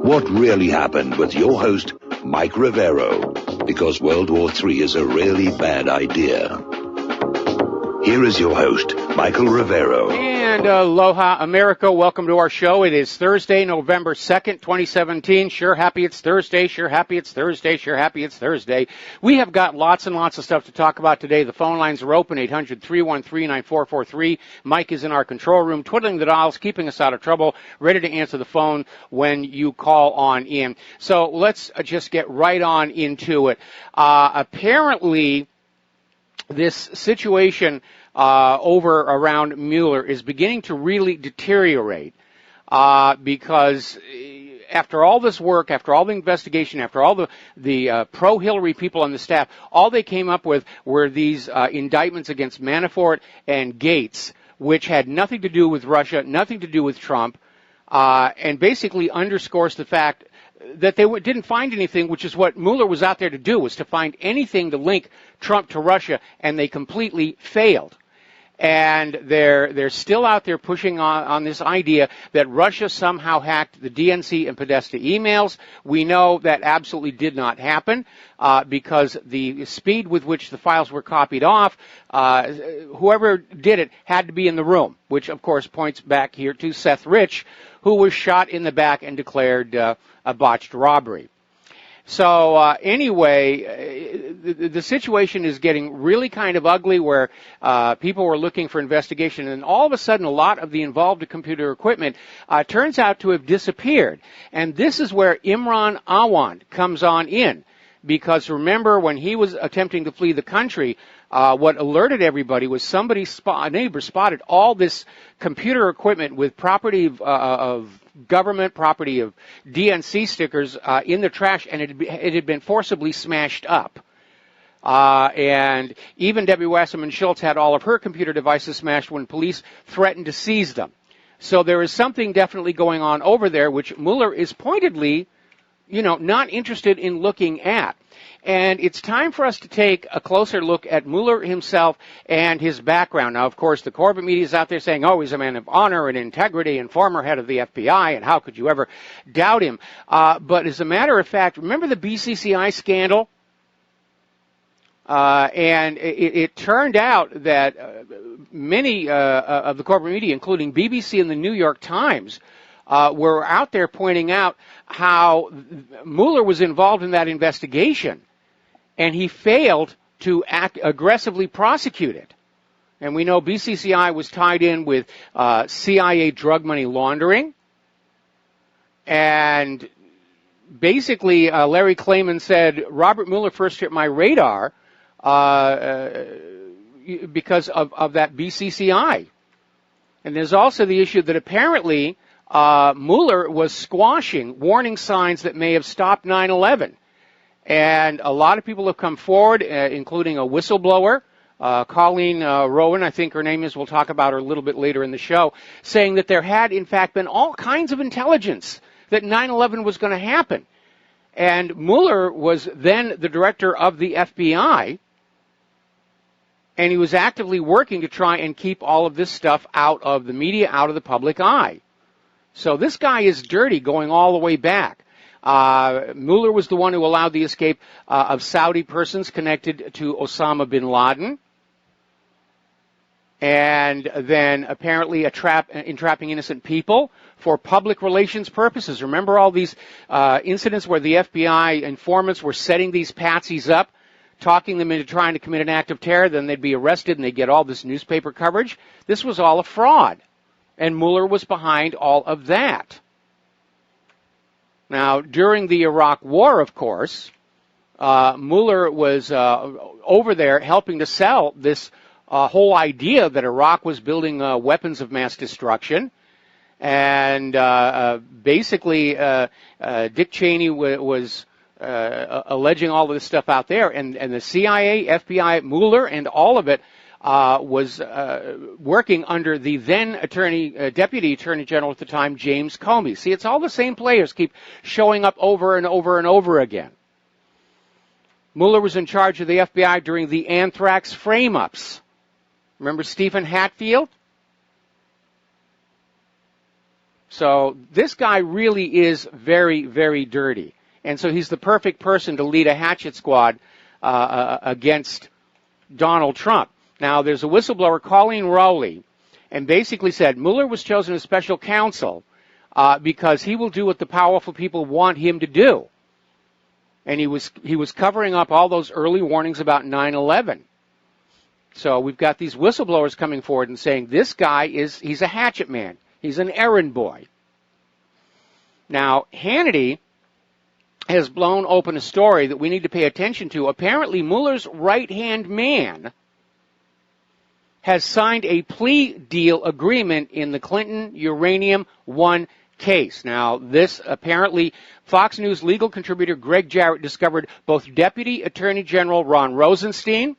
what really happened with your host, Mike Rivero, because World War III is a really bad idea. Here is your host, Michael Rivero. And aloha, America. Welcome to our show. It is Thursday, November 2nd, 2017. Sure happy it's Thursday. Sure happy it's Thursday. Sure happy it's Thursday. We have got lots and lots of stuff to talk about today. The phone lines are open, 800-313-9443. Mike is in our control room, twiddling the dials, keeping us out of trouble, ready to answer the phone when you call on in. So let's just get right on into it. Apparently, this situation over around Mueller is beginning to really deteriorate because after all this work, after all the investigation, after all the pro-Hillary people on the staff, all they came up with were these indictments against Manafort and Gates, which had nothing to do with Russia, nothing to do with Trump, and basically underscores the fact that they didn't find anything, which is what Mueller was out there to do, was to find anything to link Trump to Russia, and they completely failed. And they're still out there pushing on this idea that Russia somehow hacked the DNC and Podesta emails. We know that absolutely did not happen because the speed with which the files were copied off, whoever did it had to be in the room, which of course points back here to Seth Rich, who was shot in the back and declared a botched robbery. So anyway, the situation is getting really kind of ugly where people were looking for investigation, and all of a sudden a lot of the involved computer equipment turns out to have disappeared. And this is where Imran Awad comes on in, because remember when he was attempting to flee the country, what alerted everybody was a neighbor spotted all this computer equipment with property of government, property of DNC stickers in the trash, and it had been forcibly smashed up. And even Debbie Wasserman Schultz had all of her computer devices smashed when police threatened to seize them. So there is something definitely going on over there, which Mueller is pointedly, not interested in looking at. And it's time for us to take a closer look at Mueller himself and his background. Now, of course, the corporate media is out there saying, oh, he's a man of honor and integrity and former head of the FBI, and how could you ever doubt him? But as a matter of fact, remember the BCCI scandal? And it turned out that many of the corporate media, including BBC and the New York Times, were out there pointing out how Mueller was involved in that investigation, and he failed to aggressively prosecute it. And we know BCCI was tied in with CIA drug money laundering. And basically, Larry Klayman said, Robert Mueller first hit my radar because of that BCCI. And there's also the issue that apparently Mueller was squashing warning signs that may have stopped 9/11. And a lot of people have come forward, including a whistleblower, Colleen Rowan, I think her name is, we'll talk about her a little bit later in the show, saying that there had, in fact, been all kinds of intelligence that 9/11 was going to happen. And Mueller was then the director of the FBI, and he was actively working to try and keep all of this stuff out of the media, out of the public eye. So this guy is dirty going all the way back. Mueller was the one who allowed the escape of Saudi persons connected to Osama bin Laden, and then apparently entrapping innocent people for public relations purposes. Remember all these incidents where the FBI informants were setting these patsies up, talking them into trying to commit an act of terror, then they'd be arrested and they'd get all this newspaper coverage? This was all a fraud. And Mueller was behind all of that. Now, during the Iraq War, of course, Mueller was over there helping to sell this whole idea that Iraq was building weapons of mass destruction. And basically, Dick Cheney was alleging all of this stuff out there. And the CIA, FBI, Mueller, and all of it was working under the then Deputy Attorney General at the time, James Comey. See, it's all the same players keep showing up over and over and over again. Mueller was in charge of the FBI during the anthrax frame-ups. Remember Stephen Hatfield? So this guy really is very, very dirty. And so he's the perfect person to lead a hatchet squad against Donald Trump. Now, there's a whistleblower, Colleen Rowley, and basically said Mueller was chosen as special counsel because he will do what the powerful people want him to do. And he was covering up all those early warnings about 9/11. So we've got these whistleblowers coming forward and saying this guy he's a hatchet man. He's an errand boy. Now, Hannity has blown open a story that we need to pay attention to. Apparently, Mueller's right-hand man has signed a plea deal agreement in the Clinton Uranium One case. Now, this apparently, Fox News legal contributor Greg Jarrett discovered both Deputy Attorney General Ron Rosenstein,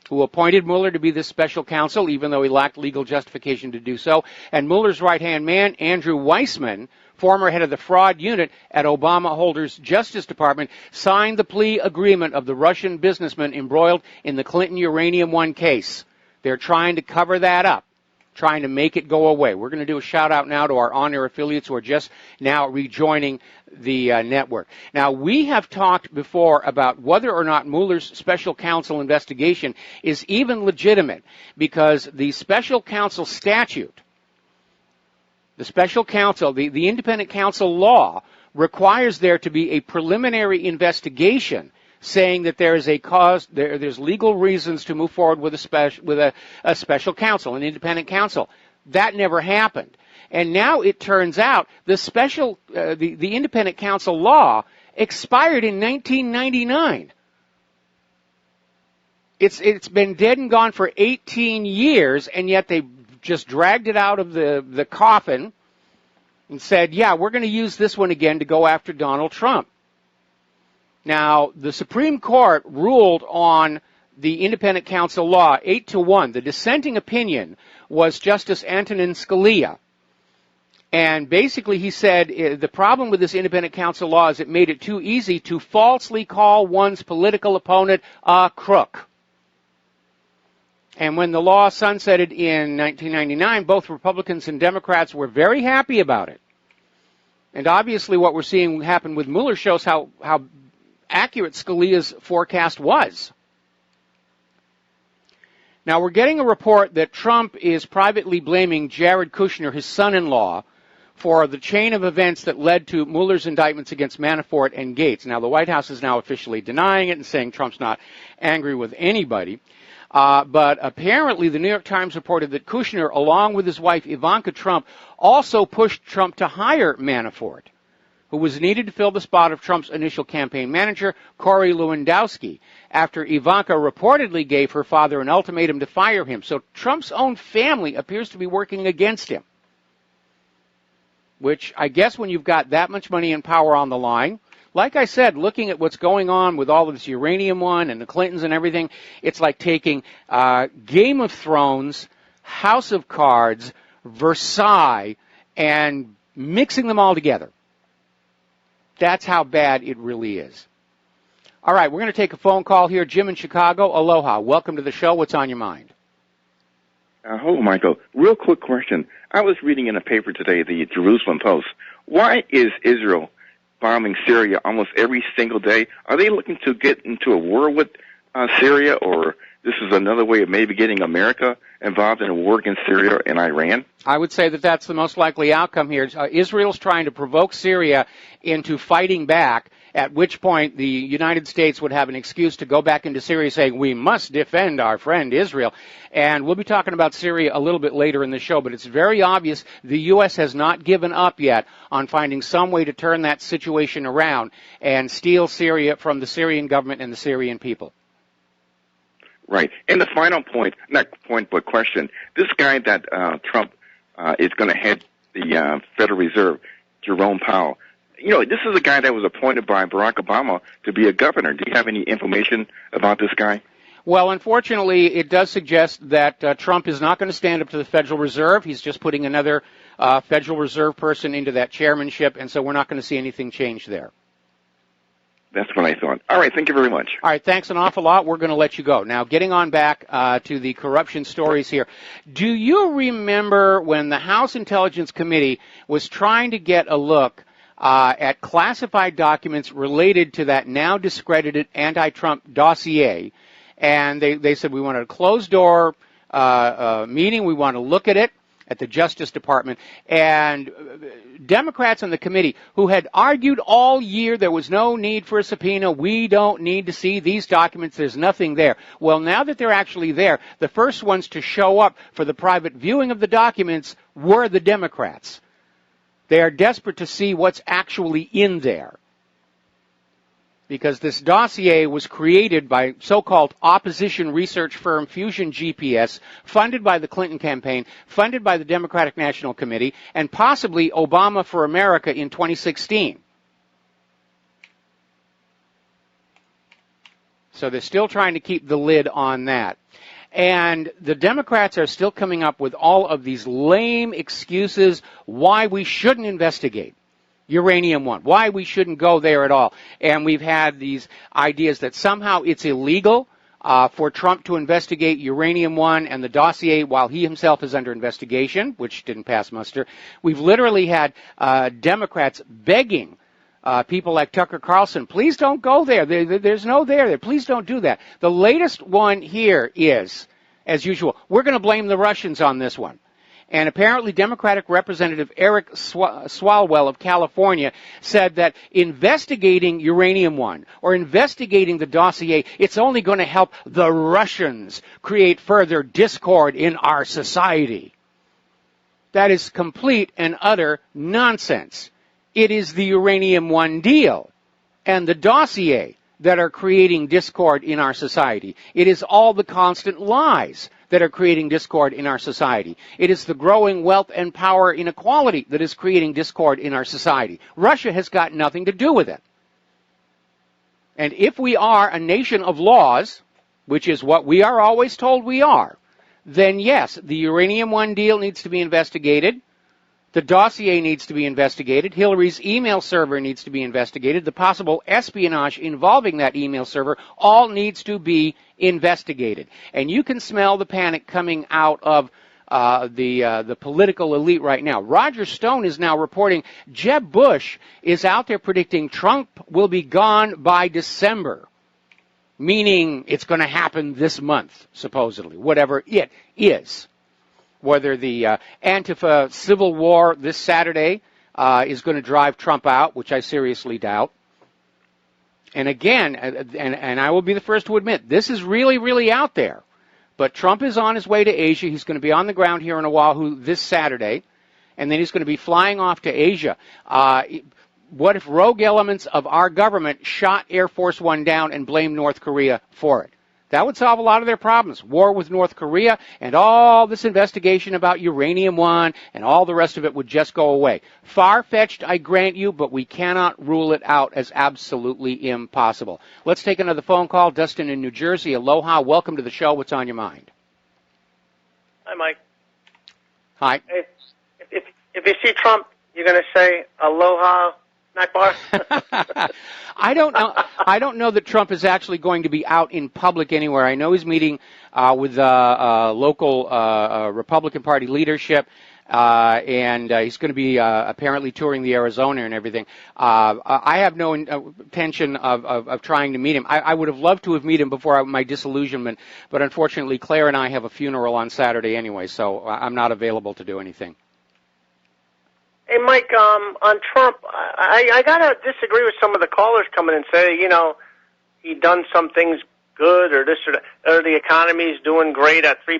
who appointed Mueller to be the special counsel, even though he lacked legal justification to do so, and Mueller's right-hand man, Andrew Weissman, former head of the fraud unit at Obama Holder's Justice Department, signed the plea agreement of the Russian businessman embroiled in the Clinton Uranium One case. They're trying to cover that up, trying to make it go away. We're going to do a shout-out now to our on-air affiliates who are just now rejoining the network. Now, we have talked before about whether or not Mueller's special counsel investigation is even legitimate because the special counsel statute, the special counsel, the independent counsel law requires there to be a preliminary investigation saying that there is a cause, there's legal reasons to move forward with a special counsel, an independent counsel. That never happened. And now it turns out the independent counsel law expired in 1999. It's been dead and gone for 18 years, and yet they just dragged it out of the coffin and said, yeah, we're going to use this one again to go after Donald Trump. Now, the Supreme Court ruled on the independent counsel law 8-1. The dissenting opinion was Justice Antonin Scalia. And basically he said the problem with this independent counsel law is it made it too easy to falsely call one's political opponent a crook. And when the law sunsetted in 1999, both Republicans and Democrats were very happy about it. And obviously what we're seeing happen with Mueller shows how accurate Scalia's forecast was. Now, we're getting a report that Trump is privately blaming Jared Kushner, his son-in-law, for the chain of events that led to Mueller's indictments against Manafort and Gates. Now, the White House is now officially denying it and saying Trump's not angry with anybody. But apparently the New York Times reported that Kushner, along with his wife Ivanka Trump, also pushed Trump to hire Manafort, who was needed to fill the spot of Trump's initial campaign manager, Corey Lewandowski, after Ivanka reportedly gave her father an ultimatum to fire him. So Trump's own family appears to be working against him, which I guess when you've got that much money and power on the line, like I said, looking at what's going on with all of this Uranium One and the Clintons and everything, it's like taking Game of Thrones, House of Cards, Versailles, and mixing them all together. That's how bad it really is. All right, we're going to take a phone call here. Jim in Chicago, aloha. Welcome to the show. What's on your mind? Hello, Michael. Real quick question. I was reading in a paper today, the Jerusalem Post. Why is Israel bombing Syria almost every single day? Are they looking to get into a war with Syria, or this is another way of maybe getting America involved in a war against Syria and Iran? I would say that that's the most likely outcome here. Israel's trying to provoke Syria into fighting back, at which point the United States would have an excuse to go back into Syria saying, we must defend our friend Israel. And we'll be talking about Syria a little bit later in the show, but it's very obvious the U.S. has not given up yet on finding some way to turn that situation around and steal Syria from the Syrian government and the Syrian people. Right. And the final point, not point, but question, this guy that Trump is going to head the Federal Reserve, Jerome Powell, you know, this is a guy that was appointed by Barack Obama to be a governor. Do you have any information about this guy? Well, unfortunately, it does suggest that Trump is not going to stand up to the Federal Reserve. He's just putting another Federal Reserve person into that chairmanship, and so we're not going to see anything change there. That's what I thought. All right, thank you very much. All right, thanks an awful lot. We're going to let you go. Now, getting on back to the corruption stories here. Do you remember when the House Intelligence Committee was trying to get a look at classified documents related to that now discredited anti-Trump dossier? And they said, we wanted a closed-door meeting. We want to look at it at the Justice Department, and Democrats on the committee who had argued all year there was no need for a subpoena, we don't need to see these documents, there's nothing there. Well, now that they're actually there, the first ones to show up for the private viewing of the documents were the Democrats. They are desperate to see what's actually in there, because this dossier was created by so-called opposition research firm Fusion GPS, funded by the Clinton campaign, funded by the Democratic National Committee, and possibly Obama for America in 2016. So they're still trying to keep the lid on that. And the Democrats are still coming up with all of these lame excuses why we shouldn't investigate Uranium One, why we shouldn't go there at all. And we've had these ideas that somehow it's illegal for Trump to investigate Uranium One and the dossier while he himself is under investigation, which didn't pass muster. We've literally had Democrats begging people like Tucker Carlson, please don't go there. There's no there. Please don't do that. The latest one here is, as usual, we're going to blame the Russians on this one. And apparently Democratic Representative Eric Swalwell of California said that investigating Uranium One or investigating the dossier, it's only going to help the Russians create further discord in our society. That is complete and utter nonsense. It is the Uranium One deal and the dossier that are creating discord in our society. It is all the constant lies that are creating discord in our society. It is the growing wealth and power inequality that is creating discord in our society. Russia has got nothing to do with it. And if we are a nation of laws, which is what we are always told we are, then yes, the Uranium One deal needs to be investigated. The dossier needs to be investigated. Hillary's email server needs to be investigated. The possible espionage involving that email server all needs to be investigated. And you can smell the panic coming out of the political elite right now. Roger Stone is now reporting Jeb Bush is out there predicting Trump will be gone by December, meaning it's going to happen this month, supposedly, whatever it is. Whether the Antifa civil war this Saturday is going to drive Trump out, which I seriously doubt. And again, and I will be the first to admit, this is really, really out there. But Trump is on his way to Asia. He's going to be on the ground here in Oahu this Saturday. And then he's going to be flying off to Asia. What if rogue elements of our government shot Air Force One down and blamed North Korea for it? That would solve a lot of their problems. War with North Korea and all this investigation about Uranium One and all the rest of it would just go away. Far-fetched, I grant you, but we cannot rule it out as absolutely impossible. Let's take another phone call. Dustin in New Jersey. Aloha. Welcome to the show. What's on your mind? Hi, Mike. Hi. Hey, if you see Trump, you're going to say aloha, snack bar? I don't know that Trump is actually going to be out in public anywhere. I know he's meeting with local Republican Party leadership, and he's going to be apparently touring the Arizona and everything. I have no intention of trying to meet him. I would have loved to have met him before my disillusionment, but unfortunately Claire and I have a funeral on Saturday anyway, so I'm not available to do anything. Hey, Mike, on Trump, I got to disagree with some of the callers coming and say, you know, he done some things good or this or that, or the economy's doing great at 3%.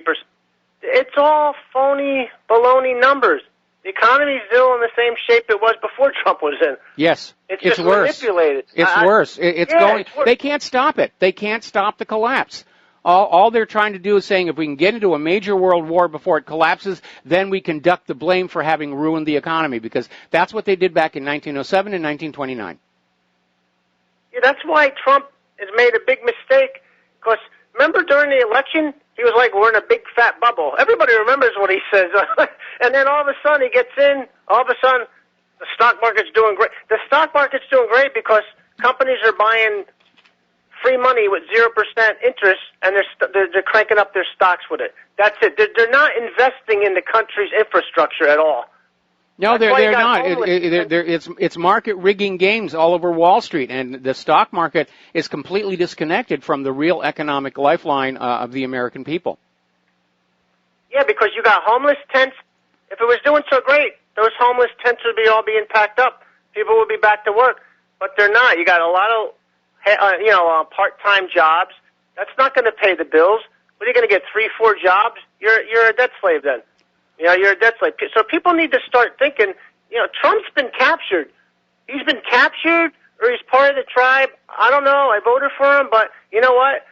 It's all phony, baloney numbers. The economy's still in the same shape it was before Trump was in. Yes, it's just worse. Manipulated. It's worse. It's going. They can't stop it. They can't stop the collapse. All they're trying to do is saying if we can get into a major world war before it collapses, then we can duck the blame for having ruined the economy, because that's what they did back in 1907 and 1929. Yeah, that's why Trump has made a big mistake, because remember during the election, he was like, we're in a big fat bubble. Everybody remembers what he says. And then all of a sudden he gets in, all of a sudden the stock market's doing great. The stock market's doing great because companies are buying free money with 0% interest, and they're cranking up their stocks with it. That's it. They're not investing in the country's infrastructure at all. No, they're not. It's market rigging games all over Wall Street, and the stock market is completely disconnected from the real economic lifeline of the American people. Yeah, because you got homeless tents. If it was doing so great, those homeless tents would be all being packed up. People would be back to work, but they're not. You got a lot of part-time jobs. That's not going to pay the bills. What are you going to get? 3-4 jobs? You're a debt slave then. You're a debt slave. So people need to start thinking, Trump's been captured. He's been captured, or he's part of the tribe. I don't know. I voted for him, but you know what?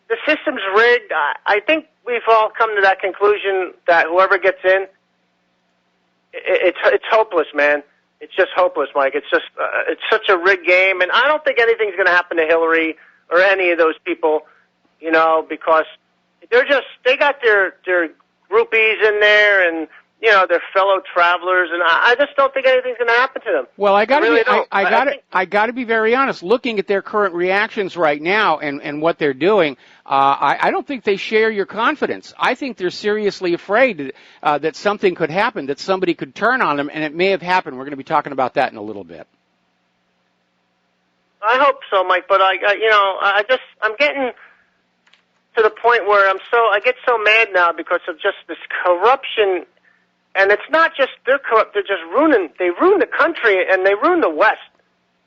The system's rigged. I think we've all come to that conclusion that whoever gets in, it's hopeless, man. It's just hopeless, Mike. It's just it's such a rigged game, and I don't think anything's going to happen to Hillary or any of those people, because they got their groupies in there and their fellow travelers, and I just don't think anything's going to happen to them. Well, I got to be very honest. Looking at their current reactions right now and what they're doing, I don't think they share your confidence. I think they're seriously afraid that something could happen, that somebody could turn on them, and it may have happened. We're going to be talking about that in a little bit. I hope so, Mike. But I'm getting to the point where I get so mad now because of just this corruption. And it's not just they're corrupt; they ruin the country and they ruin the West.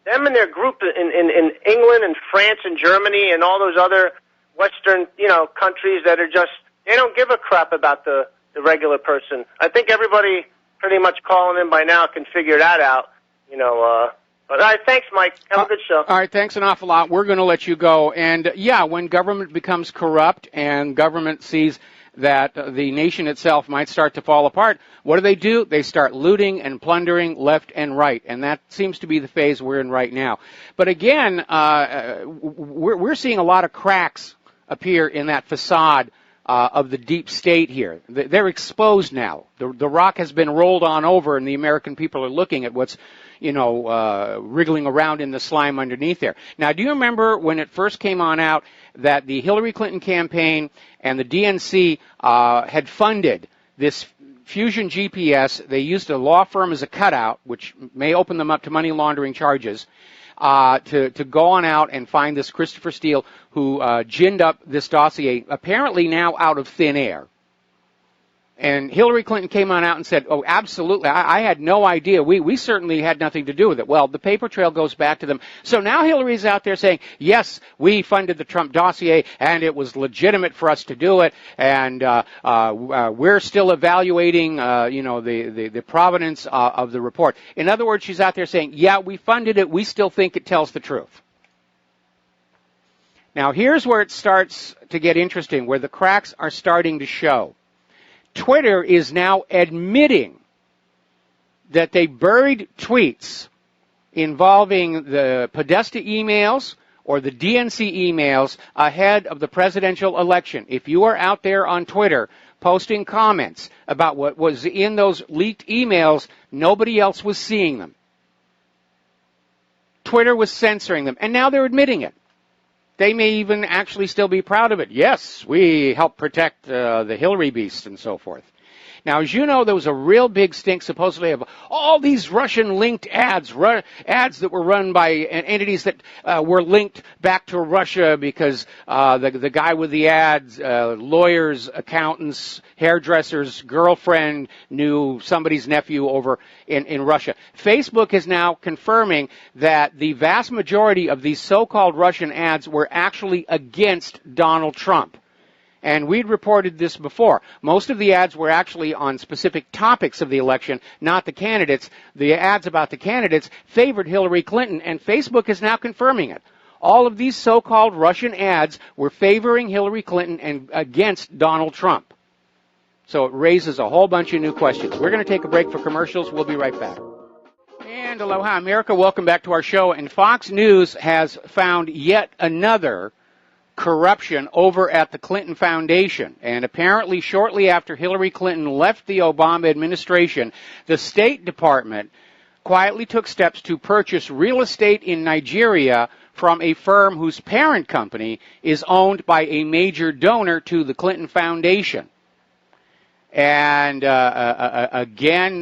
Them and their group in England and France and Germany and all those other Western countries that are they don't give a crap about the regular person. I think everybody pretty much calling in by now can figure that out. But all right, thanks, Mike. Have a good show. All right, thanks an awful lot. We're going to let you go. And yeah, when government becomes corrupt and government sees that the nation itself might start to fall apart, what do? They start looting and plundering left and right, and that seems to be the phase we're in right now. But again, we're seeing a lot of cracks appear in that facade of the deep state here. They're exposed now. The rock has been rolled on over, and the American people are looking at what's wriggling around in the slime underneath there. Now, do you remember when it first came on out that the Hillary Clinton campaign and the DNC had funded this Fusion GPS? They used a law firm as a cutout, which may open them up to money laundering charges, to go on out and find this Christopher Steele who ginned up this dossier, apparently now out of thin air. And Hillary Clinton came on out and said, oh, absolutely, I had no idea. We certainly had nothing to do with it. Well, the paper trail goes back to them. So now Hillary's out there saying, yes, we funded the Trump dossier, and it was legitimate for us to do it, and we're still evaluating, the provenance of the report. In other words, she's out there saying, yeah, we funded it. We still think it tells the truth. Now, here's where it starts to get interesting, where the cracks are starting to show. Twitter is now admitting that they buried tweets involving the Podesta emails or the DNC emails ahead of the presidential election. If you are out there on Twitter posting comments about what was in those leaked emails, nobody else was seeing them. Twitter was censoring them, and now they're admitting it. They may even actually still be proud of it. Yes, we helped protect the Hillary beast and so forth. Now, as you know, there was a real big stink supposedly of all these Russian-linked ads that were run by entities that were linked back to Russia because the guy with the ads, lawyers, accountants, hairdressers, girlfriend knew somebody's nephew over in Russia. Facebook is now confirming that the vast majority of these so-called Russian ads were actually against Donald Trump. And we'd reported this before. Most of the ads were actually on specific topics of the election, not the candidates. The ads about the candidates favored Hillary Clinton, and Facebook is now confirming it. All of these so-called Russian ads were favoring Hillary Clinton and against Donald Trump. So it raises a whole bunch of new questions. We're going to take a break for commercials. We'll be right back. And aloha, America. Welcome back to our show. And Fox News has found yet another corruption over at the Clinton Foundation. And apparently shortly after Hillary Clinton left the Obama administration, the State Department quietly took steps to purchase real estate in Nigeria from a firm whose parent company is owned by a major donor to the Clinton Foundation. And again,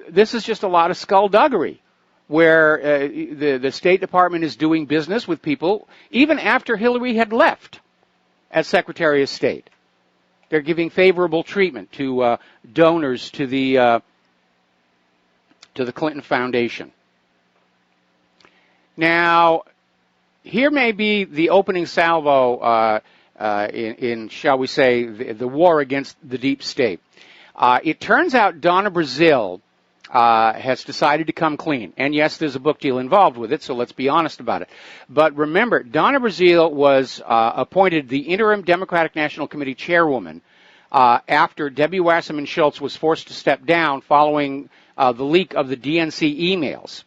this is just a lot of skullduggery, where the State Department is doing business with people even after Hillary had left as Secretary of State. They're giving favorable treatment to donors to the Clinton Foundation. Now, here may be the opening salvo in, shall we say, the war against the deep state. It turns out Donna Brazile has decided to come clean. And yes, there's a book deal involved with it, so let's be honest about it. But remember, Donna Brazile was appointed the interim Democratic National Committee chairwoman after Debbie Wasserman Schultz was forced to step down following the leak of the DNC emails.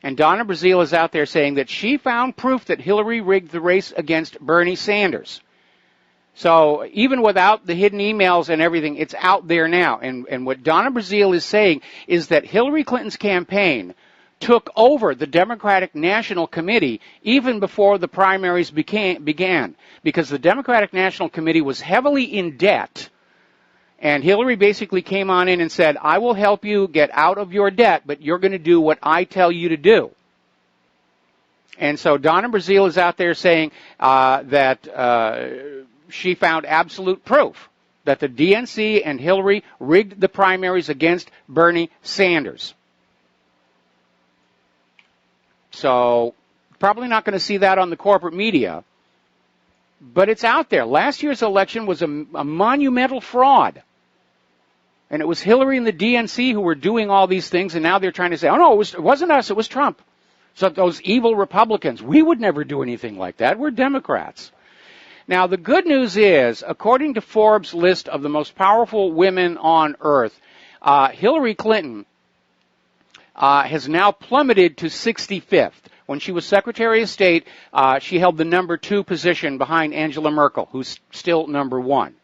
And Donna Brazile is out there saying that she found proof that Hillary rigged the race against Bernie Sanders. So even without the hidden emails and everything, it's out there now. And what Donna Brazile is saying is that Hillary Clinton's campaign took over the Democratic National Committee even before the primaries began, because the Democratic National Committee was heavily in debt. And Hillary basically came on in and said, I will help you get out of your debt, but you're going to do what I tell you to do. And so Donna Brazile is out there saying that she found absolute proof that the DNC and Hillary rigged the primaries against Bernie Sanders. So probably not going to see that on the corporate media, but it's out there. Last year's election was a monumental fraud. And it was Hillary and the DNC who were doing all these things, and now they're trying to say, oh, no, it wasn't us, it was Trump. So those evil Republicans, we would never do anything like that. We're Democrats. Now, the good news is, according to Forbes' list of the most powerful women on earth, Hillary Clinton has now plummeted to 65th. When she was Secretary of State, she held the number 2 position behind Angela Merkel, who's still number 1.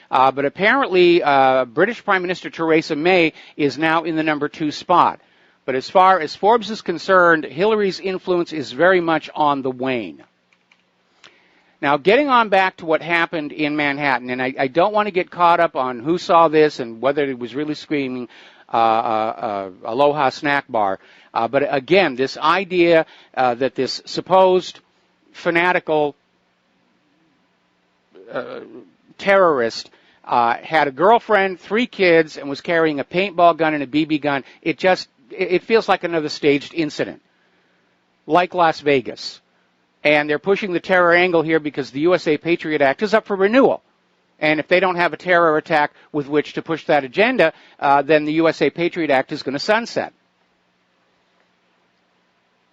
But apparently, British Prime Minister Theresa May is now in the number 2 spot. But as far as Forbes is concerned, Hillary's influence is very much on the wane. Now, getting on back to what happened in Manhattan, and I don't want to get caught up on who saw this and whether it was really screaming Aloha Snack Bar. But again, this idea that this supposed fanatical terrorist had a girlfriend, 3 kids, and was carrying a paintball gun and a BB gun. It feels like another staged incident, like Las Vegas. And they're pushing the terror angle here because the USA Patriot Act is up for renewal. And if they don't have a terror attack with which to push that agenda, then the USA Patriot Act is going to sunset.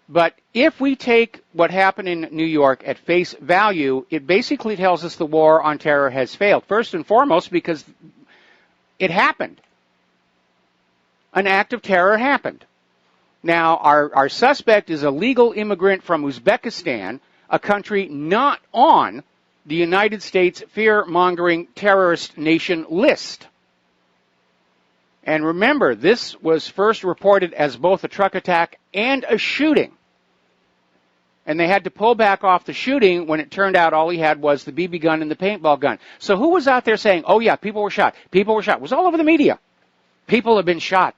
But if we take what happened in New York at face value, it basically tells us the war on terror has failed. First and foremost, because it happened. An act of terror happened. Now, our suspect is a legal immigrant from Uzbekistan, a country not on the United States fear-mongering terrorist nation list. And remember, this was first reported as both a truck attack and a shooting. And they had to pull back off the shooting when it turned out all he had was the BB gun and the paintball gun. So who was out there saying, oh yeah, people were shot, people were shot? It was all over the media. People have been shot.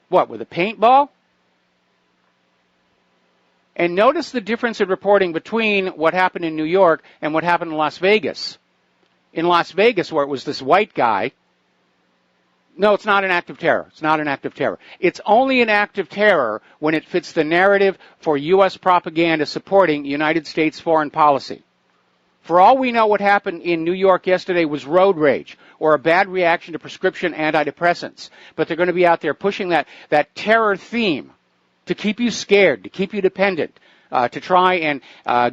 What, with a paintball? And notice the difference in reporting between what happened in New York and what happened in Las Vegas. In Las Vegas, where it was this white guy, no, it's not an act of terror. It's not an act of terror. It's only an act of terror when it fits the narrative for U.S. propaganda supporting United States foreign policy. For all we know, what happened in New York yesterday was road rage or a bad reaction to prescription antidepressants. But they're going to be out there pushing that terror theme to keep you scared, to keep you dependent, to try and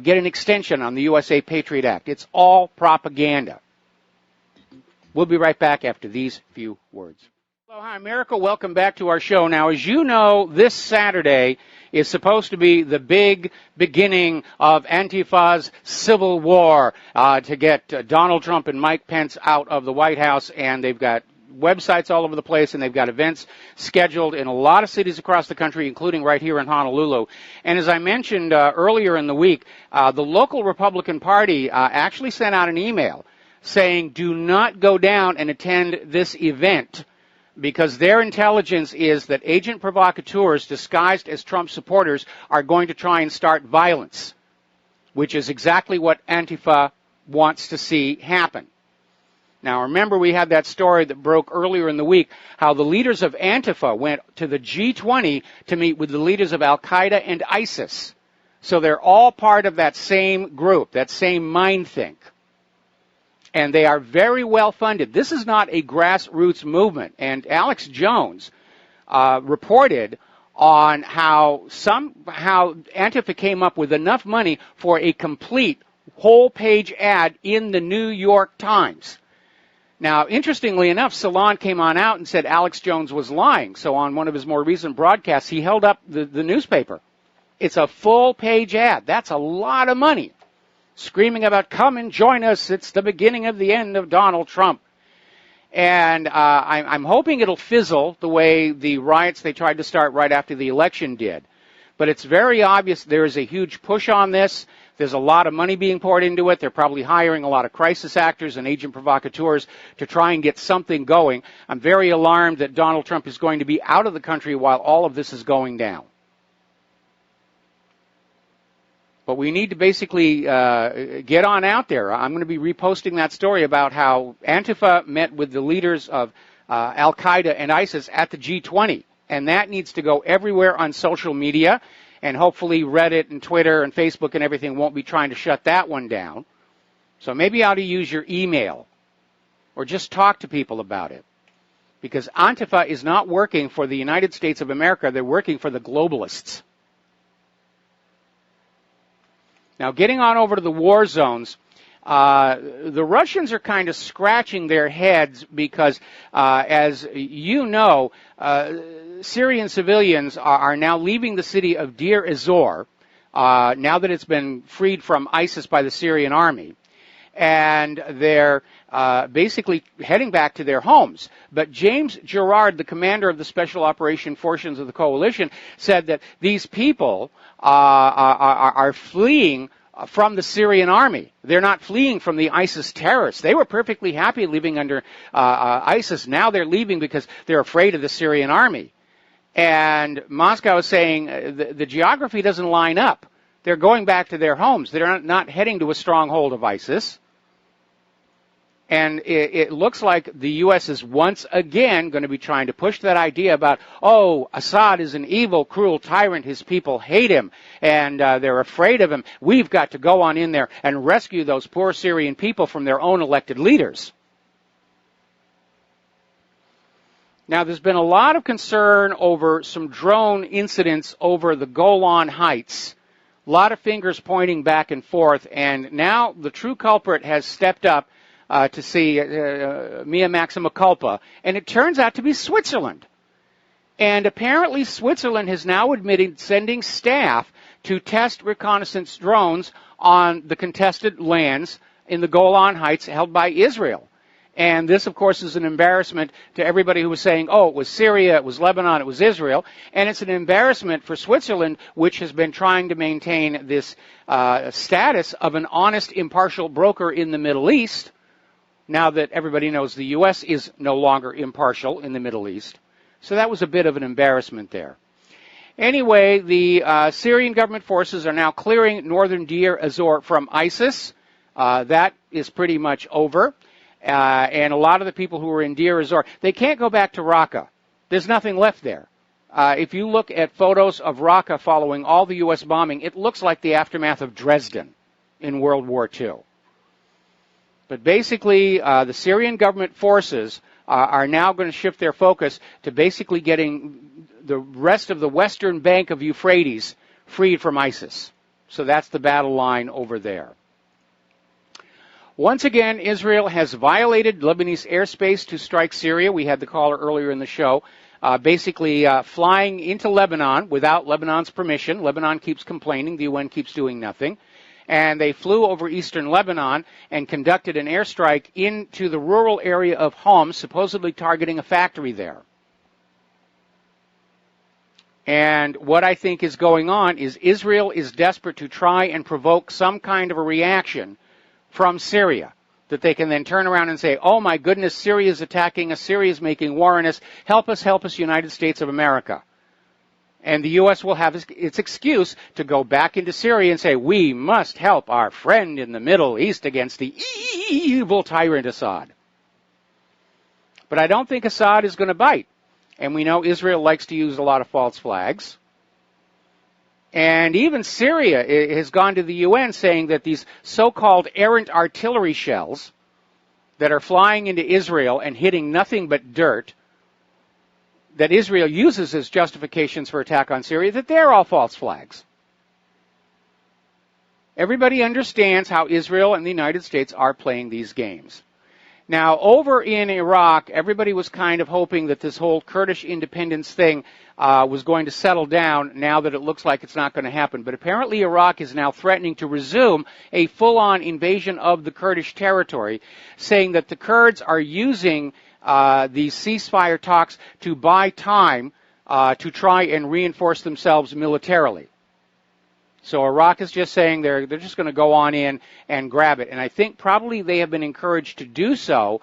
get an extension on the USA Patriot Act. It's all propaganda. We'll be right back after these few words. Hello, hi, America. Welcome back to our show. Now, as you know, this Saturday is supposed to be the big beginning of Antifa's civil war to get Donald Trump and Mike Pence out of the White House, and they've got websites all over the place, and they've got events scheduled in a lot of cities across the country, including right here in Honolulu. And as I mentioned earlier in the week, the local Republican Party actually sent out an email saying, do not go down and attend this event, because their intelligence is that agent provocateurs disguised as Trump supporters are going to try and start violence, which is exactly what Antifa wants to see happen. Now, remember, we had that story that broke earlier in the week, how the leaders of Antifa went to the G20 to meet with the leaders of Al-Qaeda and ISIS. So they're all part of that same group, that same mind think. And they are very well funded. This is not a grassroots movement. And Alex Jones reported on how Antifa came up with enough money for a complete whole-page ad in the New York Times. Now, interestingly enough, Salon came on out and said Alex Jones was lying. So on one of his more recent broadcasts, he held up the newspaper. It's a full-page ad. That's a lot of money. Screaming about, come and join us, it's the beginning of the end of Donald Trump. And I'm hoping it'll fizzle the way the riots they tried to start right after the election did. But it's very obvious there is a huge push on this. There's a lot of money being poured into it. They're probably hiring a lot of crisis actors and agent provocateurs to try and get something going. I'm very alarmed that Donald Trump is going to be out of the country while all of this is going down. But we need to basically get on out there. I'm going to be reposting that story about how Antifa met with the leaders of Al-Qaeda and ISIS at the G20. And that needs to go everywhere on social media. And hopefully Reddit and Twitter and Facebook and everything won't be trying to shut that one down. So maybe you ought to use your email or just talk to people about it. Because Antifa is not working for the United States of America. They're working for the globalists. Now, getting on over to the war zones, the Russians are kind of scratching their heads because, as you know, Syrian civilians are now leaving the city of Deir ez-Zor, now that it's been freed from ISIS by the Syrian army. And they're basically heading back to their homes. But James Gerard, the commander of the Special Operation Forces of the Coalition, said that these people are fleeing from the Syrian army. They're not fleeing from the ISIS terrorists. They were perfectly happy living under ISIS. Now they're leaving because they're afraid of the Syrian army. And Moscow is saying the geography doesn't line up. They're going back to their homes. They're not heading to a stronghold of ISIS. And it looks like the U.S. is once again going to be trying to push that idea about, oh, Assad is an evil, cruel tyrant. His people hate him, and they're afraid of him. We've got to go on in there and rescue those poor Syrian people from their own elected leaders. Now, there's been a lot of concern over some drone incidents over the Golan Heights. A lot of fingers pointing back and forth, and now the true culprit has stepped up to see mea maxima culpa, and it turns out to be Switzerland. And apparently Switzerland has now admitted sending staff to test reconnaissance drones on the contested lands in the Golan Heights held by Israel. And this, of course, is an embarrassment to everybody who was saying, oh, it was Syria, it was Lebanon, it was Israel. And it's an embarrassment for Switzerland, which has been trying to maintain this status of an honest, impartial broker in the Middle East, now that everybody knows the U.S. is no longer impartial in the Middle East. So that was a bit of an embarrassment there. Anyway, the Syrian government forces are now clearing northern Deir ez-Zor from ISIS. That is pretty much over. And a lot of the people who were in Deir ez-Zor, they can't go back to Raqqa. There's nothing left there. If you look at photos of Raqqa following all the U.S. bombing, it looks like the aftermath of Dresden in World War II. But basically, the Syrian government forces are now going to shift their focus to basically getting the rest of the western bank of Euphrates freed from ISIS. So that's the battle line over there. Once again, Israel has violated Lebanese airspace to strike Syria. We had the caller earlier in the show. Basically flying into Lebanon without Lebanon's permission. Lebanon keeps complaining. The UN keeps doing nothing. and they flew over eastern Lebanon and conducted an airstrike into the rural area of Homs, supposedly targeting a factory there. And what I think is going on is Israel is desperate to try and provoke some kind of a reaction from Syria, that they can then turn around and say, oh my goodness, Syria is attacking us, Syria is making war on us, help us, United States of America. And the U.S. will have its excuse to go back into Syria and say, we must help our friend in the Middle East against the evil tyrant Assad. But I don't think Assad is going to bite. And we know Israel likes to use a lot of false flags. And even Syria has gone to the UN saying that these so-called errant artillery shells that are flying into Israel and hitting nothing but dirt, that Israel uses as justifications for attack on Syria, that they're all false flags. Everybody understands how Israel and the United States are playing these games. Now, over in Iraq, everybody was kind of hoping that this whole Kurdish independence thing was going to settle down now that it looks like it's not going to happen. But apparently Iraq is now threatening to resume a full-on invasion of the Kurdish territory, saying that the Kurds are using these ceasefire talks to buy time to try and reinforce themselves militarily. So Iraq is just saying they're just going to go on in and grab it. And I think probably they have been encouraged to do so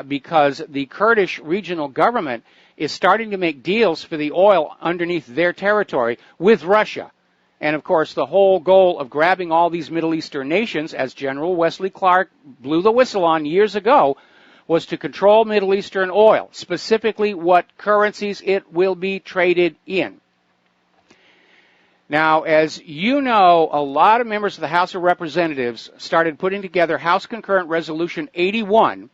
because the Kurdish regional government is starting to make deals for the oil underneath their territory with Russia. And, of course, the whole goal of grabbing all these Middle Eastern nations, as General Wesley Clark blew the whistle on years ago, was to control Middle Eastern oil, specifically what currencies it will be traded in. Now, as you know, a lot of members of the House of Representatives started putting together House Concurrent Resolution 81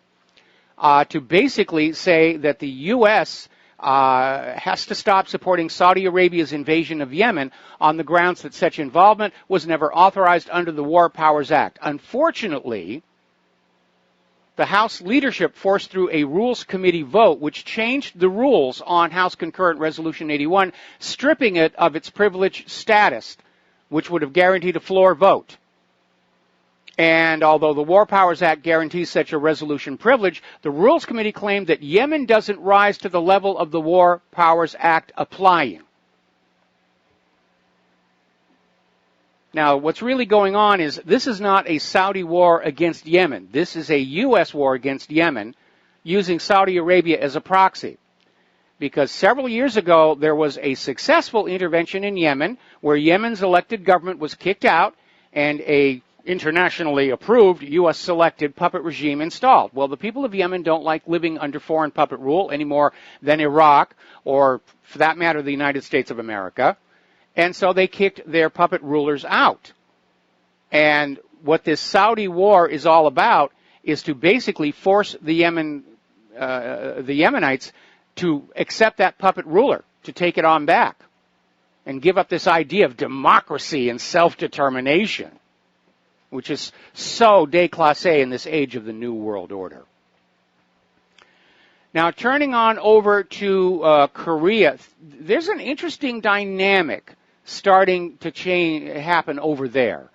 to basically say that the U.S. Has to stop supporting Saudi Arabia's invasion of Yemen on the grounds that such involvement was never authorized under the War Powers Act. Unfortunately, the House leadership forced through a Rules Committee vote which changed the rules on House Concurrent Resolution 81, stripping it of its privileged status, which would have guaranteed a floor vote. And although the War Powers Act guarantees such a resolution privilege, the Rules Committee claimed that Yemen doesn't rise to the level of the War Powers Act applying. Now, what's really going on is this is not a Saudi war against Yemen. This is a U.S. war against Yemen using Saudi Arabia as a proxy. Because several years ago, there was a successful intervention in Yemen where Yemen's elected government was kicked out and a internationally approved U.S.-selected puppet regime installed. Well, the people of Yemen don't like living under foreign puppet rule any more than Iraq or, for that matter, the United States of America. And so they kicked their puppet rulers out. And what this Saudi war is all about is to basically force the Yemenites to accept that puppet ruler, to take it on back, and give up this idea of democracy and self-determination, which is so déclassé in this age of the New World Order. Now, turning on over to Korea, there's an interesting dynamic starting to happen over there.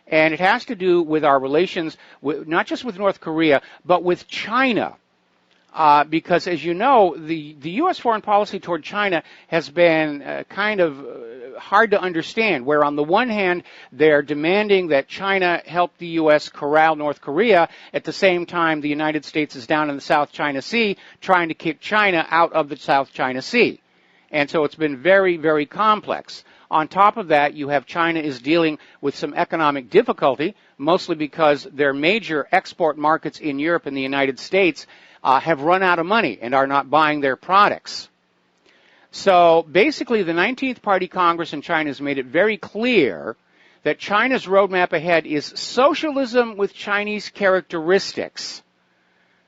And it has to do with our relations, not just with North Korea, but with China. Because, as you know, the U.S. foreign policy toward China has been kind of hard to understand, where on the one hand, they're demanding that China help the U.S. corral North Korea. At the same time, the United States is down in the South China Sea trying to kick China out of the South China Sea. And so it's been very, very complex. On top of that, you have China is dealing with some economic difficulty, mostly because their major export markets in Europe and the United States have run out of money and are not buying their products. So basically, the 19th Party Congress in China has made it very clear that China's roadmap ahead is socialism with Chinese characteristics.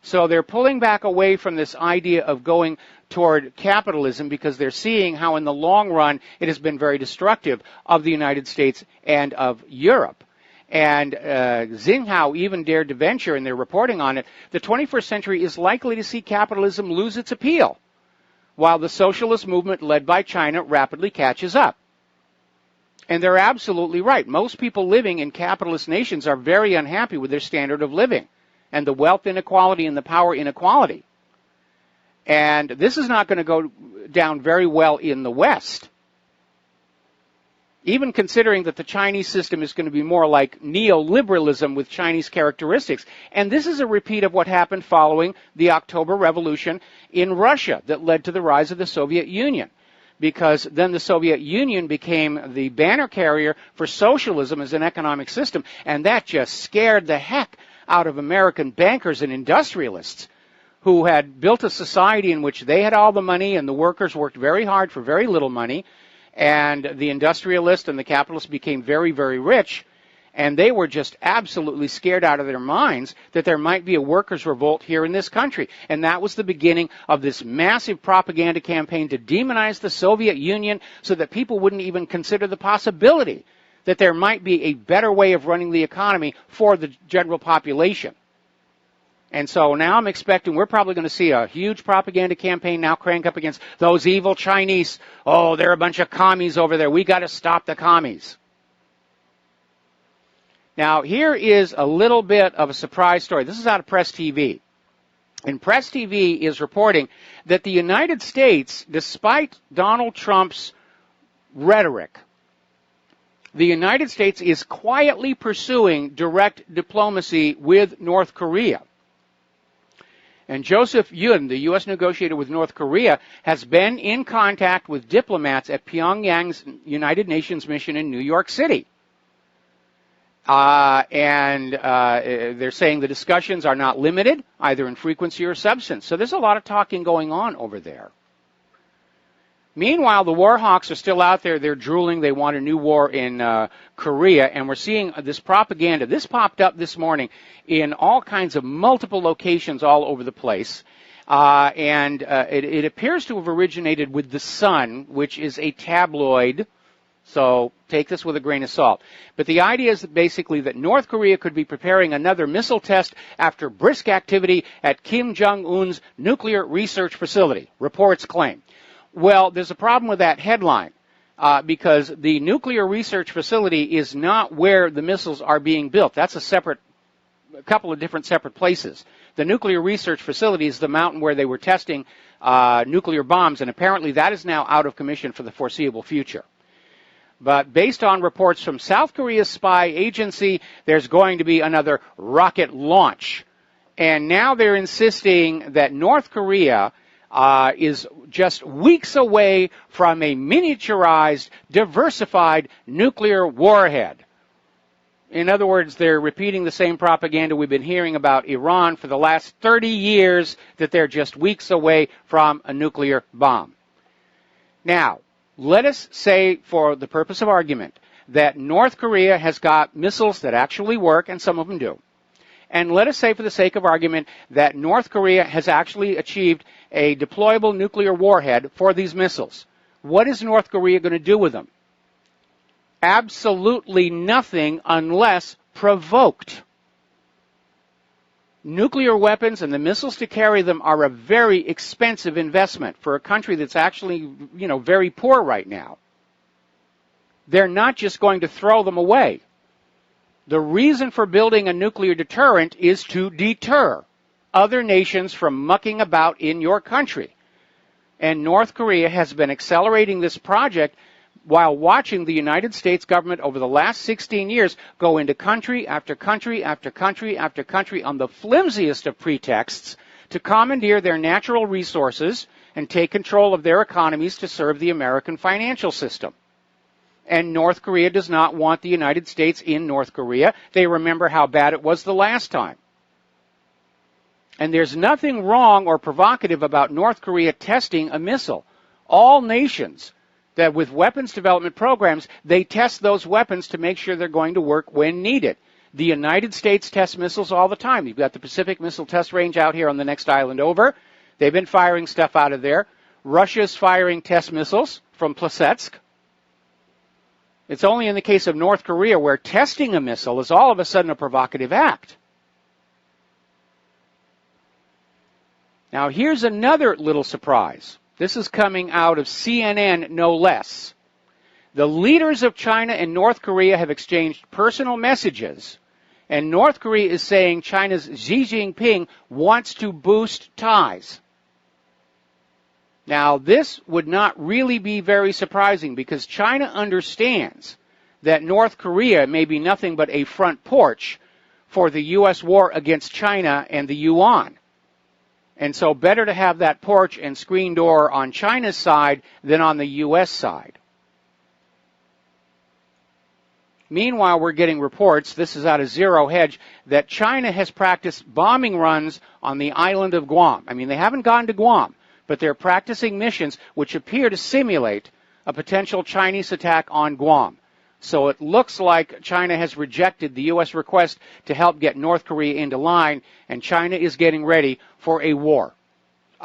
So they're pulling back away from this idea of going toward capitalism because they're seeing how in the long run it has been very destructive of the United States and of Europe. And Xinhao even dared to venture, and they're reporting on it, the 21st century is likely to see capitalism lose its appeal, while the socialist movement led by China rapidly catches up. And they're absolutely right. Most people living in capitalist nations are very unhappy with their standard of living and the wealth inequality and the power inequality. And this is not going to go down very well in the West. Even considering that the Chinese system is going to be more like neoliberalism with Chinese characteristics. And this is a repeat of what happened following the October Revolution in Russia that led to the rise of the Soviet Union. Because then the Soviet Union became the banner carrier for socialism as an economic system, and that just scared the heck out of American bankers and industrialists who had built a society in which they had all the money and the workers worked very hard for very little money, and the industrialists and the capitalists became very, very rich, and they were just absolutely scared out of their minds that there might be a workers' revolt here in this country. And that was the beginning of this massive propaganda campaign to demonize the Soviet Union so that people wouldn't even consider the possibility that there might be a better way of running the economy for the general population. And so now I'm expecting we're probably going to see a huge propaganda campaign now crank up against those evil Chinese. Oh, they're a bunch of commies over there. We got to stop the commies. Now, here is a little bit of a surprise story. This is out of Press TV. And Press TV is reporting that the United States, despite Donald Trump's rhetoric, the United States is quietly pursuing direct diplomacy with North Korea. And Joseph Yun, the U.S. negotiator with North Korea, has been in contact with diplomats at Pyongyang's United Nations mission in New York City. They're saying the discussions are not limited, either in frequency or substance. So there's a lot of talking going on over there. Meanwhile, the war hawks are still out there. They're drooling. They want a new war in Korea. And we're seeing this propaganda. This popped up this morning in all kinds of multiple locations all over the place. It appears to have originated with The Sun, which is a tabloid. So take this with a grain of salt. But the idea is basically that North Korea could be preparing another missile test after brisk activity at Kim Jong-un's nuclear research facility, reports claim. Well, there's a problem with that headline because the nuclear research facility is not where the missiles are being built. That's a couple of different separate places. The nuclear research facility is the mountain where they were testing nuclear bombs, and apparently that is now out of commission for the foreseeable future. But based on reports from South Korea's spy agency, there's going to be another rocket launch. And now they're insisting that North Korea is just weeks away from a miniaturized, diversified nuclear warhead. In other words, they're repeating the same propaganda we've been hearing about Iran for the last 30 years, that they're just weeks away from a nuclear bomb. Now, let us say, for the purpose of argument, that North Korea has got missiles that actually work, and some of them do. And let us say, for the sake of argument, that North Korea has actually achieved a deployable nuclear warhead for these missiles. What is North Korea going to do with them? Absolutely nothing unless provoked. Nuclear weapons and the missiles to carry them are a very expensive investment for a country that's actually, very poor right now. They're not just going to throw them away. The reason for building a nuclear deterrent is to deter other nations from mucking about in your country. And North Korea has been accelerating this project while watching the United States government over the last 16 years go into country after country after country after country on the flimsiest of pretexts to commandeer their natural resources and take control of their economies to serve the American financial system. And North Korea does not want the United States in North Korea. They remember how bad it was the last time. And there's nothing wrong or provocative about North Korea testing a missile. All nations that with weapons development programs, they test those weapons to make sure they're going to work when needed. The United States tests missiles all the time. You've got the Pacific Missile Test Range out here on the next island over. They've been firing stuff out of there. Russia's firing test missiles from Plesetsk. It's only in the case of North Korea where testing a missile is all of a sudden a provocative act. Now, here's another little surprise. This is coming out of CNN, no less. The leaders of China and North Korea have exchanged personal messages, and North Korea is saying China's Xi Jinping wants to boost ties. Now, this would not really be very surprising because China understands that North Korea may be nothing but a front porch for the U.S. war against China and the yuan. And so better to have that porch and screen door on China's side than on the U.S. side. Meanwhile, we're getting reports, this is out of Zero Hedge, that China has practiced bombing runs on the island of Guam. I mean, they haven't gone to Guam, but they're practicing missions which appear to simulate a potential Chinese attack on Guam. So it looks like China has rejected the U.S. request to help get North Korea into line, and China is getting ready for a war,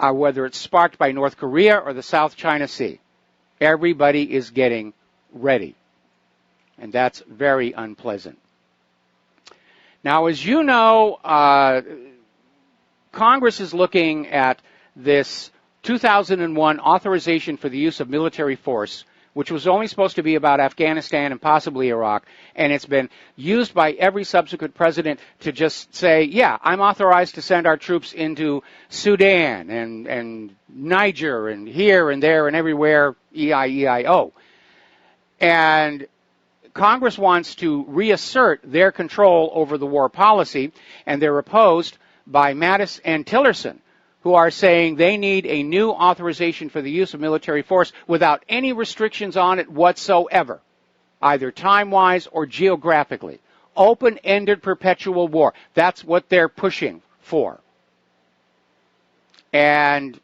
whether it's sparked by North Korea or the South China Sea. Everybody is getting ready, and that's very unpleasant. Now, as you know, Congress is looking at this 2001 authorization for the use of military force, which was only supposed to be about Afghanistan and possibly Iraq, and it's been used by every subsequent president to just say, yeah, I'm authorized to send our troops into Sudan and Niger and here and there and everywhere, E-I-E-I-O. And Congress wants to reassert their control over the war policy, and they're opposed by Mattis and Tillerson, who are saying they need a new authorization for the use of military force without any restrictions on it whatsoever, either time-wise or geographically. Open-ended perpetual war. That's what they're pushing for. And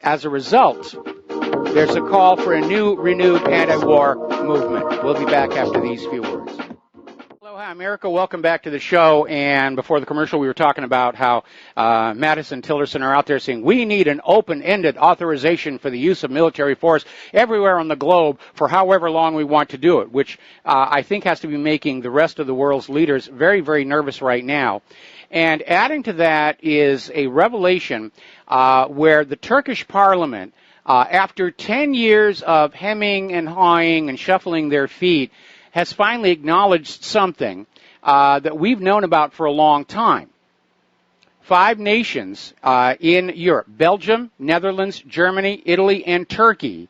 as a result, there's a call for a new, renewed anti-war movement. We'll be back after these few words. Aloha, America. Welcome back to the show. And before the commercial, we were talking about how Mattis and Tillerson are out there saying we need an open-ended authorization for the use of military force everywhere on the globe for however long we want to do it, which I think has to be making the rest of the world's leaders very, very nervous right now. And adding to that is a revelation where the Turkish parliament, after 10 years of hemming and hawing and shuffling their feet, has finally acknowledged something that we've known about for a long time. 5 nations in Europe, Belgium, Netherlands, Germany, Italy, and Turkey,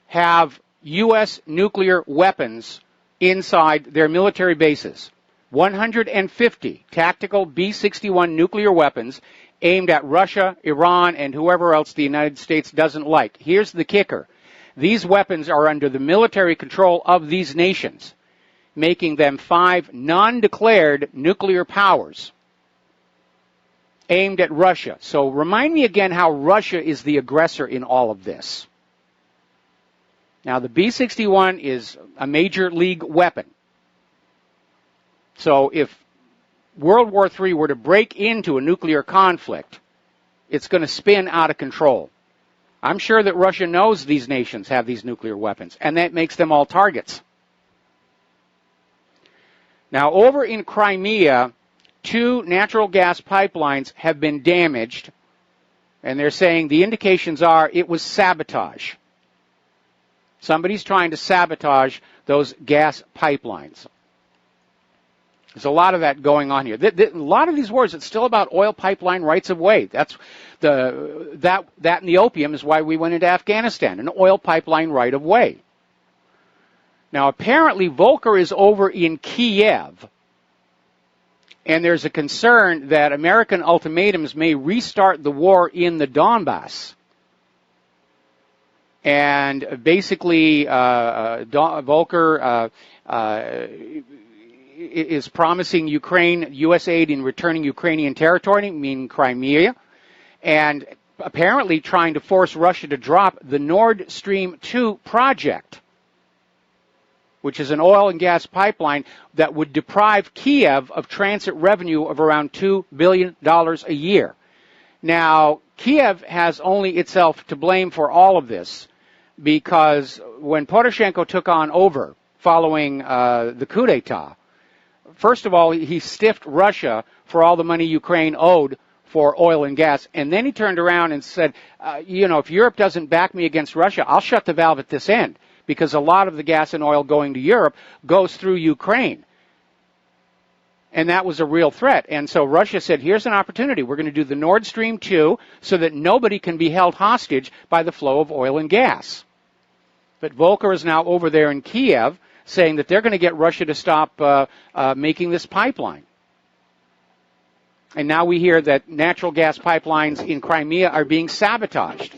have U.S. nuclear weapons inside their military bases. 150 tactical B-61 nuclear weapons aimed at Russia, Iran, and whoever else the United States doesn't like. Here's the kicker. These weapons are under the military control of these nations, making them 5 non-declared nuclear powers aimed at Russia. So remind me again how Russia is the aggressor in all of this. Now, the B-61 is a major league weapon. So if World War III were to break into a nuclear conflict, it's going to spin out of control. I'm sure that Russia knows these nations have these nuclear weapons, and that makes them all targets. Now, over in Crimea, 2 natural gas pipelines have been damaged, and they're saying the indications are it was sabotage. Somebody's trying to sabotage those gas pipelines. There's a lot of that going on here. A lot of these wars, it's still about oil pipeline rights of way. That and the opium is why we went into Afghanistan, an oil pipeline right of way. Now, apparently, Volker is over in Kiev, and there's a concern that American ultimatums may restart the war in the Donbass. And basically, Volker is promising Ukraine U.S. aid in returning Ukrainian territory, meaning Crimea, and apparently trying to force Russia to drop the Nord Stream 2 project, which is an oil and gas pipeline that would deprive Kiev of transit revenue of around $2 billion a year. Now, Kiev has only itself to blame for all of this, because when Poroshenko took on over following the coup d'etat, first of all, he stiffed Russia for all the money Ukraine owed for oil and gas. And then he turned around and said, if Europe doesn't back me against Russia, I'll shut the valve at this end, because a lot of the gas and oil going to Europe goes through Ukraine. And that was a real threat. And so Russia said, here's an opportunity. We're going to do the Nord Stream 2 so that nobody can be held hostage by the flow of oil and gas. But Volker is now over there in Kiev saying that they're going to get Russia to stop making this pipeline. And now we hear that natural gas pipelines in Crimea are being sabotaged.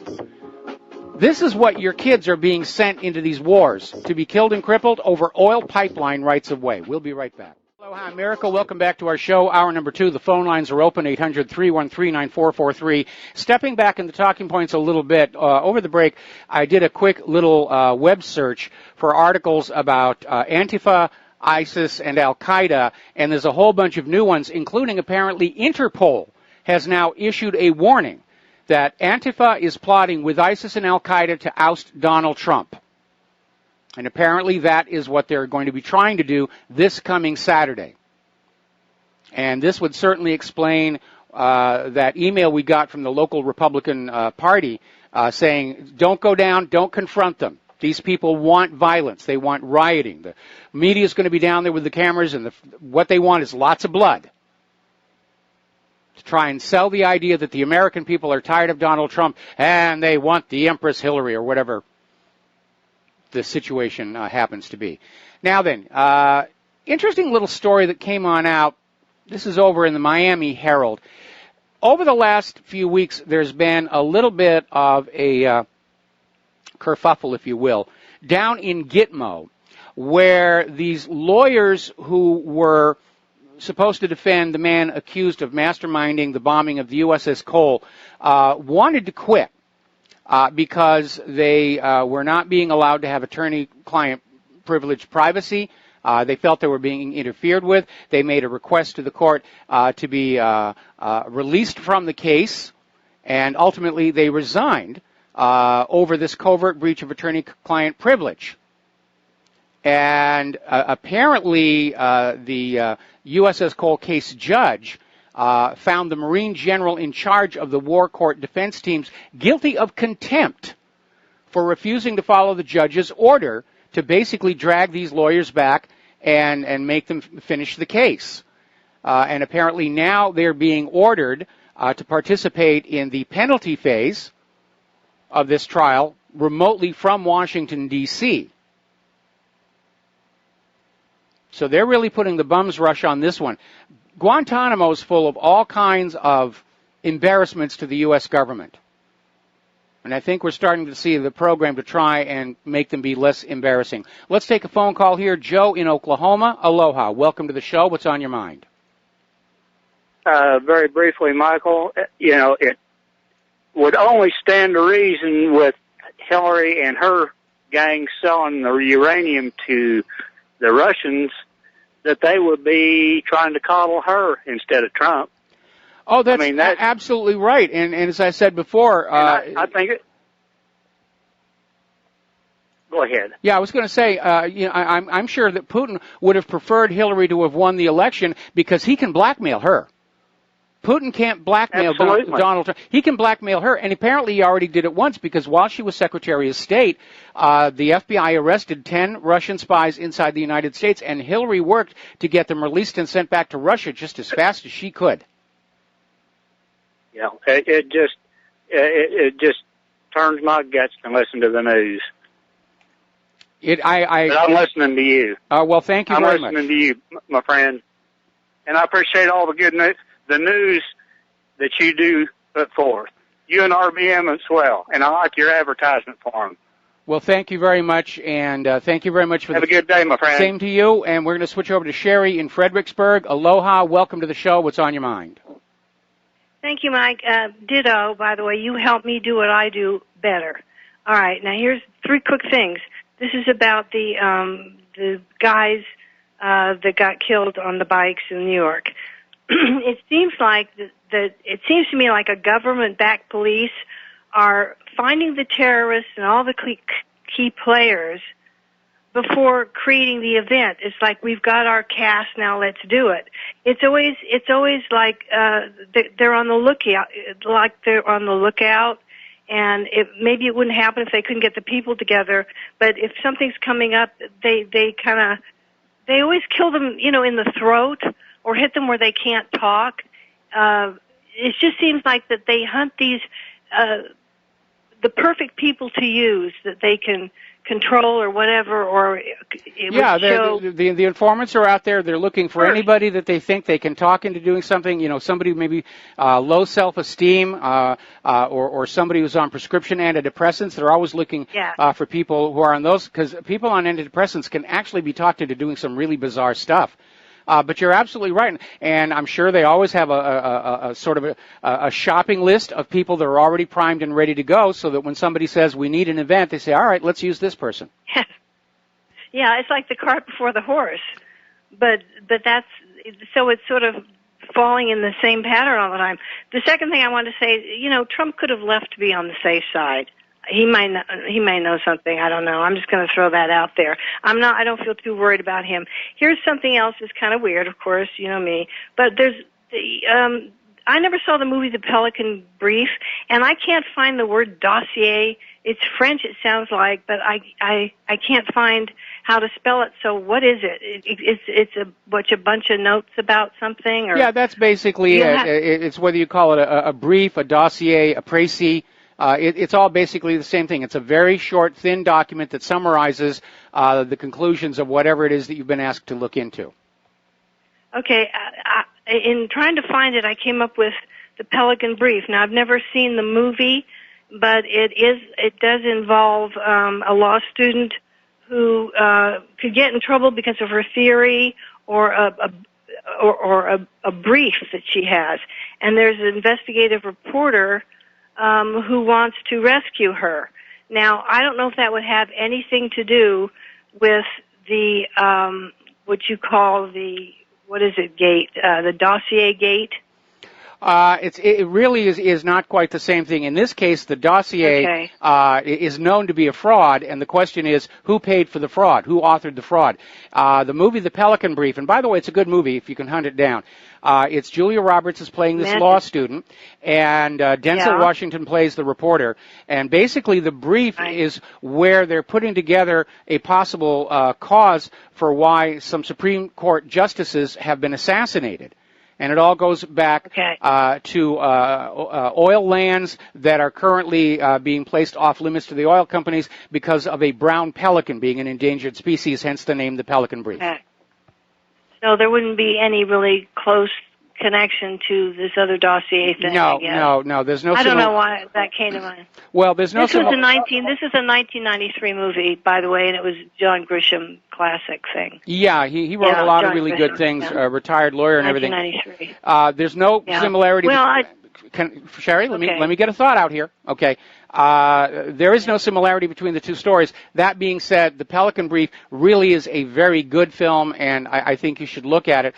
This is what your kids are being sent into these wars, to be killed and crippled over oil pipeline rights of way. We'll be right back. Aloha, America. Welcome back to our show. Hour number 2. The phone lines are open, 800-313-9443. Stepping back in the talking points a little bit, over the break, I did a quick little web search for articles about Antifa, ISIS, and Al-Qaeda, and there's a whole bunch of new ones, including apparently Interpol has now issued a warning that Antifa is plotting with ISIS and Al-Qaeda to oust Donald Trump. And apparently that is what they're going to be trying to do this coming Saturday. And this would certainly explain that email we got from the local Republican Party saying, don't go down, don't confront them. These people want violence. They want rioting. The media is going to be down there with the cameras, and what they want is lots of blood. To try and sell the idea that the American people are tired of Donald Trump and they want the Empress Hillary or whatever the situation happens to be. Now then, interesting little story that came on out. This is over in the Miami Herald. Over the last few weeks, there's been a little bit of a kerfuffle, if you will, down in Gitmo, where these lawyers who were supposed to defend the man accused of masterminding the bombing of the USS Cole wanted to quit. Because they were not being allowed to have attorney-client privilege privacy. They felt they were being interfered with. They made a request to the court to be released from the case, and ultimately they resigned over this covert breach of attorney-client privilege. And apparently the USS Cole case judge found the Marine general in charge of the war court defense teams guilty of contempt for refusing to follow the judge's order to basically drag these lawyers back and make them finish the case. And apparently now they're being ordered to participate in the penalty phase of this trial remotely from Washington, D.C. So they're really putting the bum's rush on this one. Guantanamo is full of all kinds of embarrassments to the U.S. government. And I think we're starting to see the program to try and make them be less embarrassing. Let's take a phone call here. Joe in Oklahoma. Aloha. Welcome to the show. What's on your mind? Very briefly, Michael, it would only stand to reason with Hillary and her gang selling the uranium to the Russians that they would be trying to coddle her instead of Trump. Oh, that's absolutely right. And as I said before, I think it. Go ahead. Yeah, I was going to say, I'm sure that Putin would have preferred Hillary to have won the election because he can blackmail her. Putin can't blackmail Donald Trump. He can blackmail her, and apparently he already did it once because while she was Secretary of State, the FBI arrested 10 Russian spies inside the United States, and Hillary worked to get them released and sent back to Russia just as fast as she could. Yeah, it just turns my guts to listen to the news. But I'm listening to you. Well, thank you very much. I'm listening to you, my friend, and I appreciate all the good news. The news that you do put forth. You and RBM as well, and I like your advertisement for them. Well, thank you very much, and thank you very much for Have a good day, my friend. Same to you, and we're going to switch over to Sherry in Fredericksburg. Aloha, welcome to the show. What's on your mind? Thank you, Mike. Ditto, by the way. You help me do what I do better. All right, now here's 3 quick things. This is about the guys that got killed on the bikes in New York. It seems like it seems to me like a government-backed police are finding the terrorists and all the key players before creating the event. It's like, we've got our cast, now let's do it. It's always like they're on the lookout, and maybe it wouldn't happen if they couldn't get the people together. But if something's coming up, they always kill them, in the throat or hit them where they can't talk. It just seems like that they hunt these the perfect people to use that they can control or whatever, or the informants are out there. They're looking for anybody that they think they can talk into doing something. Somebody maybe low self-esteem, or somebody who's on prescription antidepressants. They're always looking for people who are on those, because people on antidepressants can actually be talked into doing some really bizarre stuff. But you're absolutely right, and I'm sure they always have a sort of a shopping list of people that are already primed and ready to go, so that when somebody says we need an event, they say, all right, let's use this person. Yeah, it's like the cart before the horse, but that's so it's sort of falling in the same pattern all the time. The second thing I want to say is, Trump could have left to be on the safe side. He may know something. I don't know. I'm just going to throw that out there. I don't feel too worried about him. Here's something else that's kind of weird, of course, you know me. But I never saw the movie The Pelican Brief, and I can't find the word dossier. It's French, it sounds like, but I can't find how to spell it. So what is it? It's a bunch of notes about something? Or yeah, that's basically it. It's whether you call it a brief, a dossier, a précis. It's all basically the same thing. It's a very short, thin document that summarizes the conclusions of whatever it is that you've been asked to look into. Okay. In trying to find it, I came up with The Pelican Brief. Now, I've never seen the movie, but it does involve a law student who could get in trouble because of her theory or a brief that she has. And there's an investigative reporter who wants to rescue her. Now, I don't know if that would have anything to do with the what you call the gate, the dossier gate. It really is not quite the same thing. In this case, the dossier is known to be a fraud, and the question is, who paid for the fraud? Who authored the fraud? The movie The Pelican Brief, and by the way, it's a good movie if you can hunt it down. It's Julia Roberts is playing this law student, and Denzel Washington plays the reporter. And basically, the brief is where they're putting together a possible cause for why some Supreme Court justices have been assassinated. And it all goes back to oil lands that are currently being placed off limits to the oil companies because of a brown pelican being an endangered species, hence the name The Pelican Brief. Okay. So there wouldn't be any really close connection to this other dossier thing. No. There's no. I don't know why that came to mind. Well, there's no. This is a 1993 movie, by the way, and it was John Grisham classic thing. Yeah, he wrote a lot of really good things. Retired lawyer and everything. 1993. There's no similarity. Well, Sherry, let me get a thought out here. Okay. There is no similarity between the two stories. That being said, The Pelican Brief really is a very good film, and I think you should look at it.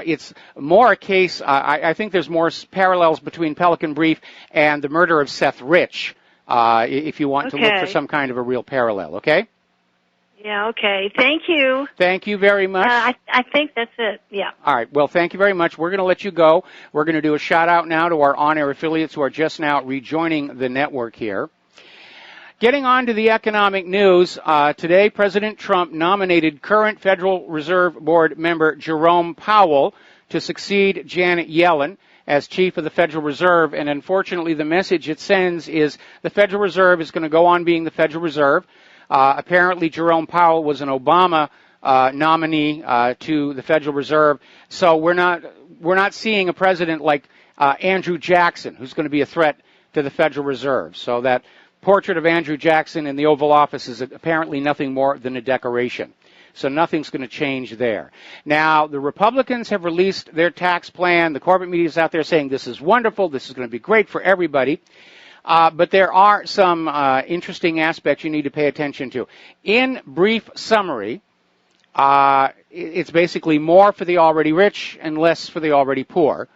It's more a case, I think there's more parallels between Pelican Brief and the murder of Seth Rich, if you want to look for some kind of a real parallel, okay? Yeah, okay. Thank you. Thank you very much. I think that's it, yeah. All right. Well, thank you very much. We're going to let you go. We're going to do a shout-out now to our on-air affiliates who are just now rejoining the network here. Getting on to the economic news, today President Trump nominated current Federal Reserve Board member Jerome Powell to succeed Janet Yellen as chief of the Federal Reserve, and unfortunately the message it sends is the Federal Reserve is going to go on being the Federal Reserve. Apparently, Jerome Powell was an Obama nominee to the Federal Reserve, so we're not seeing a president like Andrew Jackson, who's going to be a threat to the Federal Reserve. So that portrait of Andrew Jackson in the Oval Office is apparently nothing more than a decoration. So nothing's going to change there. Now, the Republicans have released their tax plan. The corporate media is out there saying this is wonderful, this is going to be great for everybody. But there are some interesting aspects you need to pay attention to. In brief summary, it's basically more for the already rich and less for the already poor.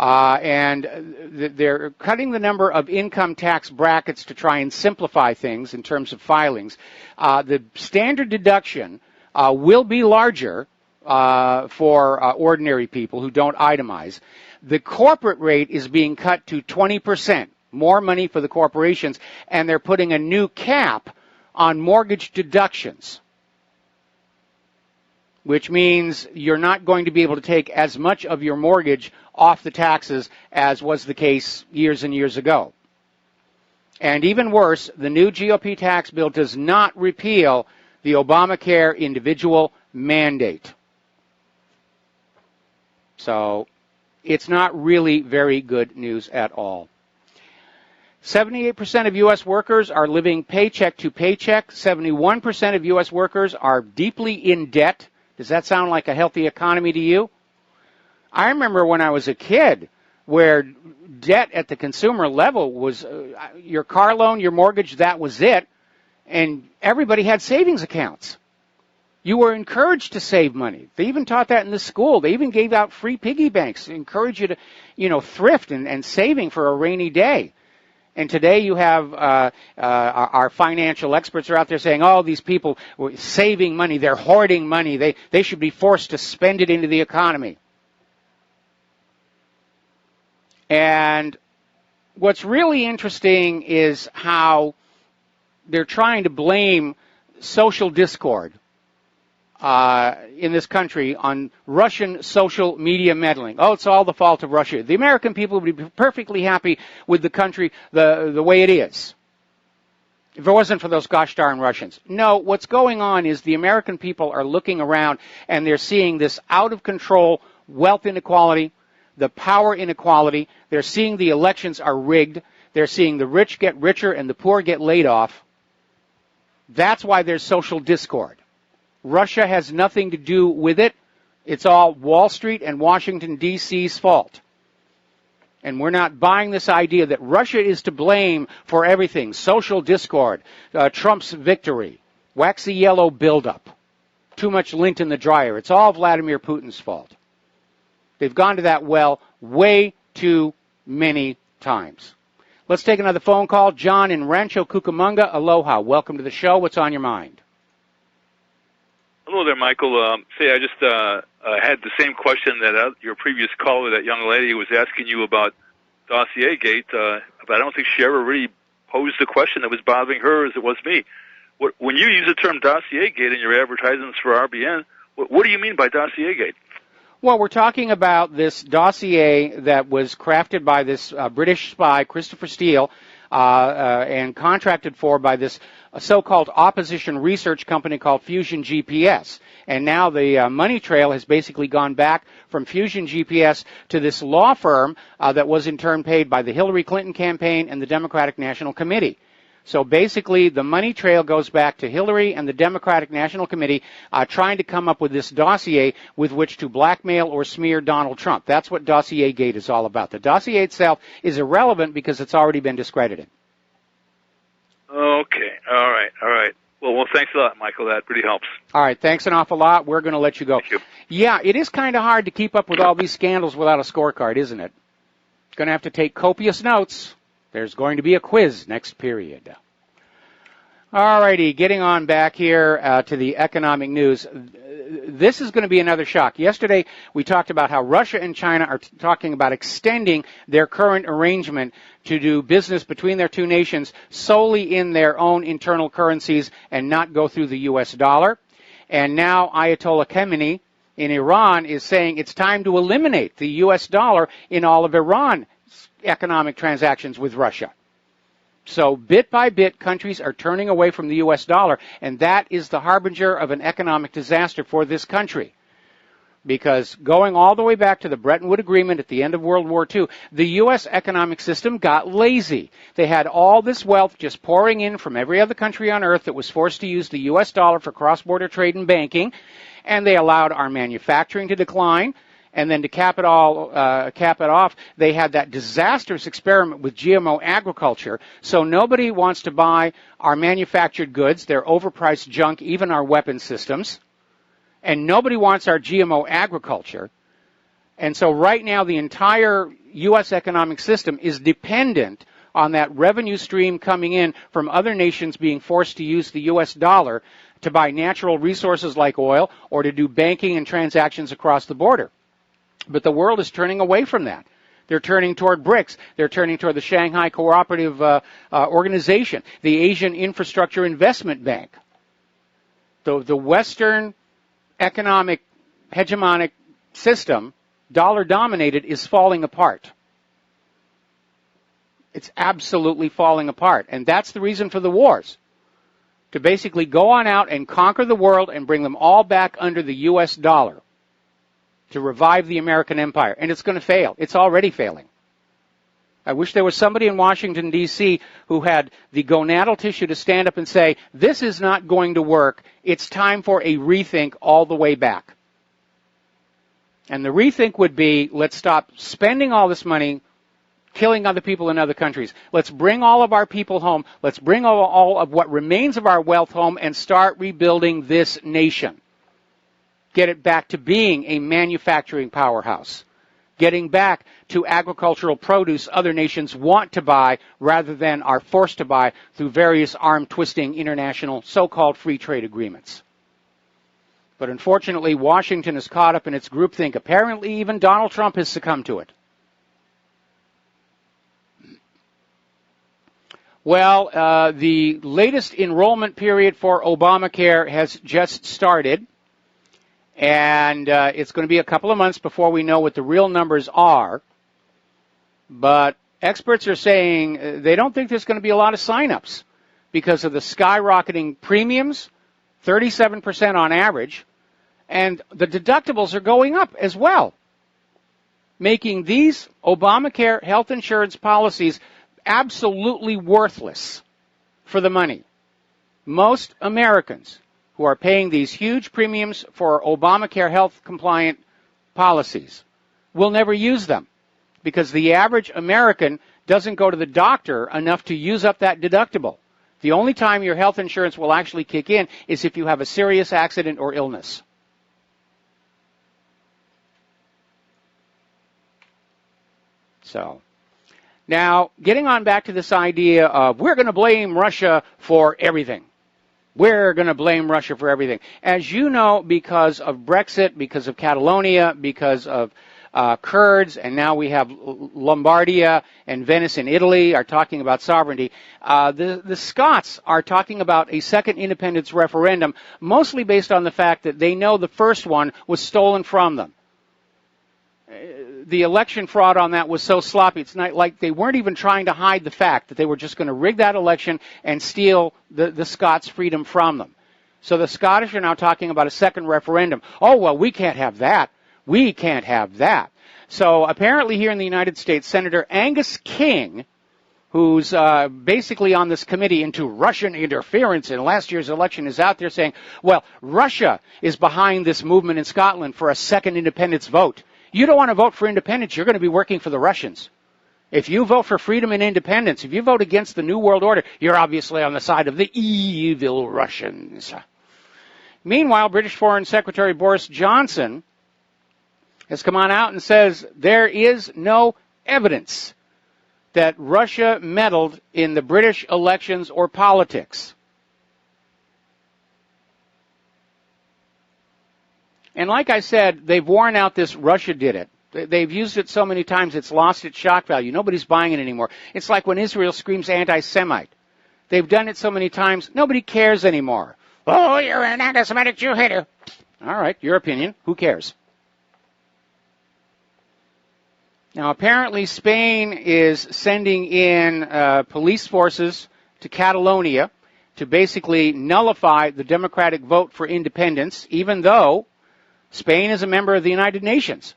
and they're cutting the number of income tax brackets to try and simplify things in terms of filings. The standard deduction will be larger for ordinary people who don't itemize. The corporate rate is being cut to 20%, more money for the corporations, and they're putting a new cap on mortgage deductions, which means you're not going to be able to take as much of your mortgage off the taxes as was the case years and years ago. And even worse, the new GOP tax bill does not repeal the Obamacare individual mandate. So it's not really very good news at all. 78% of U.S. workers are living paycheck to paycheck. 71% of U.S. workers are deeply in debt. Does that sound like a healthy economy to you? I remember when I was a kid where debt at the consumer level was your car loan, your mortgage, that was it. And everybody had savings accounts. You were encouraged to save money. They even taught that in the school. They even gave out free piggy banks to encourage you to, thrift and saving for a rainy day. And today you have our financial experts are out there saying, oh, these people were saving money, they're hoarding money, they should be forced to spend it into the economy. And what's really interesting is how they're trying to blame social discord in this country on Russian social media meddling. Oh, it's all the fault of Russia. The American people would be perfectly happy with the country the way it is if it wasn't for those gosh darn Russians. No, what's going on is the American people are looking around and they're seeing this out of control wealth inequality, the power inequality. They're seeing the elections are rigged. They're seeing the rich get richer and the poor get laid off. That's why there's social discord. Russia has nothing to do with it. It's all Wall Street and Washington, D.C.'s fault. And we're not buying this idea that Russia is to blame for everything. Social discord, Trump's victory, waxy yellow buildup, too much lint in the dryer. It's all Vladimir Putin's fault. They've gone to that well way too many times. Let's take another phone call. John in Rancho Cucamonga, aloha. Welcome to the show. What's on your mind? Hello there, Michael. I just had the same question that your previous caller, that young lady, was asking you about Dossier Gate, but I don't think she ever really posed the question that was bothering her as it was me. When you use the term Dossier Gate in your advertisements for RBN, what do you mean by Dossier Gate? Well, we're talking about this dossier that was crafted by this British spy, Christopher Steele, and contracted for by this so-called opposition research company called Fusion GPS. And now the money trail has basically gone back from Fusion GPS to this law firm that was in turn paid by the Hillary Clinton campaign and the Democratic National Committee. So basically, the money trail goes back to Hillary and the Democratic National Committee trying to come up with this dossier with which to blackmail or smear Donald Trump. That's what Dossier Gate is all about. The dossier itself is irrelevant because it's already been discredited. Okay. All right. Well, thanks a lot, Michael. That really helps. All right. Thanks an awful lot. We're going to let you go. Thank you. Yeah, it is kind of hard to keep up with all these scandals without a scorecard, isn't it? Going to have to take copious notes. There's going to be a quiz next period. All righty, getting on back here to the economic news. This is going to be another shock. Yesterday, we talked about how Russia and China are talking about extending their current arrangement to do business between their two nations solely in their own internal currencies and not go through the U.S. dollar. And now Ayatollah Khamenei in Iran is saying it's time to eliminate the U.S. dollar in all of Iran's economic transactions with Russia. So bit by bit, countries are turning away from the U.S. dollar, and that is the harbinger of an economic disaster for this country. Because going all the way back to the Bretton Woods Agreement at the end of World War II, the U.S. economic system got lazy. They had all this wealth just pouring in from every other country on earth that was forced to use the U.S. dollar for cross-border trade and banking, and they allowed our manufacturing to decline. And then to cap it off, they had that disastrous experiment with GMO agriculture. So nobody wants to buy our manufactured goods. They're overpriced junk, even our weapon systems. And nobody wants our GMO agriculture. And so right now the entire U.S. economic system is dependent on that revenue stream coming in from other nations being forced to use the U.S. dollar to buy natural resources like oil or to do banking and transactions across the border. But the world is turning away from that. They're turning toward BRICS. They're turning toward the Shanghai Cooperative Organization, the Asian Infrastructure Investment Bank. The Western economic hegemonic system, dollar-dominated, is falling apart. It's absolutely falling apart. And that's the reason for the wars, to basically go on out and conquer the world and bring them all back under the U.S. dollar, to revive the American empire. And it's going to fail. It's already failing. I wish there was somebody in Washington, D.C. who had the gonadal tissue to stand up and say, this is not going to work. It's time for a rethink all the way back. And the rethink would be, let's stop spending all this money killing other people in other countries. Let's bring all of our people home. Let's bring all of what remains of our wealth home and start rebuilding this nation. Get it back to being a manufacturing powerhouse. Getting back to agricultural produce other nations want to buy rather than are forced to buy through various arm-twisting international so-called free trade agreements. But unfortunately, Washington is caught up in its groupthink. Apparently, even Donald Trump has succumbed to it. Well, the latest enrollment period for Obamacare has just started. And it's going to be a couple of months before we know what the real numbers are. But experts are saying they don't think there's going to be a lot of sign-ups because of the skyrocketing premiums, 37% on average, and the deductibles are going up as well, making these Obamacare health insurance policies absolutely worthless for the money. Most Americans who are paying these huge premiums for Obamacare health-compliant policies will never use them because the average American doesn't go to the doctor enough to use up that deductible. The only time your health insurance will actually kick in is if you have a serious accident or illness. So, now, getting on back to this idea of we're going to blame Russia for everything. We're going to blame Russia for everything. As you know, because of Brexit, because of Catalonia, because of Kurds, and now we have Lombardia and Venice in Italy are talking about sovereignty. The Scots are talking about a second independence referendum, mostly based on the fact that they know the first one was stolen from them. The election fraud on that was so sloppy, it's not like they weren't even trying to hide the fact that they were just going to rig that election and steal the Scots' freedom from them. So the Scottish are now talking about a second referendum. Oh, well, we can't have that. We can't have that. So apparently here in the United States, Senator Angus King, who's basically on this committee into Russian interference in last year's election, is out there saying, well, Russia is behind this movement in Scotland for a second independence vote. You don't want to vote for independence, you're going to be working for the Russians. If you vote for freedom and independence, if you vote against the New World Order, you're obviously on the side of the evil Russians. Meanwhile, British Foreign Secretary Boris Johnson has come on out and says there is no evidence that Russia meddled in the British elections or politics. And like I said, they've worn out this Russia did it. They've used it so many times it's lost its shock value. Nobody's buying it anymore. It's like when Israel screams anti-Semite. They've done it so many times, nobody cares anymore. Oh, you're an anti-Semitic Jew hater. All right, your opinion. Who cares? Now, apparently Spain is sending in police forces to Catalonia to basically nullify the democratic vote for independence, even though Spain is a member of the United Nations.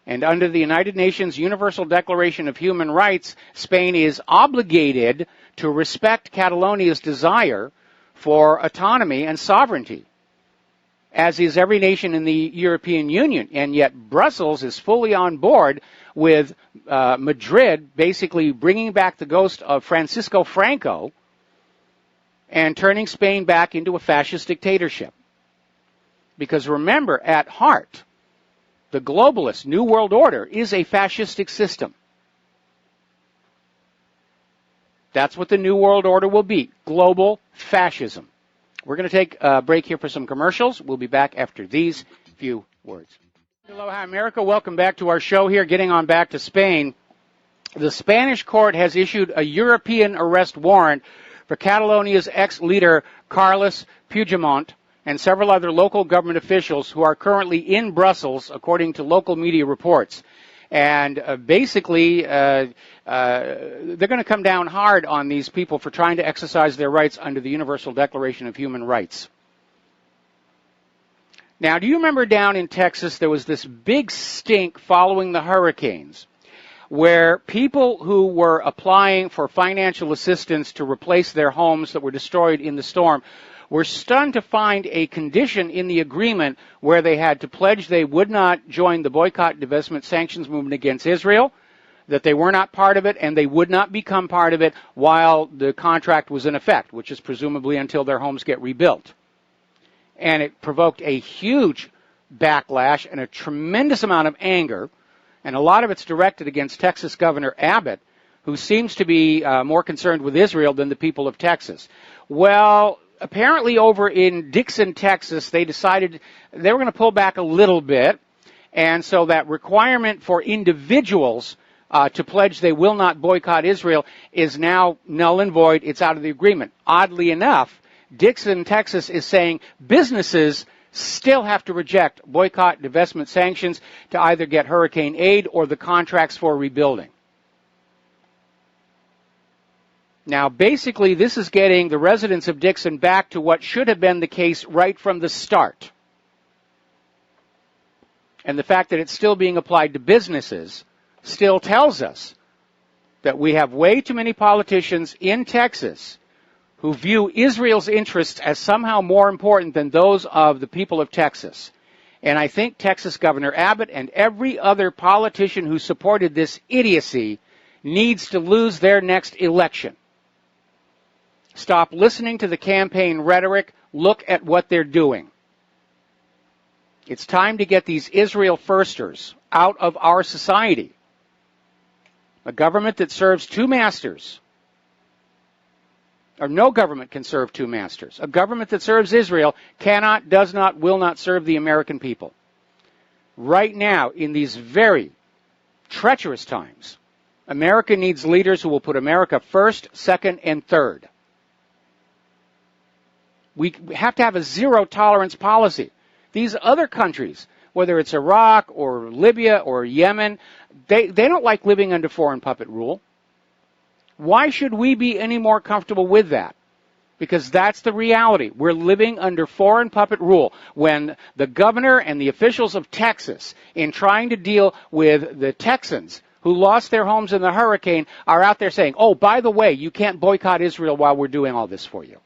And under the United Nations Universal Declaration of Human Rights, Spain is obligated to respect Catalonia's desire for autonomy and sovereignty, as is every nation in the European Union. And yet Brussels is fully on board with Madrid basically bringing back the ghost of Francisco Franco and turning Spain back into a fascist dictatorship. Because remember, at heart, the globalist New World Order is a fascistic system. That's what the New World Order will be, global fascism. We're going to take a break here for some commercials. We'll be back after these few words. Aloha, America. Welcome back to our show here, getting on back to Spain. The Spanish court has issued a European arrest warrant for Catalonia's ex-leader Carles Puigdemont and several other local government officials who are currently in Brussels, according to local media reports. And basically, they're going to come down hard on these people for trying to exercise their rights under the Universal Declaration of Human Rights. Now, do you remember down in Texas there was this big stink following the hurricanes where people who were applying for financial assistance to replace their homes that were destroyed in the storm were stunned to find a condition in the agreement where they had to pledge they would not join the boycott, divestment, sanctions movement against Israel, that they were not part of it, and they would not become part of it while the contract was in effect, which is presumably until their homes get rebuilt. And it provoked a huge backlash and a tremendous amount of anger, and a lot of it's directed against Texas Governor Abbott, who seems to be more concerned with Israel than the people of Texas. Well, apparently over in Dixon, Texas, they decided they were going to pull back a little bit, and so that requirement for individuals to pledge they will not boycott Israel is now null and void. It's out of the agreement. Oddly enough, Dixon, Texas is saying businesses still have to reject boycott, divestment, sanctions to either get hurricane aid or the contracts for rebuilding. Now, basically, this is getting the residents of Dixon back to what should have been the case right from the start. And the fact that it's still being applied to businesses still tells us that we have way too many politicians in Texas who view Israel's interests as somehow more important than those of the people of Texas. And I think Texas Governor Abbott and every other politician who supported this idiocy needs to lose their next election. Stop listening to the campaign rhetoric. Look at what they're doing. It's time to get these Israel firsters out of our society. A government that serves two masters, or no government can serve two masters. A government that serves Israel cannot, does not, will not serve the American people. Right now, in these very treacherous times, America needs leaders who will put America first, second, and third. We have to have a zero-tolerance policy. These other countries, whether it's Iraq or Libya or Yemen, they don't like living under foreign puppet rule. Why should we be any more comfortable with that? Because that's the reality. We're living under foreign puppet rule. When the governor and the officials of Texas, in trying to deal with the Texans who lost their homes in the hurricane, are out there saying, oh, by the way, you can't boycott Israel while we're doing all this for you.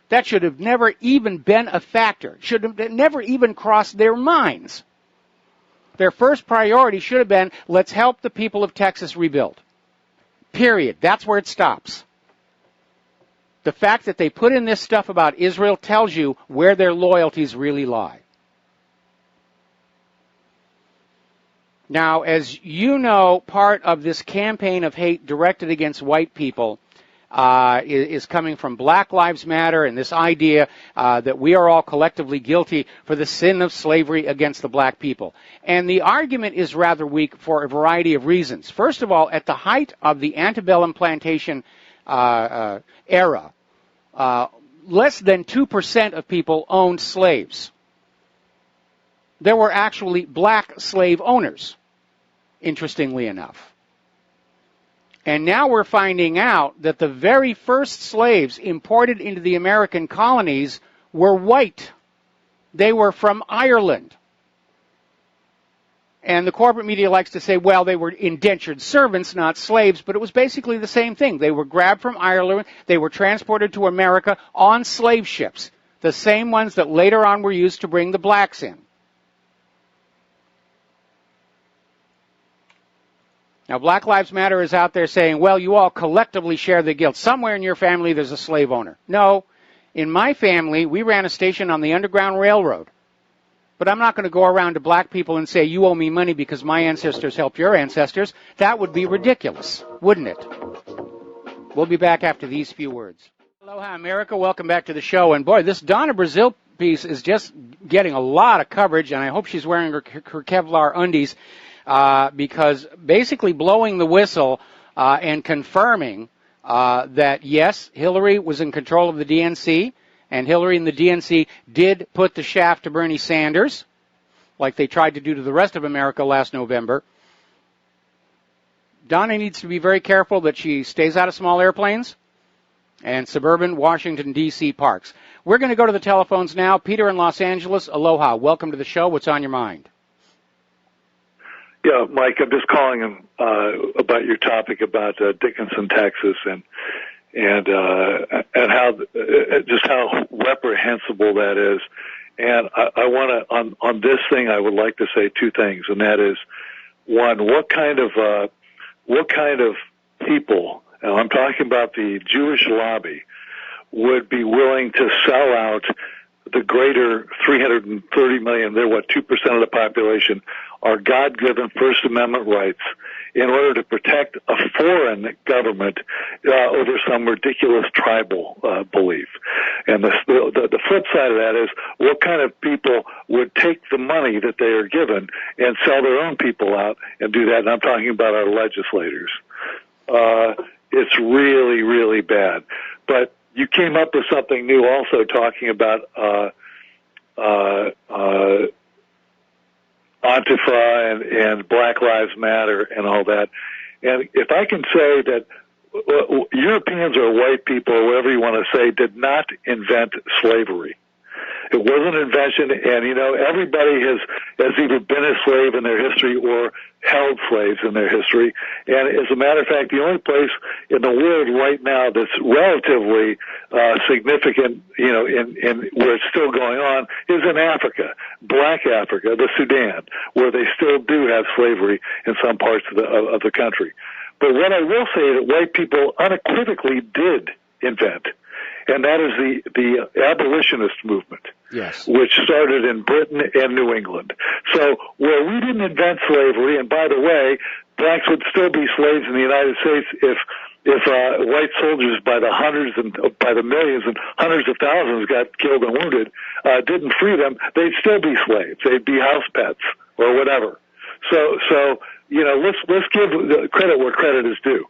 That should have never even been a factor. Should have never even crossed their minds. Their first priority should have been, let's help the people of Texas rebuild. Period. That's where it stops. The fact that they put in this stuff about Israel tells you where their loyalties really lie. Now, as you know, part of this campaign of hate directed against white people is coming from Black Lives Matter and this idea that we are all collectively guilty for the sin of slavery against the black people. And the argument is rather weak for a variety of reasons. First of all, at the height of the antebellum plantation era, less than 2% of people owned slaves. There were actually black slave owners, interestingly enough. And now we're finding out that the very first slaves imported into the American colonies were white. They were from Ireland. And the corporate media likes to say, well, they were indentured servants, not slaves, but it was basically the same thing. They were grabbed from Ireland. They were transported to America on slave ships, the same ones that later on were used to bring the blacks in. Now, Black Lives Matter is out there saying, well, you all collectively share the guilt. Somewhere in your family there's a slave owner. No. In my family, we ran a station on the Underground Railroad. But I'm not going to go around to black people and say, you owe me money because my ancestors helped your ancestors. That would be ridiculous, wouldn't it? We'll be back after these few words. Aloha, America. Welcome back to the show. And, boy, this Donna Brazil piece is just getting a lot of coverage, and I hope she's wearing her Kevlar undies because basically blowing the whistle and confirming that, yes, Hillary was in control of the DNC, and Hillary and the DNC did put the shaft to Bernie Sanders, like they tried to do to the rest of America last November. Donna needs to be very careful that she stays out of small airplanes and suburban Washington, D.C. parks. We're going to go to the telephones now. Peter in Los Angeles, aloha. Welcome to the show. What's on your mind? Yeah, Mike, I'm just calling about your topic about Dickinson, Texas, and how just how reprehensible that is. And I want to on this thing, I would like to say two things, and that is, one, what kind of people, and I'm talking about the Jewish lobby, would be willing to sell out the greater 330 million, they're 2% of the population, are God-given First Amendment rights in order to protect a foreign government over some ridiculous tribal belief. And the flip side of that is, what kind of people would take the money that they are given and sell their own people out and do that? And I'm talking about our legislators. It's really, really bad. But you came up with something new also, talking about Antifa and Black Lives Matter and all that. And if I can say that Europeans or white people, or whatever you want to say, did not invent slavery. It wasn't an invention, and, everybody has either been a slave in their history or held slaves in their history. And as a matter of fact, the only place in the world right now that's relatively significant, in where it's still going on, is in Africa, Black Africa, the Sudan, where they still do have slavery in some parts of the country. But what I will say that white people unequivocally did invent, and that is the abolitionist movement, yes, which started in Britain and New England. So where we didn't invent slavery, and by the way, blacks would still be slaves in the United States if white soldiers by the hundreds and by the millions and hundreds of thousands got killed and wounded, didn't free them, they'd still be slaves. They'd be house pets or whatever. So let's give credit where credit is due,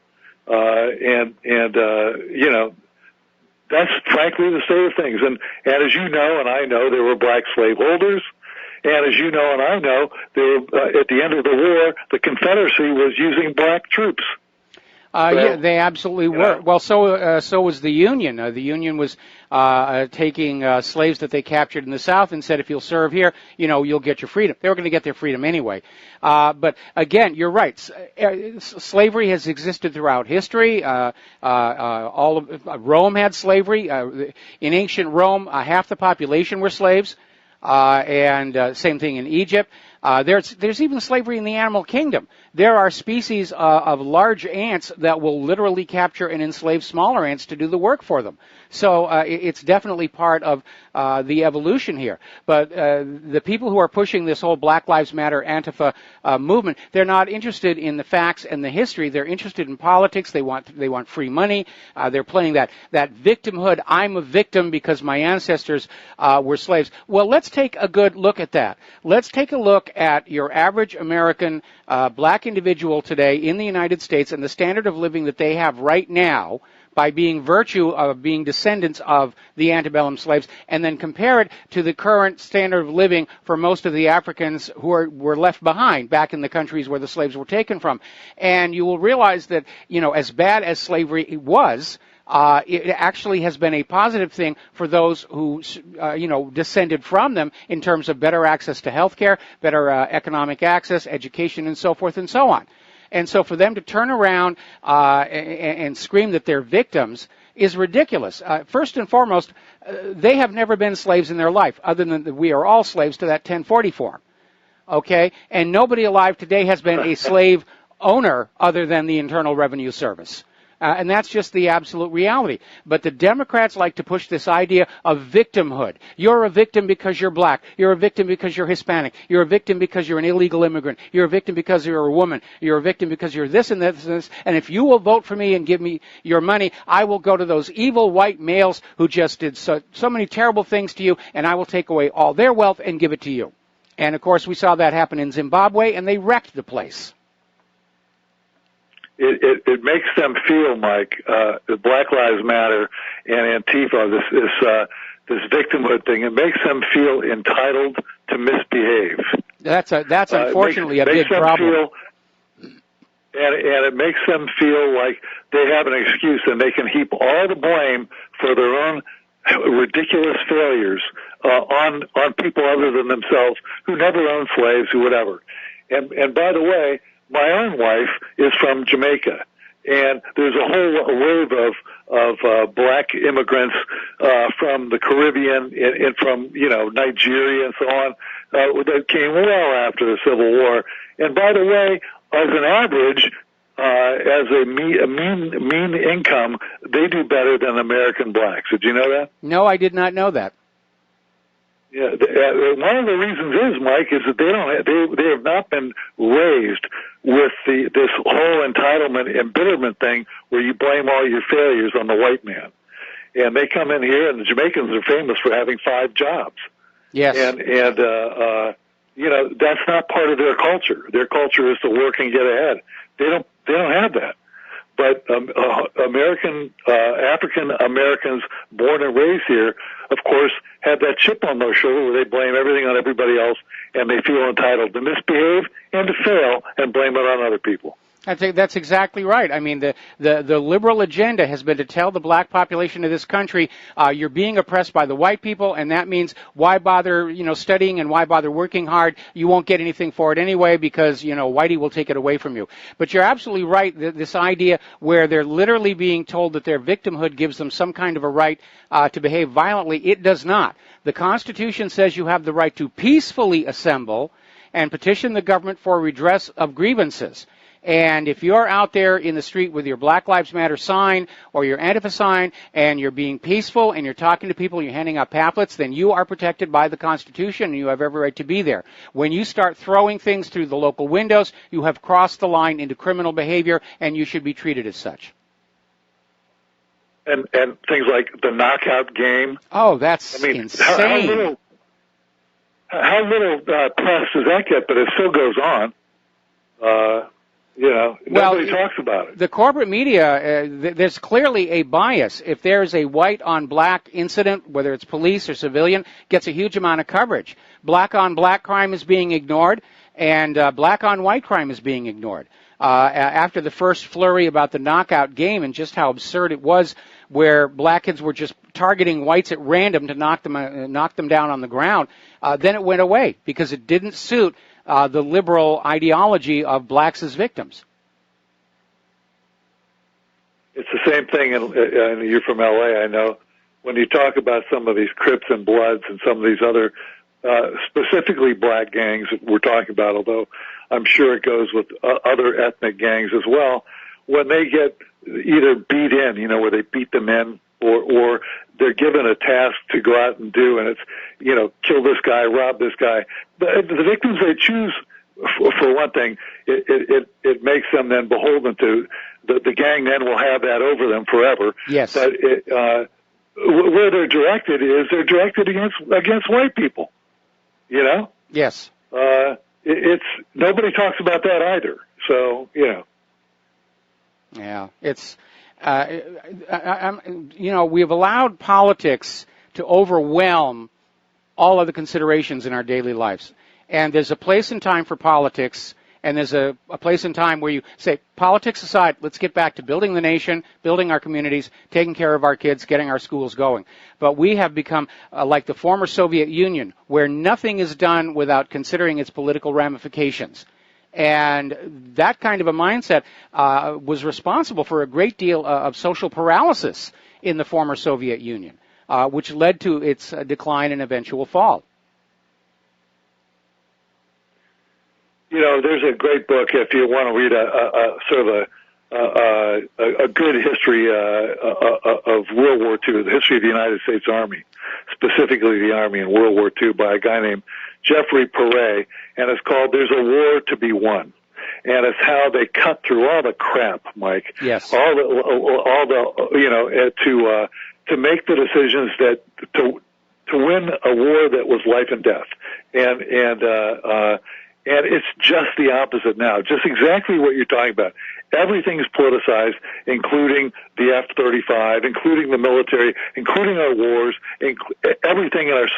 that's frankly the state of things. And as you know, and I know, there were black slaveholders. And as you know and I know, at the end of the war, the Confederacy was using black troops. Yeah, they absolutely were. Well, so was the Union. The Union was taking slaves that they captured in the South and said, if you'll serve here, you'll get your freedom. They were going to get their freedom anyway. But again, you're right. Slavery has existed throughout history. All of Rome had slavery. In ancient Rome, half the population were slaves. And same thing in Egypt. There's even slavery in the animal kingdom. There are species of large ants that will literally capture and enslave smaller ants to do the work for them. So it's definitely part of the evolution here. But the people who are pushing this whole Black Lives Matter Antifa movement, they're not interested in the facts and the history. They're interested in politics. They want free money. They're playing that victimhood. I'm a victim because my ancestors were slaves. Well, let's take a good look at that. Let's take a look at your average American black individual today in the United States and the standard of living that they have right now by being virtue of being descendants of the antebellum slaves, and then compare it to the current standard of living for most of the Africans who were left behind back in the countries where the slaves were taken from. And you will realize that, as bad as slavery was, it actually has been a positive thing for those who, descended from them in terms of better access to health care, better economic access, education, and so forth and so on. And so for them to turn around and scream that they're victims is ridiculous. First and foremost, they have never been slaves in their life, other than that we are all slaves to that 1040 form. Okay? And nobody alive today has been a slave owner other than the Internal Revenue Service. And that's just the absolute reality. But the Democrats like to push this idea of victimhood. You're a victim because you're black. You're a victim because you're Hispanic. You're a victim because you're an illegal immigrant. You're a victim because you're a woman. You're a victim because you're this and this and this. And if you will vote for me and give me your money, I will go to those evil white males who just did so many terrible things to you, and I will take away all their wealth and give it to you. And, of course, we saw that happen in Zimbabwe, and they wrecked the place. It makes them feel, Mike, the Black Lives Matter and Antifa, this victimhood thing. It makes them feel entitled to misbehave. That's unfortunately a big problem. And it makes them feel like they have an excuse and they can heap all the blame for their own ridiculous failures on people other than themselves who never owned slaves or whatever. And by the way, my own wife is from Jamaica, and there's a whole wave of black immigrants from the Caribbean and from Nigeria and so on that came well after the Civil War. And by the way, as an average, as a mean income, they do better than American blacks. Did you know that? No, I did not know that. Yeah, one of the reasons is, Mike, is that they have not been raised with this whole entitlement embitterment thing where you blame all your failures on the white man. And they come in here, and the Jamaicans are famous for having 5 jobs. Yes. And that's not part of their culture. Their culture is to work and get ahead. They don't have that. But African Americans born and raised here, of course, have that chip on their shoulder where they blame everything on everybody else, and they feel entitled to misbehave and to fail and blame it on other people. I think that's exactly right. I mean, the liberal agenda has been to tell the black population of this country, you're being oppressed by the white people, and that means why bother, studying and why bother working hard? You won't get anything for it anyway because, whitey will take it away from you. But you're absolutely right. This idea where they're literally being told that their victimhood gives them some kind of a right to behave violently, it does not. The Constitution says you have the right to peacefully assemble and petition the government for redress of grievances. And if you're out there in the street with your Black Lives Matter sign or your Antifa sign and you're being peaceful and you're talking to people and you're handing out pamphlets, then you are protected by the Constitution and you have every right to be there. When you start throwing things through the local windows, you have crossed the line into criminal behavior and you should be treated as such. And things like the knockout game. Oh, that's insane. How little press does that get, but it still goes on. Nobody talks about it. The corporate media, there's clearly a bias. If there's a white-on-black incident, whether it's police or civilian, gets a huge amount of coverage. Black-on-black crime is being ignored, and black-on-white crime is being ignored. After the first flurry about the knockout game and just how absurd it was, where black kids were just targeting whites at random to knock them down on the ground, then it went away because it didn't suit the liberal ideology of blacks as victims. It's the same thing, and you're from L.A., I know. When you talk about some of these Crips and Bloods and some of these other specifically black gangs that we're talking about, although I'm sure it goes with other ethnic gangs as well, when they get either beat in, where they beat them in, or they're given a task to go out and do, and it's, kill this guy, rob this guy. The victims they choose, for one thing, it makes them then beholden to the gang. Then will have that over them forever. Yes. But where they're directed against white people. Yes. It's nobody talks about that either. So Yeah, it's. We've allowed politics to overwhelm all other considerations in our daily lives. And there's a place and time for politics, and there's a place and time where you say, politics aside, let's get back to building the nation, building our communities, taking care of our kids, getting our schools going. But we have become like the former Soviet Union, where nothing is done without considering its political ramifications. And that kind of a mindset was responsible for a great deal of social paralysis in the former Soviet Union, which led to its decline and eventual fall. There's a great book if you want to read a sort of a good history of World War II, the history of the United States Army, specifically the Army in World War II, by a guy named Jeffrey Perret, and it's called "There's a War to Be Won." And it's how they cut through all the crap, Mike. Yes. All the to make the decisions that to win a war that was life and death, and it's just the opposite now. Just exactly what you're talking about. Everything's politicized, including the F-35, including the military, including our wars, everything in our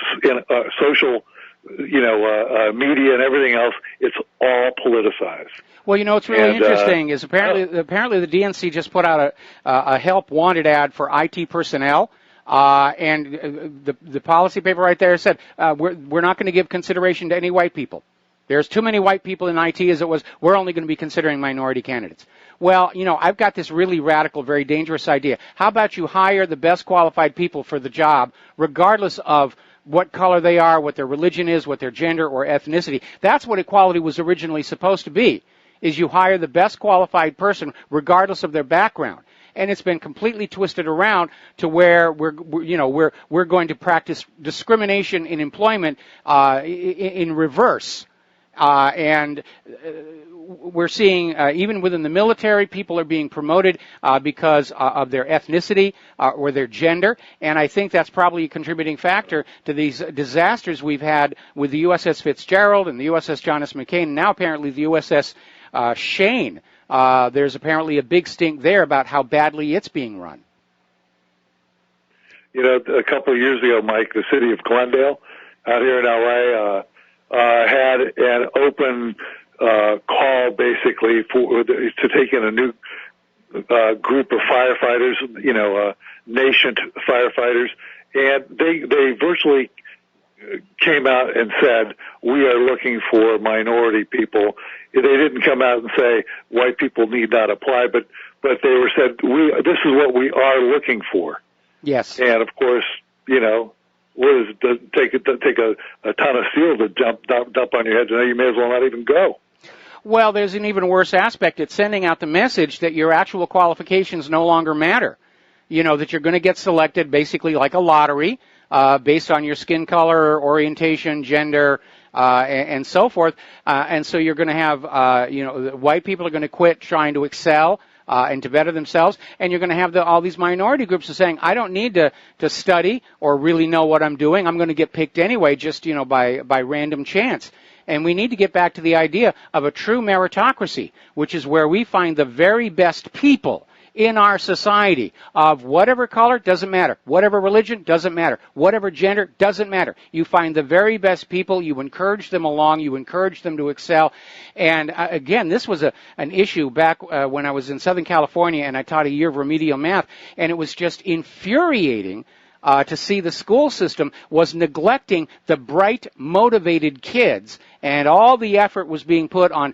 social, media and everything else. It's all politicized. Well, what's really interesting is apparently the DNC just put out a help wanted ad for IT personnel. And the policy paper right there said we're not going to give consideration to any white people. There's too many white people in IT as it was. We're only going to be considering minority candidates. Well, I've got this really radical, very dangerous idea. How about you hire the best qualified people for the job, regardless of what color they are, what their religion is, what their gender or ethnicity? That's what equality was originally supposed to be, is you hire the best qualified person, regardless of their background. And it's been completely twisted around to where we're going to practice discrimination in employment in reverse. And we're seeing, even within the military, people are being promoted because of their ethnicity or their gender. And I think that's probably a contributing factor to these disasters we've had with the USS Fitzgerald and the USS John S. McCain, and now apparently the USS Shane. There's apparently a big stink there about how badly it's being run. A couple of years ago, Mike, the city of Glendale out here in L.A., had an open call basically to take in a new group of firefighters, nascent firefighters, and they virtually came out and said, we are looking for minority people. They didn't come out and say white people need not apply, but they said, this is what we are looking for. Yes. And of course, what is it take a ton of steel to dump on your head? You may as well not even go. Well, there's an even worse aspect. It's sending out the message that your actual qualifications no longer matter. That you're going to get selected basically like a lottery based on your skin color, orientation, gender, and so forth. And so you're going to have, white people are going to quit trying to excel and to better themselves, and you're going to have all these minority groups saying, I don't need to study or really know what I'm doing. I'm going to get picked anyway, just by random chance. And we need to get back to the idea of a true meritocracy, which is where we find the very best people in our society of whatever color, doesn't matter. Whatever religion, doesn't matter. Whatever gender, doesn't matter. You find the very best people. You encourage them along. You encourage them to excel. And again, this was an issue back when I was in Southern California and I taught a year of remedial math. And it was just infuriating to see the school system was neglecting the bright, motivated kids, and all the effort was being put on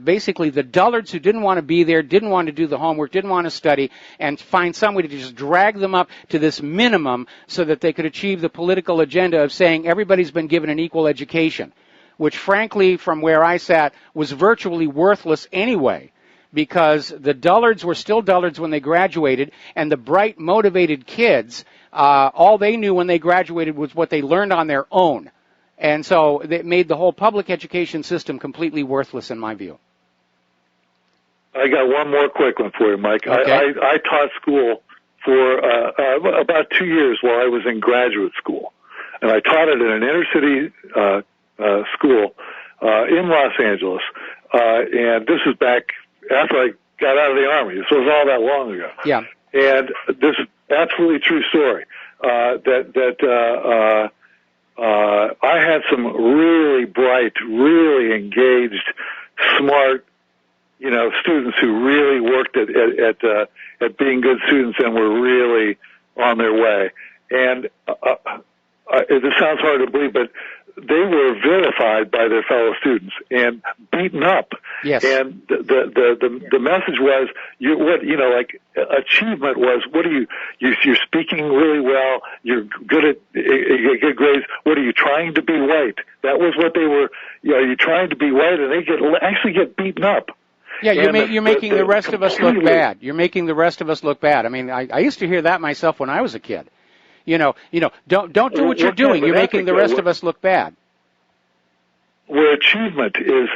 basically the dullards who didn't want to be there, didn't want to do the homework, didn't want to study, and find some way to just drag them up to this minimum so that they could achieve the political agenda of saying everybody's been given an equal education, which frankly, from where I sat, was virtually worthless anyway. Because the dullards were still dullards when they graduated, and the bright, motivated kids, all they knew when they graduated was what they learned on their own. And so it made the whole public education system completely worthless, in my view. I got one more quick one for you, Mike. Okay. I taught school for about 2 years while I was in graduate school. And I taught it in an inner-city school in Los Angeles. And this is back after I got out of the Army. This was all that long ago. Yeah. And this is absolutely true story. I had some really bright, really engaged, smart, students who really worked at being good students and were really on their way. And this sounds hard to believe, but they were vilified by their fellow students and beaten up. Yes. And the message was, achievement was, you're speaking really well, you're good at, you get grades, what are you trying to be white? That was what they were, are you trying to be white? And they actually get beaten up. Yeah, you're making the rest of us look bad. You're making the rest of us look bad. I mean, I used to hear that myself when I was a kid. Don't do what you're doing. You're making the rest of us look bad. Where achievement is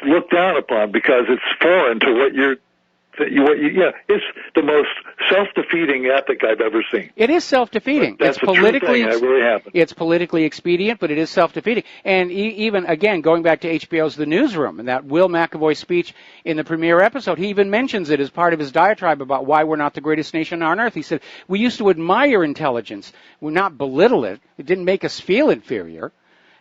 looked down upon because it's foreign to what you're. It's the most self-defeating ethic I've ever seen. It is self-defeating. It's politically, it really happened. It's politically expedient, but it is self-defeating. And even, again, going back to HBO's The Newsroom and that Will McAvoy speech in the premiere episode, he even mentions it as part of his diatribe about why we're not the greatest nation on earth. He said, we used to admire intelligence. We not belittle it. It didn't make us feel inferior.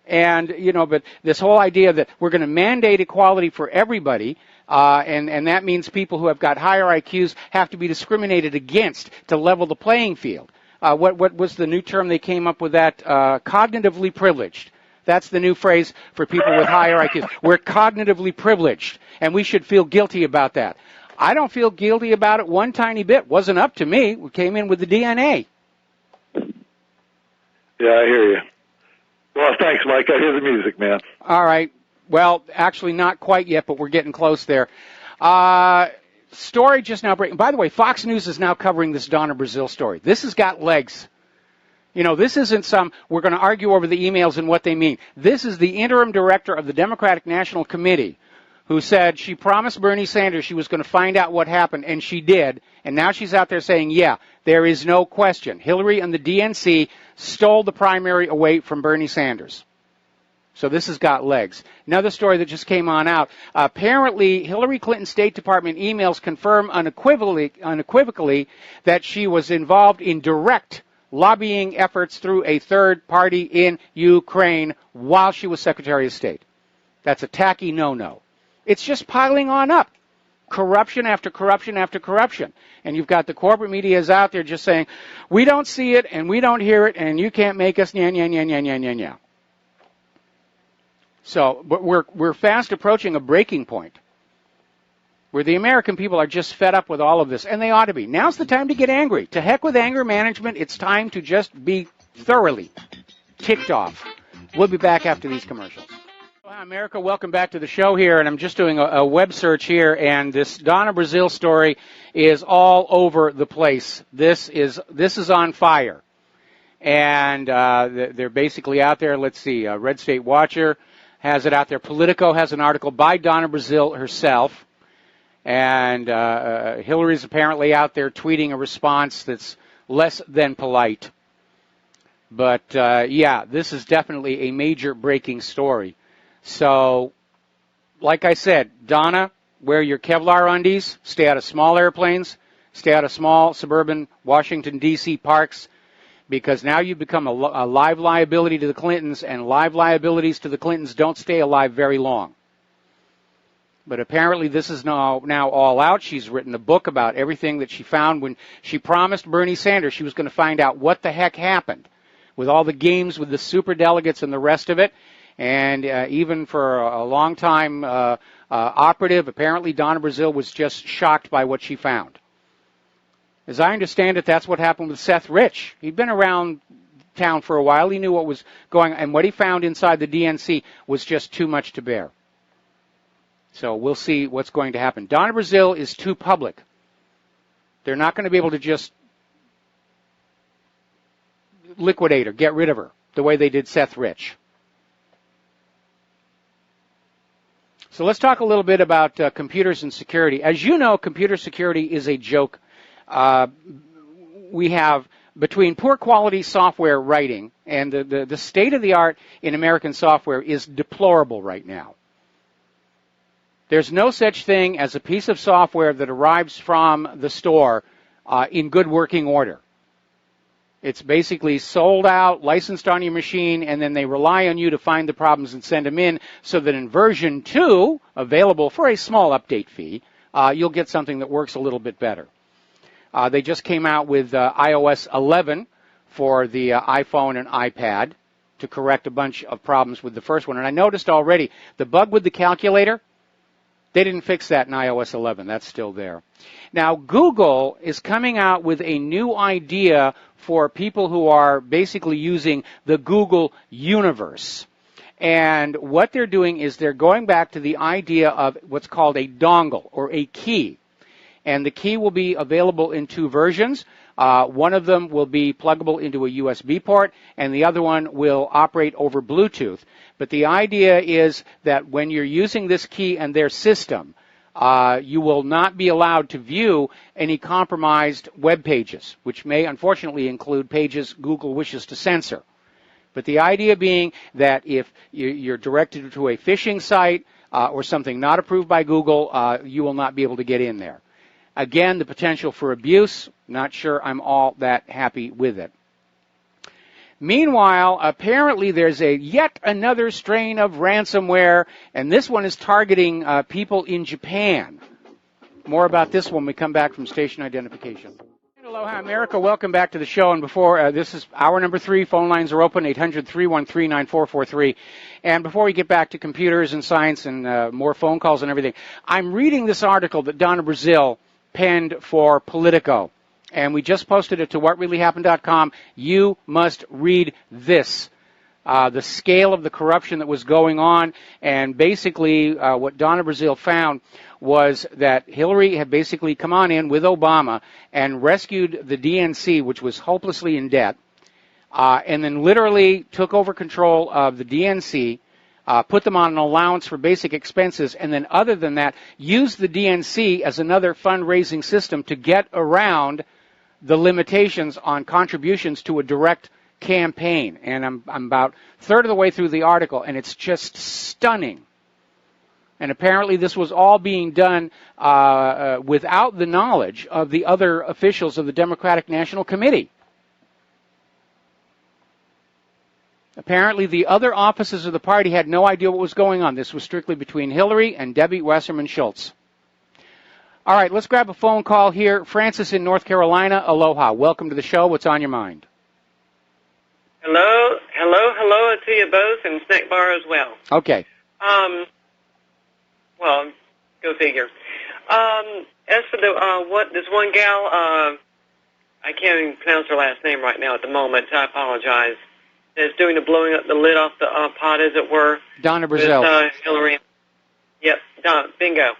And, but this whole idea that we're going to mandate equality for everybody, and that means people who have got higher IQs have to be discriminated against to level the playing field. What was the new term they came up with that? Cognitively privileged. That's the new phrase for people with higher IQs. We're cognitively privileged, and we should feel guilty about that. I don't feel guilty about it one tiny bit. Wasn't up to me. We came in with the DNA. Yeah, I hear you. Well, thanks, Mike. I hear the music, man. All right. Well, actually not quite yet, but we're getting close there. Story just now breaking. By the way, Fox News is now covering this Donna Brazile story. This has got legs. This isn't we're going to argue over the emails and what they mean. This is the interim director of the Democratic National Committee who said she promised Bernie Sanders she was going to find out what happened, and she did. And now she's out there saying, yeah, there is no question. Hillary and the DNC stole the primary away from Bernie Sanders. So this has got legs. Another story that just came on out. Apparently, Hillary Clinton's State Department emails confirm unequivocally that she was involved in direct lobbying efforts through a third party in Ukraine while she was Secretary of State. That's a tacky no-no. It's just piling on up. Corruption after corruption after corruption. And you've got the corporate medias out there just saying, we don't see it and we don't hear it and you can't make us nya. So, but we're fast approaching a breaking point where the American people are just fed up with all of this, and they ought to be. Now's the time to get angry. To heck with anger management. It's time to just be thoroughly ticked off. We'll be back after these commercials. Hi, America. Welcome back to the show here, and I'm just doing a web search here, and this Donna Brazile story is all over the place. This is on fire, and they're basically out there. Let's see, Red State Watcher has it out there. Politico has an article by Donna Brazile herself, and Hillary's apparently out there tweeting a response that's less than polite. But, yeah, this is definitely a major breaking story. So, like I said, Donna, wear your Kevlar undies, stay out of small airplanes, stay out of small suburban Washington, D.C. parks, because now you become a live liability to the Clintons, and live liabilities to the Clintons don't stay alive very long. But apparently this is now all out. She's written a book about everything that she found when she promised Bernie Sanders she was going to find out what the heck happened with all the games with the superdelegates and the rest of it. And even for a long time operative, apparently Donna Brazile was just shocked by what she found. As I understand it, that's what happened with Seth Rich. He'd been around town for a while. He knew what was going on. And what he found inside the DNC was just too much to bear. So we'll see what's going to happen. Donna Brazile is too public. They're not going to be able to just liquidate her, get rid of her, the way they did Seth Rich. So let's talk a little bit about computers and security. As you know, computer security is a joke. We have, between poor quality software writing and the state of the art in American software is deplorable right now. There's no such thing as a piece of software that arrives from the store in good working order. It's basically sold out, licensed on your machine, and then they rely on you to find the problems and send them in so that in version 2, available for a small update fee, you'll get something that works a little bit better. They just came out with iOS 11 for the iPhone and iPad to correct a bunch of problems with the first one. And I noticed already the bug with the calculator, they didn't fix that in iOS 11. That's still there. Now, Google is coming out with a new idea for people who are basically using the Google universe. And what they're doing is they're going back to the idea of what's called a dongle or a key. And the key will be available in two versions. One of them will be pluggable into a USB port, and the other one will operate over Bluetooth. But the idea is that when you're using this key and their system, you will not be allowed to view any compromised web pages, which may unfortunately include pages Google wishes to censor. But the idea being that if you're directed to a phishing site or something not approved by Google, you will not be able to get in there. Again, the potential for abuse, not sure I'm all that happy with it. Meanwhile, apparently there's yet another strain of ransomware, and this one is targeting people in Japan. More about this when we come back from station identification. Aloha, America. Welcome back to the show. And before, this is hour number 3. Phone lines are open, 800-313-9443. And before we get back to computers and science and more phone calls and everything, I'm reading this article that Donna Brazil penned for Politico. And we just posted it to whatreallyhappened.com. You must read this. The scale of the corruption that was going on. And basically, what Donna Brazil found was that Hillary had basically come on in with Obama and rescued the DNC, which was hopelessly in debt, and then literally took over control of the DNC, put them on an allowance for basic expenses, and then other than that, used the DNC as another fundraising system to get around the limitations on contributions to a direct campaign. And I'm about a third of the way through the article, and it's just stunning. And apparently this was all being done without the knowledge of the other officials of the Democratic National Committee. Apparently the other offices of the party had no idea what was going on. This was strictly between Hillary and Debbie Wasserman Schultz. All right, let's grab a phone call here. Francis in North Carolina, aloha. Welcome to the show. What's on your mind? Hello to you both, and snack bar as well. Okay. Well, go figure. As for this one gal, I can't even pronounce her last name right now at the moment. I apologize. Is doing the blowing up the lid off the pot, as it were. Donna Brazil. With, Hillary. Yep, bingo.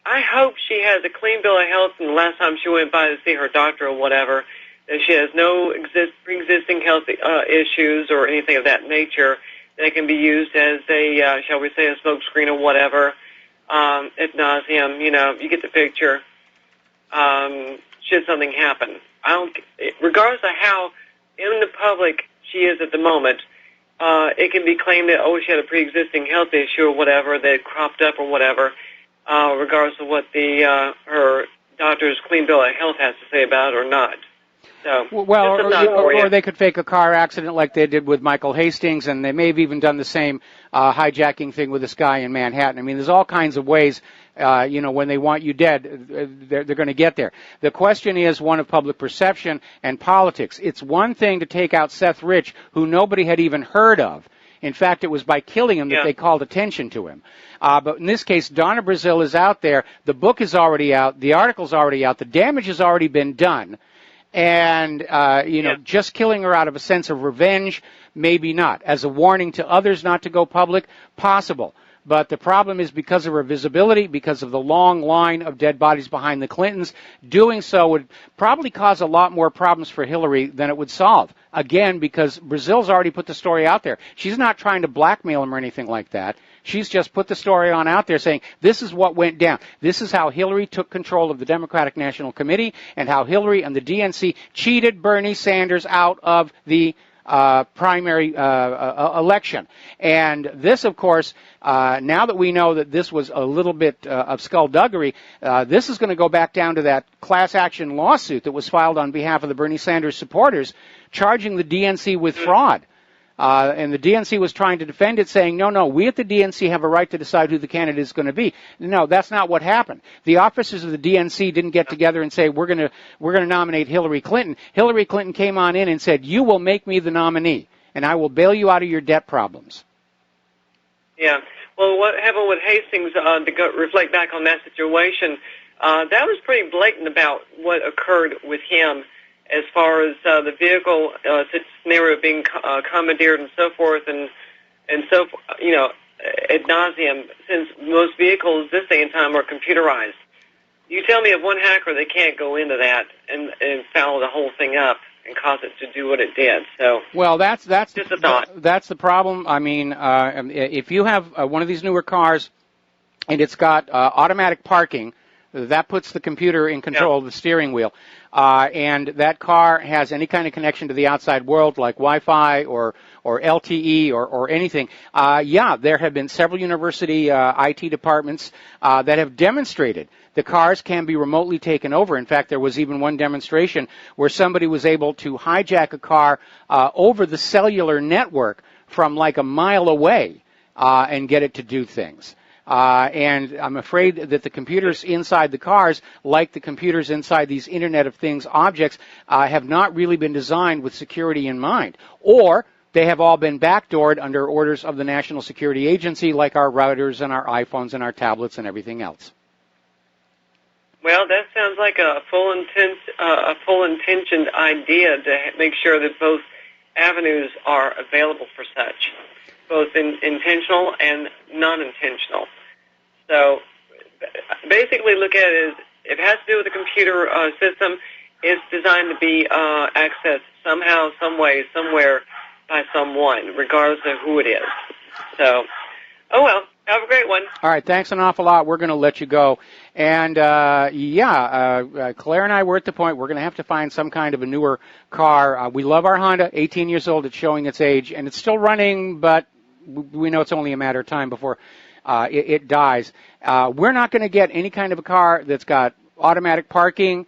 I hope she has a clean bill of health, and the last time she went by to see her doctor or whatever, that she has no pre-existing health issues or anything of that nature that can be used as a, shall we say, a smokescreen or whatever, ad nauseum, you get the picture, should something happen. Regardless of how in the public she is at the moment, it can be claimed that, she had a pre-existing health issue or whatever that cropped up or whatever, regardless of what her doctor's clean bill of health has to say about it or not. So, or they could fake a car accident like they did with Michael Hastings, and they may have even done the same hijacking thing with this guy in Manhattan. I mean, there's all kinds of ways, when they want you dead, they're going to get there. The question is one of public perception and politics. It's one thing to take out Seth Rich, who nobody had even heard of. In fact, it was by killing him that they called attention to him. But in this case, Donna Brazil is out there. The book is already out. The article's already out. The damage has already been done. And, just killing her out of a sense of revenge, maybe not. As a warning to others not to go public, possible. But the problem is because of her visibility, because of the long line of dead bodies behind the Clintons, doing so would probably cause a lot more problems for Hillary than it would solve. Again, because Brazil's already put the story out there. She's not trying to blackmail him or anything like that. She's just put the story on out there saying, this is what went down. This is how Hillary took control of the Democratic National Committee and how Hillary and the DNC cheated Bernie Sanders out of the primary election. And this, of course, now that we know that this was a little bit of skullduggery, this is going to go back down to that class action lawsuit that was filed on behalf of the Bernie Sanders supporters, charging the DNC with fraud. And the DNC was trying to defend it, saying, no, we at the DNC have a right to decide who the candidate is going to be. No, that's not what happened. The officers of the DNC didn't get together and say, we're going to nominate Hillary Clinton. Hillary Clinton came on in and said, you will make me the nominee, and I will bail you out of your debt problems. Yeah. Well, what happened with Hastings, to reflect back on that situation, that was pretty blatant about what occurred with him, as far as the vehicle scenario being commandeered and so forth, and and so, ad nauseum, since most vehicles this day and time are computerized. You tell me of one hacker that can't go into that and foul the whole thing up and cause it to do what it did. So, well, that's just a thought. That's the problem. I mean, if you have one of these newer cars and it's got automatic parking, that puts the computer in control of the steering wheel. And that car has any kind of connection to the outside world, like Wi-Fi or LTE or anything. There have been several university IT departments that have demonstrated the cars can be remotely taken over. In fact, there was even one demonstration where somebody was able to hijack a car over the cellular network from like a mile away and get it to do things. And I'm afraid that the computers inside the cars, like the computers inside these Internet of Things objects, have not really been designed with security in mind. Or they have all been backdoored under orders of the National Security Agency, like our routers and our iPhones and our tablets and everything else. Well, that sounds like a full intentioned idea to make sure that both avenues are available for such, both intentional and non-intentional. So basically look at it as if it has to do with the computer system, it's designed to be accessed somehow, some way, somewhere by someone, regardless of who it is. So, oh well, have a great one. All right, thanks an awful lot. We're going to let you go. And, Claire and I were at the point we're going to have to find some kind of a newer car. We love our Honda, 18 years old. It's showing its age, and it's still running, but we know it's only a matter of time before it dies. We're not going to get any kind of a car that's got automatic parking,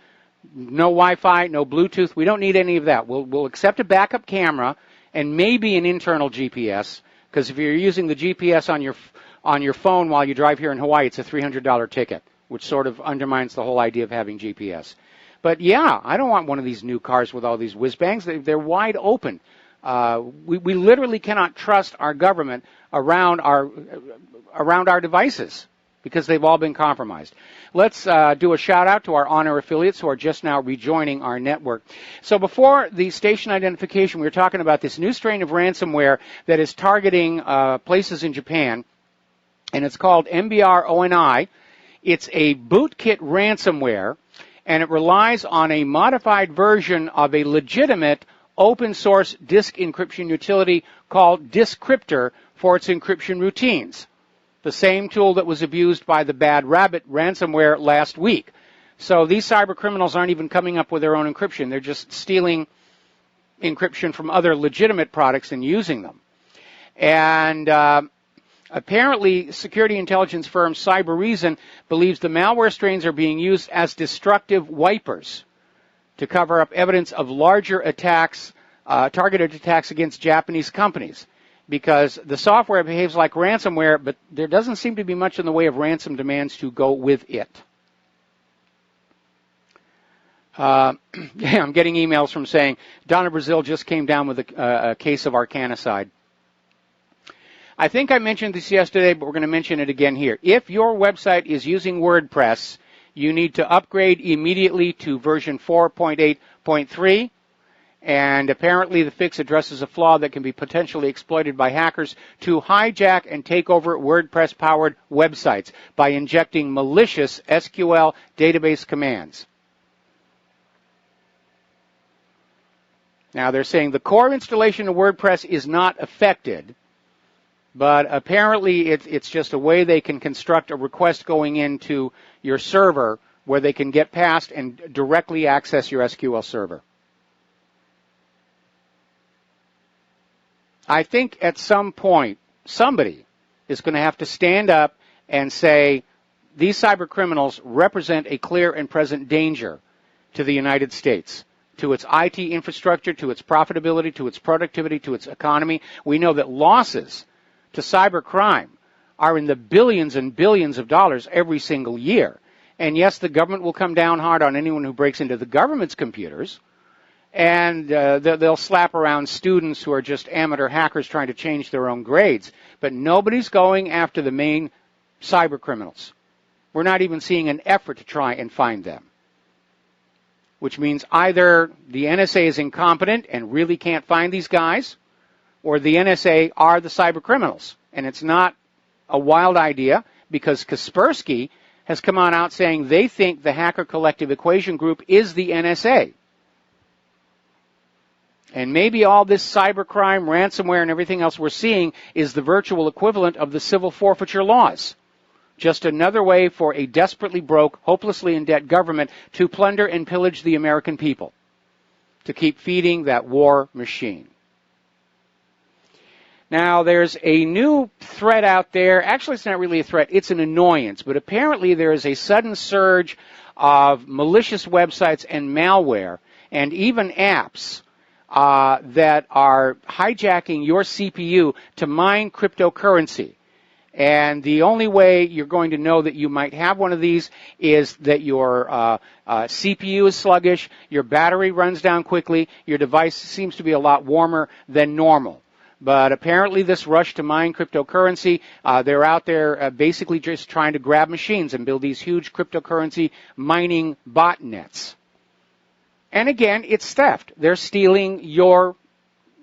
no Wi-Fi, no Bluetooth. We don't need any of that. We'll accept a backup camera and maybe an internal GPS, because if you're using the GPS on your phone while you drive here in Hawaii, it's a $300 ticket, which sort of undermines the whole idea of having GPS. But yeah, I don't want one of these new cars with all these whiz-bangs. They're wide open. We literally cannot trust our government around our devices because they've all been compromised. Let's do a shout-out to our honor affiliates who are just now rejoining our network. So before the station identification, we were talking about this new strain of ransomware that is targeting places in Japan, and it's called MBR-ONI. It's a bootkit ransomware, and it relies on a modified version of a legitimate open-source disk encryption utility called Discryptor for its encryption routines, the same tool that was abused by the Bad Rabbit ransomware last week. So these cyber criminals aren't even coming up with their own encryption. They're just stealing encryption from other legitimate products and using them. And apparently, security intelligence firm Cybereason believes the malware strains are being used as destructive wipers to cover up evidence of larger attacks, targeted attacks against Japanese companies, because the software behaves like ransomware, but there doesn't seem to be much in the way of ransom demands to go with it. I'm getting emails from saying, Donna Brazil just came down with a case of Arcanicide. I think I mentioned this yesterday, but we're going to mention it again here. If your website is using WordPress, you need to upgrade immediately to version 4.8.3. And apparently the fix addresses a flaw that can be potentially exploited by hackers to hijack and take over WordPress-powered websites by injecting malicious SQL database commands. Now they're saying the core installation of WordPress is not affected, but apparently it's just a way they can construct a request going into your server where they can get past and directly access your SQL server. I think at some point somebody is going to have to stand up and say these cyber criminals represent a clear and present danger to the United States, to its IT infrastructure, to its profitability, to its productivity, to its economy. We know that losses to cyber crime are in the billions and billions of dollars every single year. And yes, the government will come down hard on anyone who breaks into the government's computers, and they'll slap around students who are just amateur hackers trying to change their own grades. But nobody's going after the main cyber criminals. We're not even seeing an effort to try and find them, which means either the NSA is incompetent and really can't find these guys, or the NSA are the cyber criminals. And it's not a wild idea, because Kaspersky has come on out saying they think the Hacker Collective Equation Group is the NSA. And maybe all this cybercrime, ransomware, and everything else we're seeing is the virtual equivalent of the civil forfeiture laws. Just another way for a desperately broke, hopelessly in debt government to plunder and pillage the American people, to keep feeding that war machine. Now, there's a new threat out there. Actually, it's not really a threat. It's an annoyance. But apparently there is a sudden surge of malicious websites and malware and even apps that are hijacking your CPU to mine cryptocurrency. And the only way you're going to know that you might have one of these is that your CPU is sluggish, your battery runs down quickly, your device seems to be a lot warmer than normal. But apparently this rush to mine cryptocurrency, they're out there basically just trying to grab machines and build these huge cryptocurrency mining botnets. And again, it's theft. They're stealing your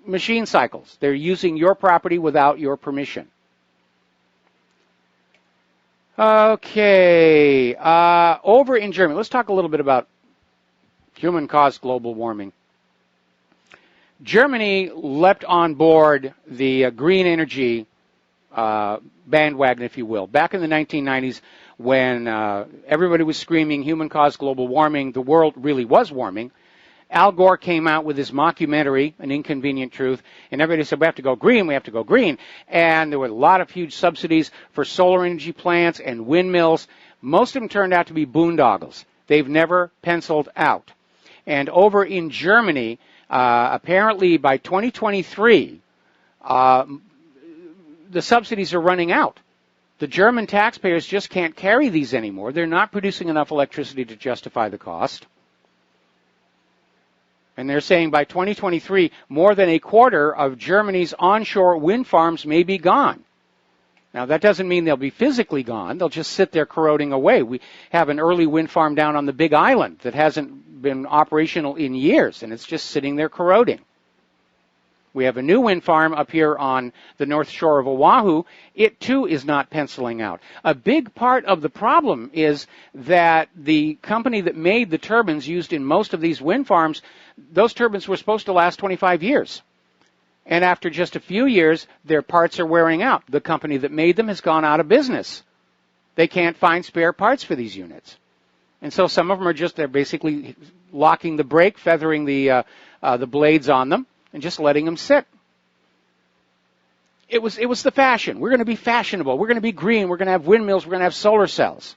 machine cycles. They're using your property without your permission. Okay, over in Germany, let's talk a little bit about human-caused global warming. Germany leapt on board the green energy bandwagon, if you will. Back in the 1990s, when everybody was screaming human-caused global warming, the world really was warming. Al Gore came out with his mockumentary, An Inconvenient Truth, and everybody said, we have to go green, we have to go green. And there were a lot of huge subsidies for solar energy plants and windmills. Most of them turned out to be boondoggles. They've never penciled out. And over in Germany, apparently by 2023, the subsidies are running out. The German taxpayers just can't carry these anymore. They're not producing enough electricity to justify the cost. And they're saying by 2023, more than a quarter of Germany's onshore wind farms may be gone. Now, that doesn't mean they'll be physically gone. They'll just sit there corroding away. We have an early wind farm down on the Big Island that hasn't been operational in years, and it's just sitting there corroding. We have a new wind farm up here on the north shore of Oahu. It, too, is not penciling out. A big part of the problem is that the company that made the turbines used in most of these wind farms, those turbines were supposed to last 25 years. And after just a few years, their parts are wearing out. The company that made them has gone out of business. They can't find spare parts for these units. And so some of them are they're basically locking the brake, feathering the blades on them, and just letting them sit. It was the fashion. We're going to be fashionable. We're going to be green. We're going to have windmills. We're going to have solar cells.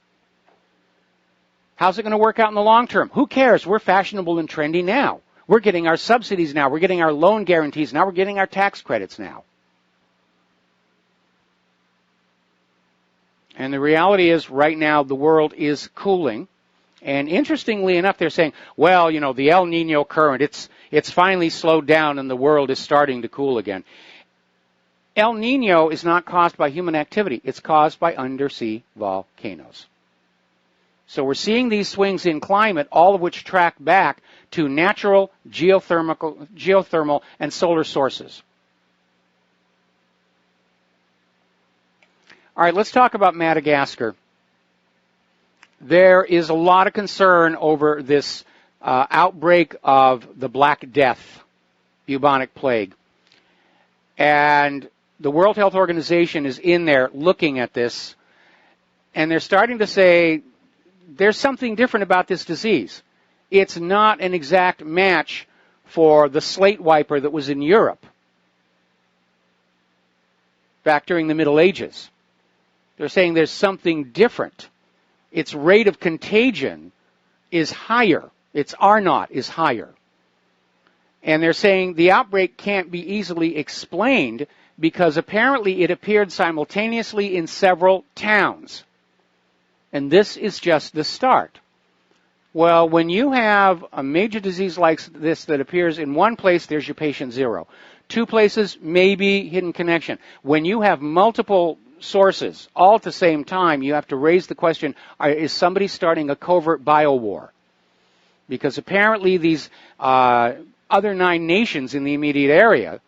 How's it going to work out in the long term? Who cares? We're fashionable and trendy now. We're getting our subsidies now. We're getting our loan guarantees now. We're getting our tax credits now. And the reality is, right now, the world is cooling. And interestingly enough, they're saying, well, the El Nino current, it's finally slowed down and the world is starting to cool again. El Nino is not caused by human activity. It's caused by undersea volcanoes. So we're seeing these swings in climate, all of which track back to natural geothermal and solar sources. All right, let's talk about Madagascar. There is a lot of concern over this outbreak of the Black Death, bubonic plague. And the World Health Organization is in there looking at this, and they're starting to say there's something different about this disease. It's not an exact match for the slate wiper that was in Europe back during the Middle Ages. They're saying there's something different. Its rate of contagion is higher. Its R0 is higher. And they're saying the outbreak can't be easily explained because apparently it appeared simultaneously in several towns. And this is just the start. Well, when you have a major disease like this that appears in one place, there's your patient zero. Two places, maybe hidden connection. When you have multiple sources all at the same time, you have to raise the question, is somebody starting a covert biowar? Because apparently these other 9 nations in the immediate area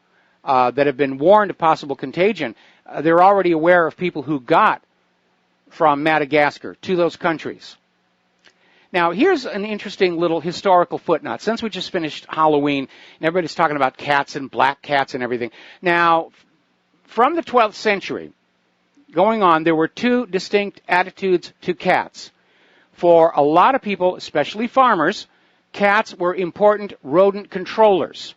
that have been warned of possible contagion, they're already aware of people who got from Madagascar to those countries. Now, here's an interesting little historical footnote. Since we just finished Halloween, and everybody's talking about cats and black cats and everything. Now, from the 12th century going on, there were two distinct attitudes to cats. For a lot of people, especially farmers, cats were important rodent controllers.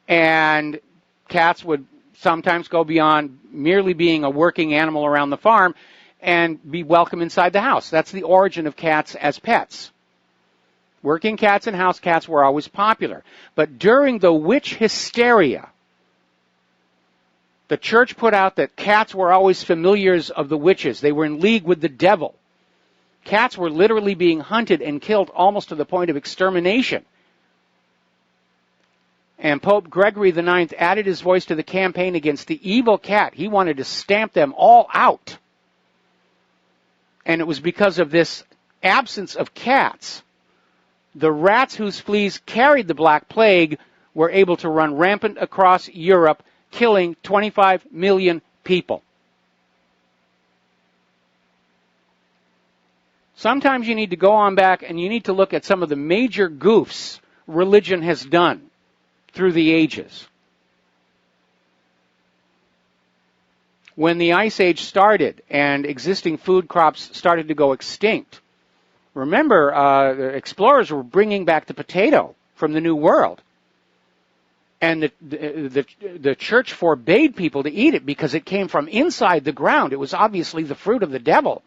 And cats would sometimes go beyond merely being a working animal around the farm and be welcome inside the house. That's the origin of cats as pets. Working cats and house cats were always popular. But during the witch hysteria, the church put out that cats were always familiars of the witches. They were in league with the devil. Cats were literally being hunted and killed almost to the point of extermination. And Pope Gregory IX added his voice to the campaign against the evil cat. He wanted to stamp them all out. And it was because of this absence of cats. The rats whose fleas carried the Black Plague were able to run rampant across Europe, killing 25 million people. Sometimes you need to go on back and you need to look at some of the major goofs religion has done through the ages. When the Ice Age started and existing food crops started to go extinct, remember, explorers were bringing back the potato from the New World. And the church forbade people to eat it because it came from inside the ground. It was obviously the fruit of the devil.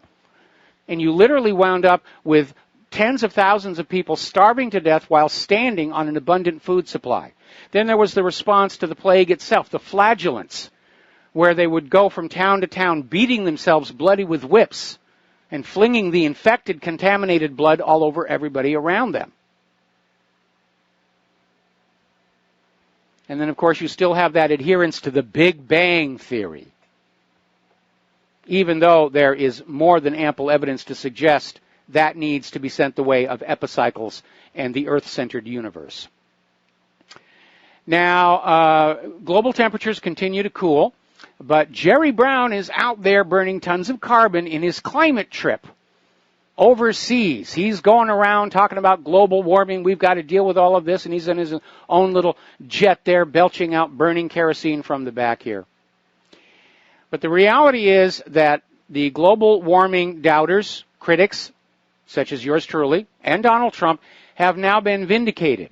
And you literally wound up with tens of thousands of people starving to death while standing on an abundant food supply. Then there was the response to the plague itself, the flagellants, where they would go from town to town beating themselves bloody with whips and flinging the infected, contaminated blood all over everybody around them. And then, of course, you still have that adherence to the Big Bang Theory, even though there is more than ample evidence to suggest that needs to be sent the way of epicycles and the Earth-centered universe. Now, global temperatures continue to cool, but Jerry Brown is out there burning tons of carbon in his climate trip overseas. He's going around talking about global warming. We've got to deal with all of this, and he's in his own little jet there belching out burning kerosene from the back here. But the reality is that the global warming doubters, critics, such as yours truly, and Donald Trump, have now been vindicated.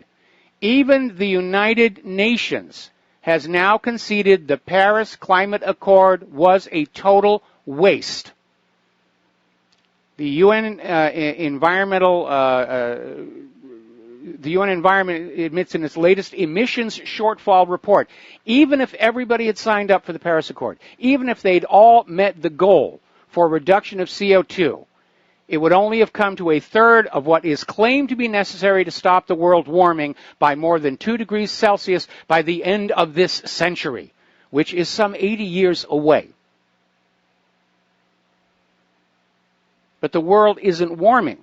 Even the United Nations has now conceded the Paris Climate Accord was a total waste. The UN Environment admits in its latest emissions shortfall report, even if everybody had signed up for the Paris Accord, even if they'd all met the goal for reduction of CO2, it would only have come to a third of what is claimed to be necessary to stop the world warming by more than 2 degrees Celsius by the end of this century, which is some 80 years away. But the world isn't warming.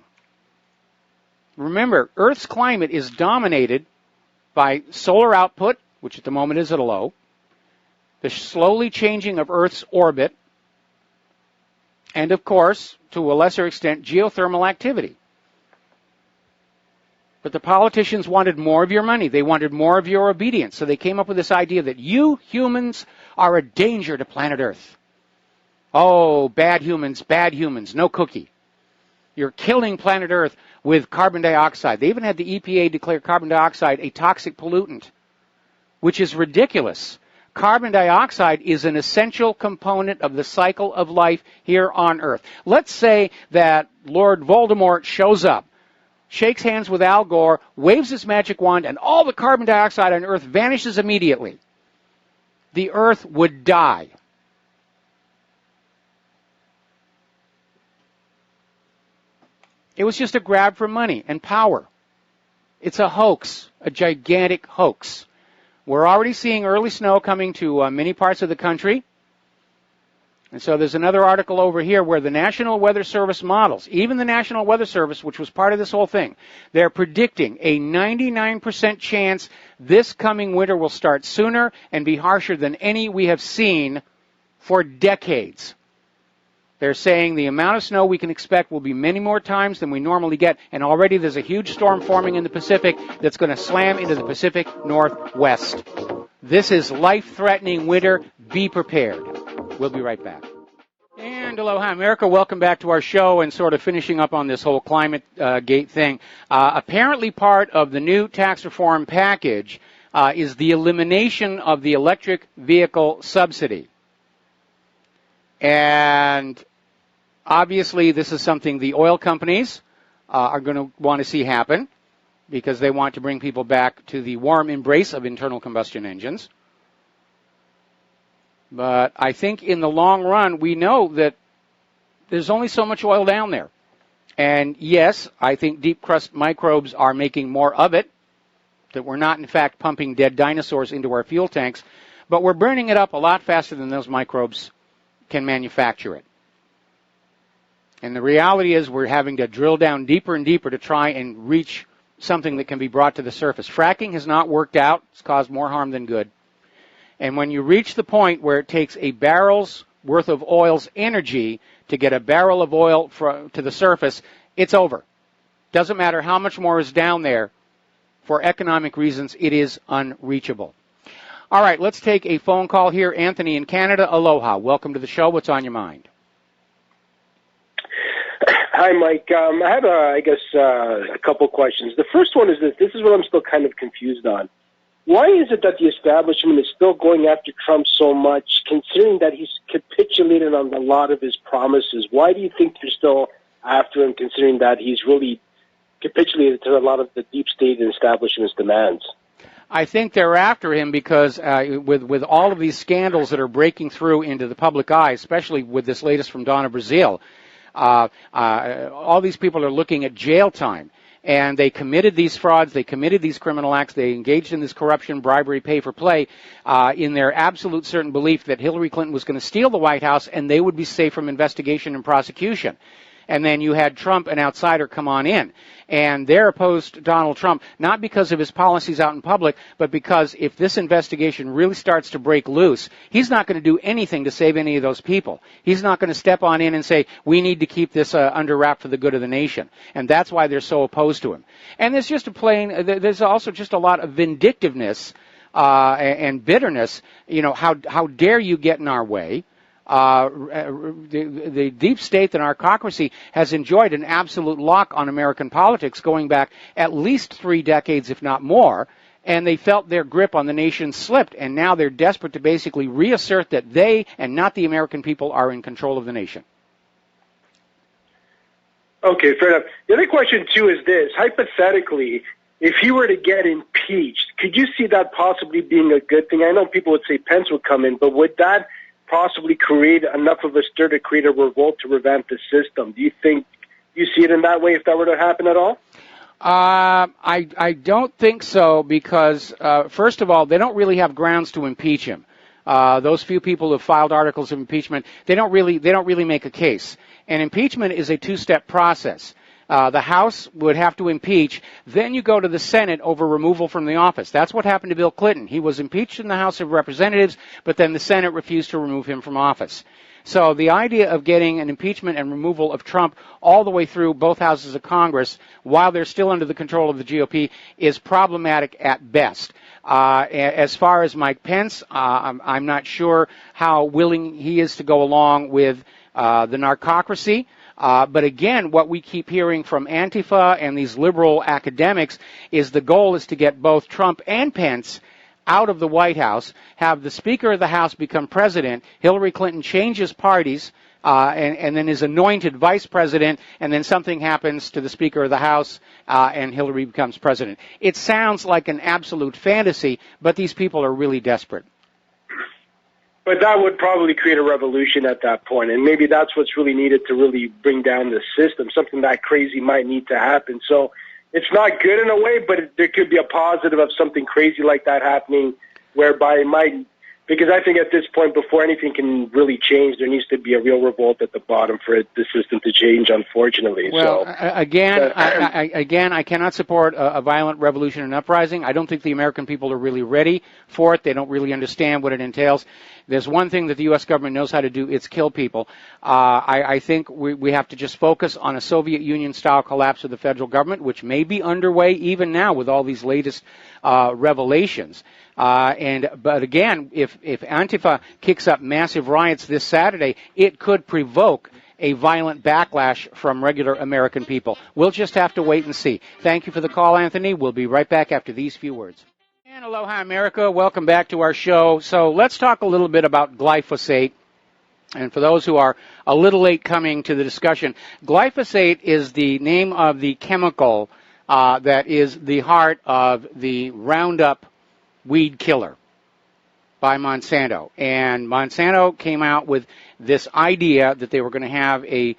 Remember, Earth's climate is dominated by solar output, which at the moment is at a low, the slowly changing of Earth's orbit, and of course, to a lesser extent, geothermal activity. But the politicians wanted more of your money. They wanted more of your obedience. So they came up with this idea that you humans are a danger to planet Earth. Oh, bad humans, no cookie. You're killing planet Earth with carbon dioxide. They even had the EPA declare carbon dioxide a toxic pollutant, which is ridiculous. Carbon dioxide is an essential component of the cycle of life here on Earth. Let's say that Lord Voldemort shows up, shakes hands with Al Gore, waves his magic wand, and all the carbon dioxide on Earth vanishes immediately. The Earth would die. It was just a grab for money and power. It's a hoax, a gigantic hoax. We're already seeing early snow coming to many parts of the country. And so there's another article over here where the National Weather Service models, even the National Weather Service, which was part of this whole thing, they're predicting a 99% chance this coming winter will start sooner and be harsher than any we have seen for decades. They're saying the amount of snow we can expect will be many more times than we normally get, and already there's a huge storm forming in the Pacific that's going to slam into the Pacific Northwest. This is life-threatening winter. Be prepared. We'll be right back. And aloha, America. Welcome back to our show and sort of finishing up on this whole climate gate thing. Apparently part of the new tax reform package is the elimination of the electric vehicle subsidy. And obviously this is something the oil companies are going to want to see happen because they want to bring people back to the warm embrace of internal combustion engines. But I think in the long run, we know that there's only so much oil down there. And yes, I think deep crust microbes are making more of it, that we're not in fact pumping dead dinosaurs into our fuel tanks, but we're burning it up a lot faster than those microbes can manufacture it. And the reality is we're having to drill down deeper and deeper to try and reach something that can be brought to the surface. Fracking has not worked out. It's caused more harm than good. And when you reach the point where it takes a barrel's worth of oil's energy to get a barrel of oil to the surface, it's over. Doesn't matter how much more is down there. For economic reasons, it is unreachable. All right, let's take a phone call here. Anthony in Canada. Aloha. Welcome to the show. What's on your mind? Hi, Mike. I have, a couple questions. The first one is this is what I'm still kind of confused on. Why is it that the establishment is still going after Trump so much, considering that he's capitulated on a lot of his promises? Why do you think they're still after him, considering that he's really capitulated to a lot of the deep state and establishment's demands? I think they're after him because with all of these scandals that are breaking through into the public eye, especially with this latest from Donna Brazile, all these people are looking at jail time. And they committed these frauds, they committed these criminal acts, they engaged in this corruption, bribery, pay for play, in their absolute certain belief that Hillary Clinton was going to steal the White House and they would be safe from investigation and prosecution. And then you had Trump, an outsider, come on in. And they're opposed to Donald Trump, not because of his policies out in public, but because if this investigation really starts to break loose, he's not going to do anything to save any of those people. He's not going to step on in and say, we need to keep this under wrap for the good of the nation. And that's why they're so opposed to him. And there's just there's also just a lot of vindictiveness and bitterness. You know, how dare you get in our way? The deep state, the narcocracy, has enjoyed an absolute lock on American politics going back at least 3 decades, if not more, and they felt their grip on the nation slipped, and now they're desperate to basically reassert that they, and not the American people, are in control of the nation. Okay, fair enough. The other question, too, is this. Hypothetically, if he were to get impeached, could you see that possibly being a good thing? I know people would say Pence would come in, but would that possibly create enough of a stir to create a revolt to revamp the system? Do you see it in that way if that were to happen at all? I don't think so because, first of all, they don't really have grounds to impeach him. Those few people who have filed articles of impeachment, they don't really make a case. And impeachment is a 2-step process. The House would have to impeach, then you go to the Senate over removal from the office. That's what happened to Bill Clinton. He was impeached in the House of Representatives, but then the Senate refused to remove him from office. So the idea of getting an impeachment and removal of Trump all the way through both houses of Congress while they're still under the control of the GOP is problematic at best. As far as Mike Pence, I'm not sure how willing he is to go along with the narcocracy. But again, what we keep hearing from Antifa and these liberal academics is the goal is to get both Trump and Pence out of the White House, have the Speaker of the House become president, Hillary Clinton changes parties, and then is anointed vice president, and then something happens to the Speaker of the House, and Hillary becomes president. It sounds like an absolute fantasy, but these people are really desperate. But that would probably create a revolution at that point, and maybe that's what's really needed to really bring down the system. Something that crazy might need to happen. So it's not good in a way, but there could be a positive of something crazy like that happening, whereby it might Because I think at this point, before anything can really change, there needs to be a real revolt at the bottom for the system to change, unfortunately. Well, so, again, I cannot support a violent revolution and uprising. I don't think the American people are really ready for it. They don't really understand what it entails. There's one thing that the U.S. government knows how to do, it's kill people. I think we have to just focus on a Soviet Union-style collapse of the federal government, which may be underway even now with all these latest revelations. But again, if Antifa kicks up massive riots this Saturday, it could provoke a violent backlash from regular American people. We'll just have to wait and see. Thank you for the call, Anthony. We'll be right back after these few words. And aloha, America. Welcome back to our show. So let's talk a little bit about glyphosate. And for those who are a little late coming to the discussion, glyphosate is the name of the chemical that is the heart of the Roundup weed killer by Monsanto. And Monsanto came out with this idea that they were going to have a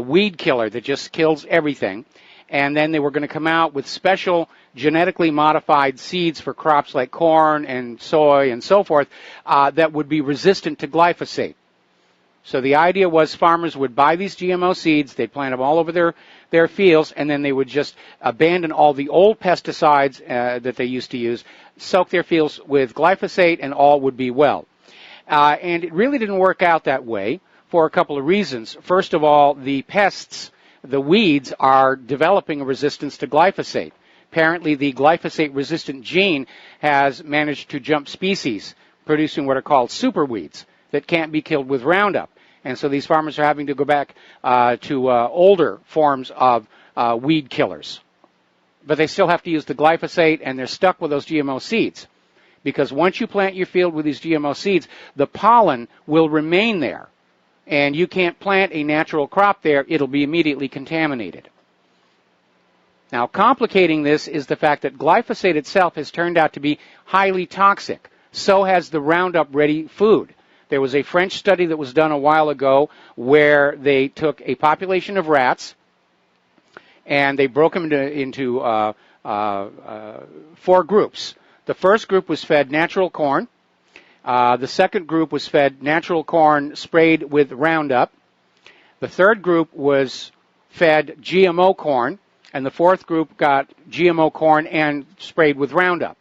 weed killer that just kills everything. And then they were going to come out with special genetically modified seeds for crops like corn and soy and so forth that would be resistant to glyphosate. So the idea was farmers would buy these GMO seeds, they'd plant them all over their fields, and then they would just abandon all the old pesticides that they used to use, soak their fields with glyphosate, and all would be well. And it really didn't work out that way for a couple of reasons. First of all, the pests, the weeds, are developing a resistance to glyphosate. Apparently, the glyphosate-resistant gene has managed to jump species, producing what are called superweeds that can't be killed with Roundup. And so these farmers are having to go back to older forms of weed killers. But they still have to use the glyphosate, and they're stuck with those GMO seeds. Because once you plant your field with these GMO seeds, the pollen will remain there. And you can't plant a natural crop there. It'll be immediately contaminated. Now, complicating this is the fact that glyphosate itself has turned out to be highly toxic. So has the Roundup-ready food. There was a French study that was done a while ago where they took a population of rats and they broke them into 4 groups. The first group was fed natural corn. The second group was fed natural corn sprayed with Roundup. The third group was fed GMO corn. And the fourth group got GMO corn and sprayed with Roundup.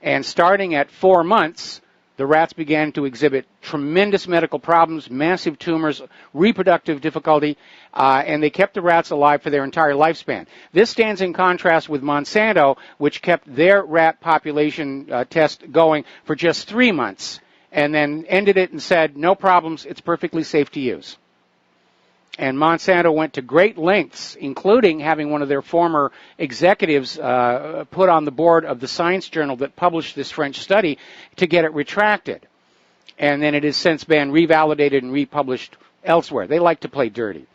And starting at 4 months, the rats began to exhibit tremendous medical problems, massive tumors, reproductive difficulty, and they kept the rats alive for their entire lifespan. This stands in contrast with Monsanto, which kept their rat population test going for just 3 months, and then ended it and said, no problems, it's perfectly safe to use. And Monsanto went to great lengths, including having one of their former executives put on the board of the science journal that published this French study to get it retracted. And then it has since been revalidated and republished elsewhere. They like to play dirty.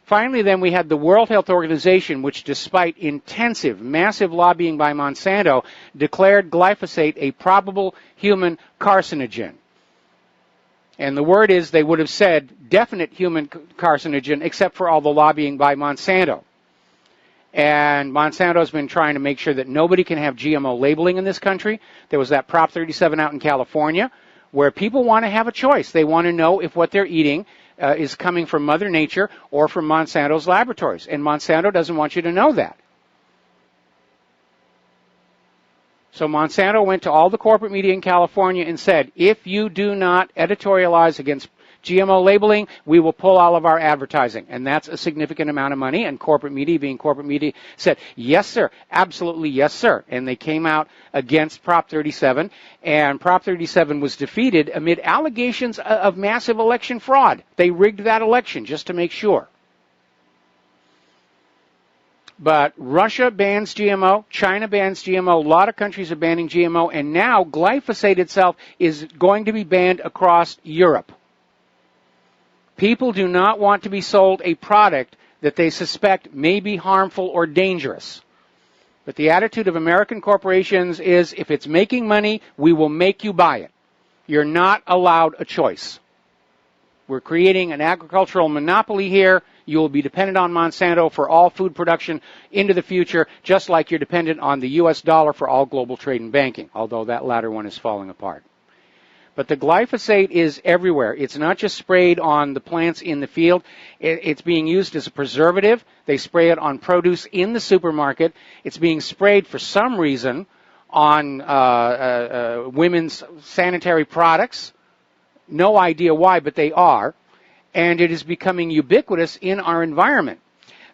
Finally, then, we had the World Health Organization, which, despite intensive, massive lobbying by Monsanto, declared glyphosate a probable human carcinogen. And the word is they would have said definite human carcinogen, except for all the lobbying by Monsanto. And Monsanto has been trying to make sure that nobody can have GMO labeling in this country. There was that Prop 37 out in California where people want to have a choice. They want to know if what they're eating is coming from Mother Nature or from Monsanto's laboratories. And Monsanto doesn't want you to know that. So Monsanto went to all the corporate media in California and said, if you do not editorialize against GMO labeling, we will pull all of our advertising. And that's a significant amount of money. And corporate media, being corporate media, said, yes, sir, absolutely, yes, sir. And they came out against Prop 37. And Prop 37 was defeated amid allegations of massive election fraud. They rigged that election just to make sure. But Russia bans GMO, China bans GMO, a lot of countries are banning GMO, and now glyphosate itself is going to be banned across Europe. People do not want to be sold a product that they suspect may be harmful or dangerous. But the attitude of American corporations is, if it's making money, we will make you buy it. You're not allowed a choice. We're creating an agricultural monopoly here. You will be dependent on Monsanto for all food production into the future, just like you're dependent on the U.S. dollar for all global trade and banking, although that latter one is falling apart. But the glyphosate is everywhere. It's not just sprayed on the plants in the field. It's being used as a preservative. They spray it on produce in the supermarket. It's being sprayed for some reason on women's sanitary products. No idea why, but they are. And it is becoming ubiquitous in our environment.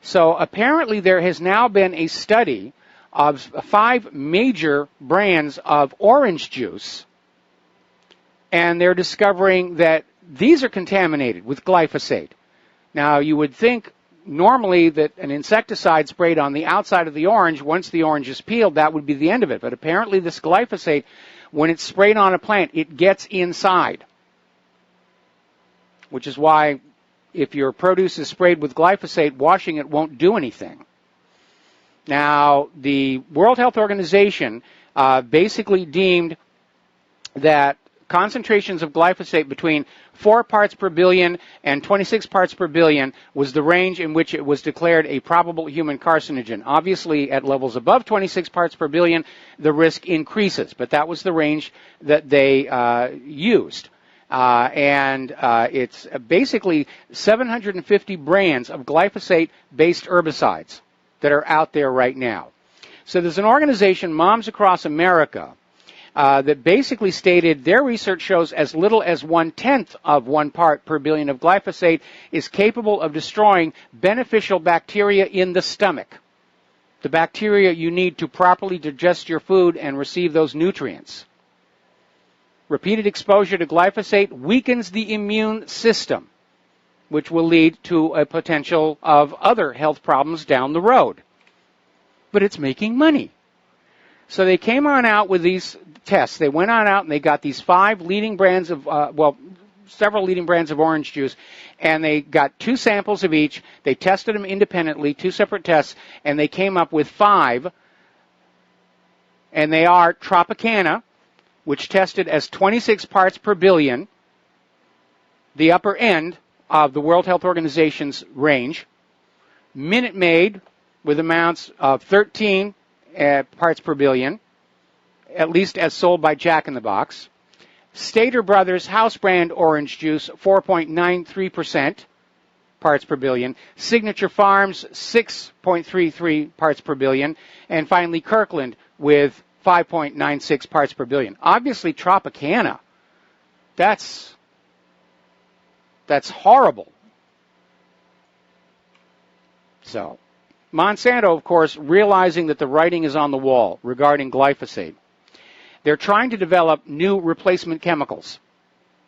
So apparently there has now been a study of 5 major brands of orange juice, and they're discovering that these are contaminated with glyphosate. Now, you would think normally that an insecticide sprayed on the outside of the orange, once the orange is peeled, that would be the end of it. But apparently this glyphosate, when it's sprayed on a plant, it gets inside, which is why if your produce is sprayed with glyphosate, washing it won't do anything. Now, the World Health Organization basically deemed that concentrations of glyphosate between 4 parts per billion and 26 parts per billion was the range in which it was declared a probable human carcinogen. Obviously, at levels above 26 parts per billion, the risk increases, but that was the range that they used. It's basically 750 brands of glyphosate-based herbicides that are out there right now. So there's an organization, Moms Across America, that basically stated their research shows as little as 1/10 of 1 part per billion of glyphosate is capable of destroying beneficial bacteria in the stomach, the bacteria you need to properly digest your food and receive those nutrients. Repeated exposure to glyphosate weakens the immune system, which will lead to a potential of other health problems down the road. But it's making money. So they came on out with these tests. They went on out and they got these 5 leading brands of, several leading brands of orange juice, and they got 2 samples of each. They tested them independently, 2 separate tests, and they came up with 5. And they are Tropicana, which tested as 26 parts per billion, the upper end of the World Health Organization's range. Minute Maid, with amounts of 13 parts per billion, at least as sold by Jack in the Box. Stater Brothers House Brand Orange Juice, 4.93% parts per billion. Signature Farms, 6.33 parts per billion. And finally, Kirkland with 5.96 parts per billion. Obviously, Tropicana, that's horrible. So, Monsanto, of course, realizing that the writing is on the wall regarding glyphosate, they're trying to develop new replacement chemicals.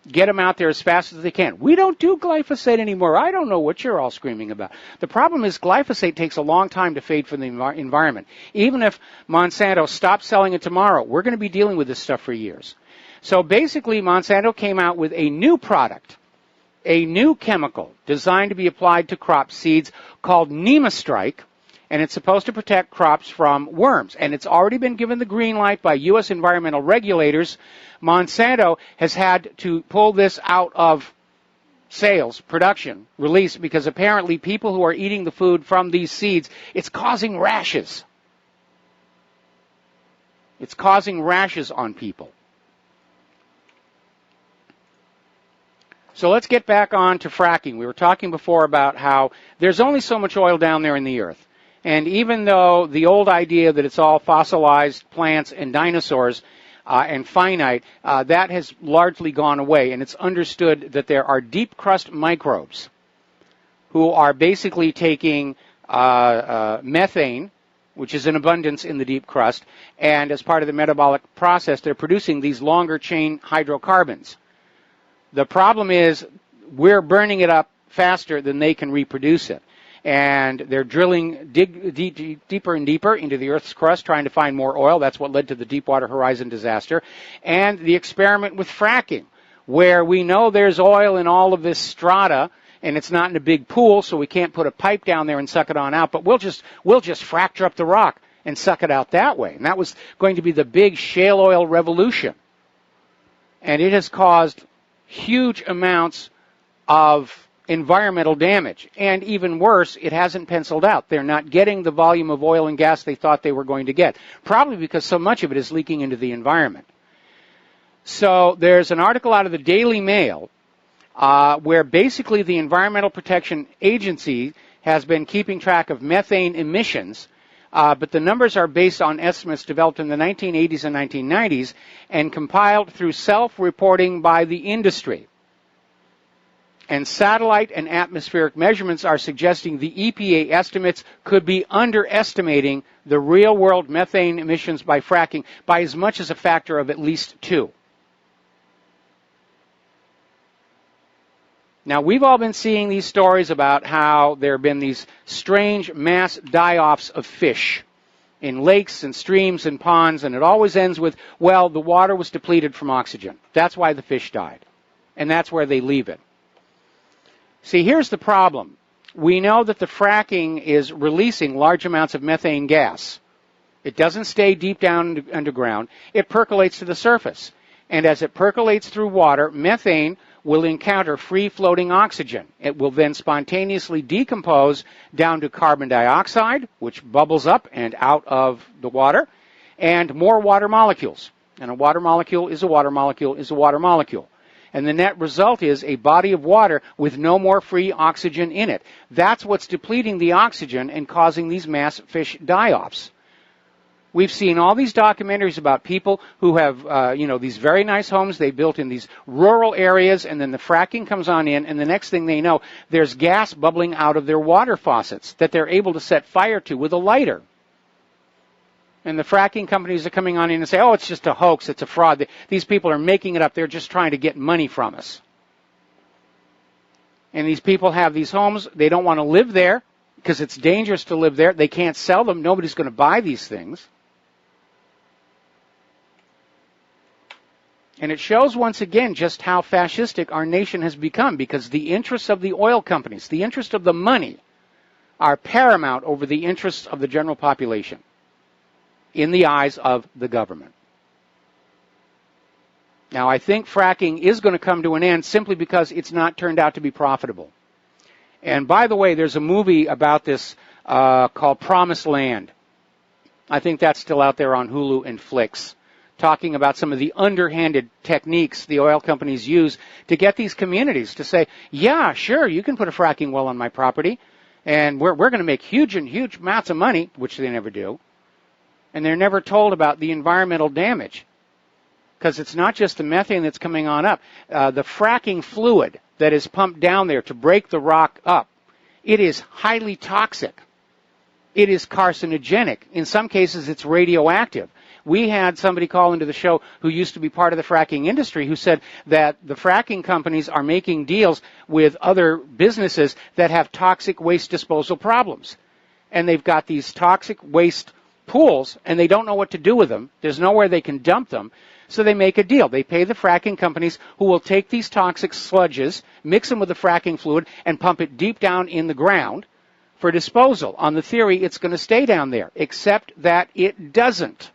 Get them out there as fast as they can. We don't do glyphosate anymore. I don't know what you're all screaming about. The problem is glyphosate takes a long time to fade from the environment. Even if Monsanto stops selling it tomorrow, we're going to be dealing with this stuff for years. So basically, Monsanto came out with a new product, a new chemical designed to be applied to crop seeds called Nemastrike, and it's supposed to protect crops from worms. And it's already been given the green light by U.S. environmental regulators. Monsanto has had to pull this out of sales, production, release, because apparently people who are eating the food from these seeds, it's causing rashes. It's causing rashes on people. So let's get back on to fracking. We were talking before about how there's only so much oil down there in the earth. And even though the old idea that it's all fossilized plants and dinosaurs and finite, that has largely gone away. And it's understood that there are deep crust microbes who are basically taking methane, which is in abundance in the deep crust, and as part of the metabolic process, they're producing these longer chain hydrocarbons. The problem is we're burning it up faster than they can reproduce it. And they're drilling deeper and deeper into the Earth's crust, trying to find more oil. That's what led to the Deepwater Horizon disaster. And the experiment with fracking, where we know there's oil in all of this strata, and it's not in a big pool, so we can't put a pipe down there and suck it on out, but we'll just fracture up the rock and suck it out that way. And that was going to be the big shale oil revolution. And it has caused huge amounts of environmental damage. And even worse, it hasn't penciled out. They're not getting the volume of oil and gas they thought they were going to get, probably because so much of it is leaking into the environment. So there's an article out of the Daily Mail where basically the Environmental Protection Agency has been keeping track of methane emissions, but the numbers are based on estimates developed in the 1980s and 1990s and compiled through self-reporting by the industry. And satellite and atmospheric measurements are suggesting the EPA estimates could be underestimating the real-world methane emissions by fracking by as much as a factor of at least 2. Now, we've all been seeing these stories about how there have been these strange mass die-offs of fish in lakes and streams and ponds, and it always ends with, well, the water was depleted from oxygen. That's why the fish died. And that's where they leave it. See, here's the problem. We know that the fracking is releasing large amounts of methane gas. It doesn't stay deep down underground. It percolates to the surface. And as it percolates through water, methane will encounter free-floating oxygen. It will then spontaneously decompose down to carbon dioxide, which bubbles up and out of the water, and more water molecules. And a water molecule is a water molecule is a water molecule. And the net result is a body of water with no more free oxygen in it. That's what's depleting the oxygen and causing these mass fish die-offs. We've seen all these documentaries about people who have, these very nice homes they built in these rural areas, and then the fracking comes on in, and the next thing they know, there's gas bubbling out of their water faucets that they're able to set fire to with a lighter. And the fracking companies are coming on in and say, oh, it's just a hoax, it's a fraud. These people are making it up. They're just trying to get money from us. And these people have these homes. They don't want to live there because it's dangerous to live there. They can't sell them. Nobody's going to buy these things. And it shows once again just how fascistic our nation has become, because the interests of the oil companies, the interest of the money, are paramount over the interests of the general population in the eyes of the government. Now, I think fracking is going to come to an end simply because it's not turned out to be profitable. And by the way, there's a movie about this called Promised Land. I think that's still out there on Hulu and Flix, talking about some of the underhanded techniques the oil companies use to get these communities to say, yeah, sure, you can put a fracking well on my property, and we're going to make huge amounts of money, which they never do. And they're never told about the environmental damage, because it's not just the methane that's coming on up. The fracking fluid that is pumped down there to break the rock up, it is highly toxic. It is carcinogenic. In some cases, it's radioactive. We had somebody call into the show who used to be part of the fracking industry who said that the fracking companies are making deals with other businesses that have toxic waste disposal problems. And they've got these toxic waste pools, and they don't know what to do with them. There's nowhere they can dump them. So they make a deal. They pay the fracking companies who will take these toxic sludges, mix them with the fracking fluid, and pump it deep down in the ground for disposal. On the theory, it's going to stay down there, except that it doesn't.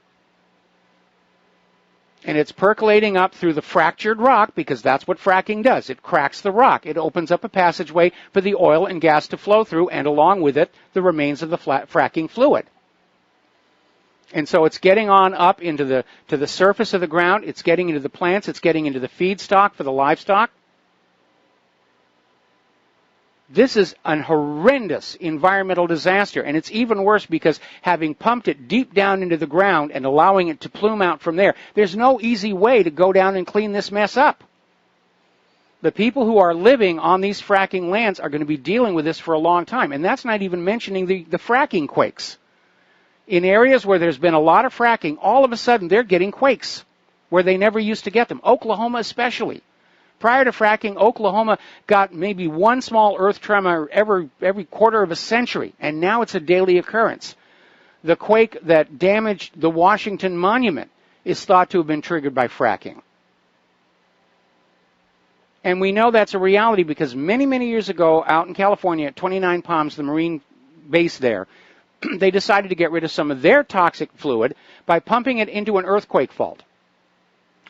And it's percolating up through the fractured rock, because that's what fracking does. It cracks the rock. It opens up a passageway for the oil and gas to flow through, and along with it, the remains of the fracking fluid. And so it's getting on up into the surface of the ground. It's getting into the plants. It's getting into the feedstock for the livestock. This is a horrendous environmental disaster, and it's even worse because having pumped it deep down into the ground and allowing it to plume out from there, there's no easy way to go down and clean this mess up. The people who are living on these fracking lands are going to be dealing with this for a long time, and that's not even mentioning the fracking quakes. In areas where there's been a lot of fracking, all of a sudden they're getting quakes where they never used to get them. Oklahoma especially. Prior to fracking, Oklahoma got maybe one small earth tremor every quarter of a century, and now it's a daily occurrence. The quake that damaged the Washington Monument is thought to have been triggered by fracking. And we know that's a reality because many years ago out in California at 29 Palms, the Marine base there, they decided to get rid of some of their toxic fluid by pumping it into an earthquake fault.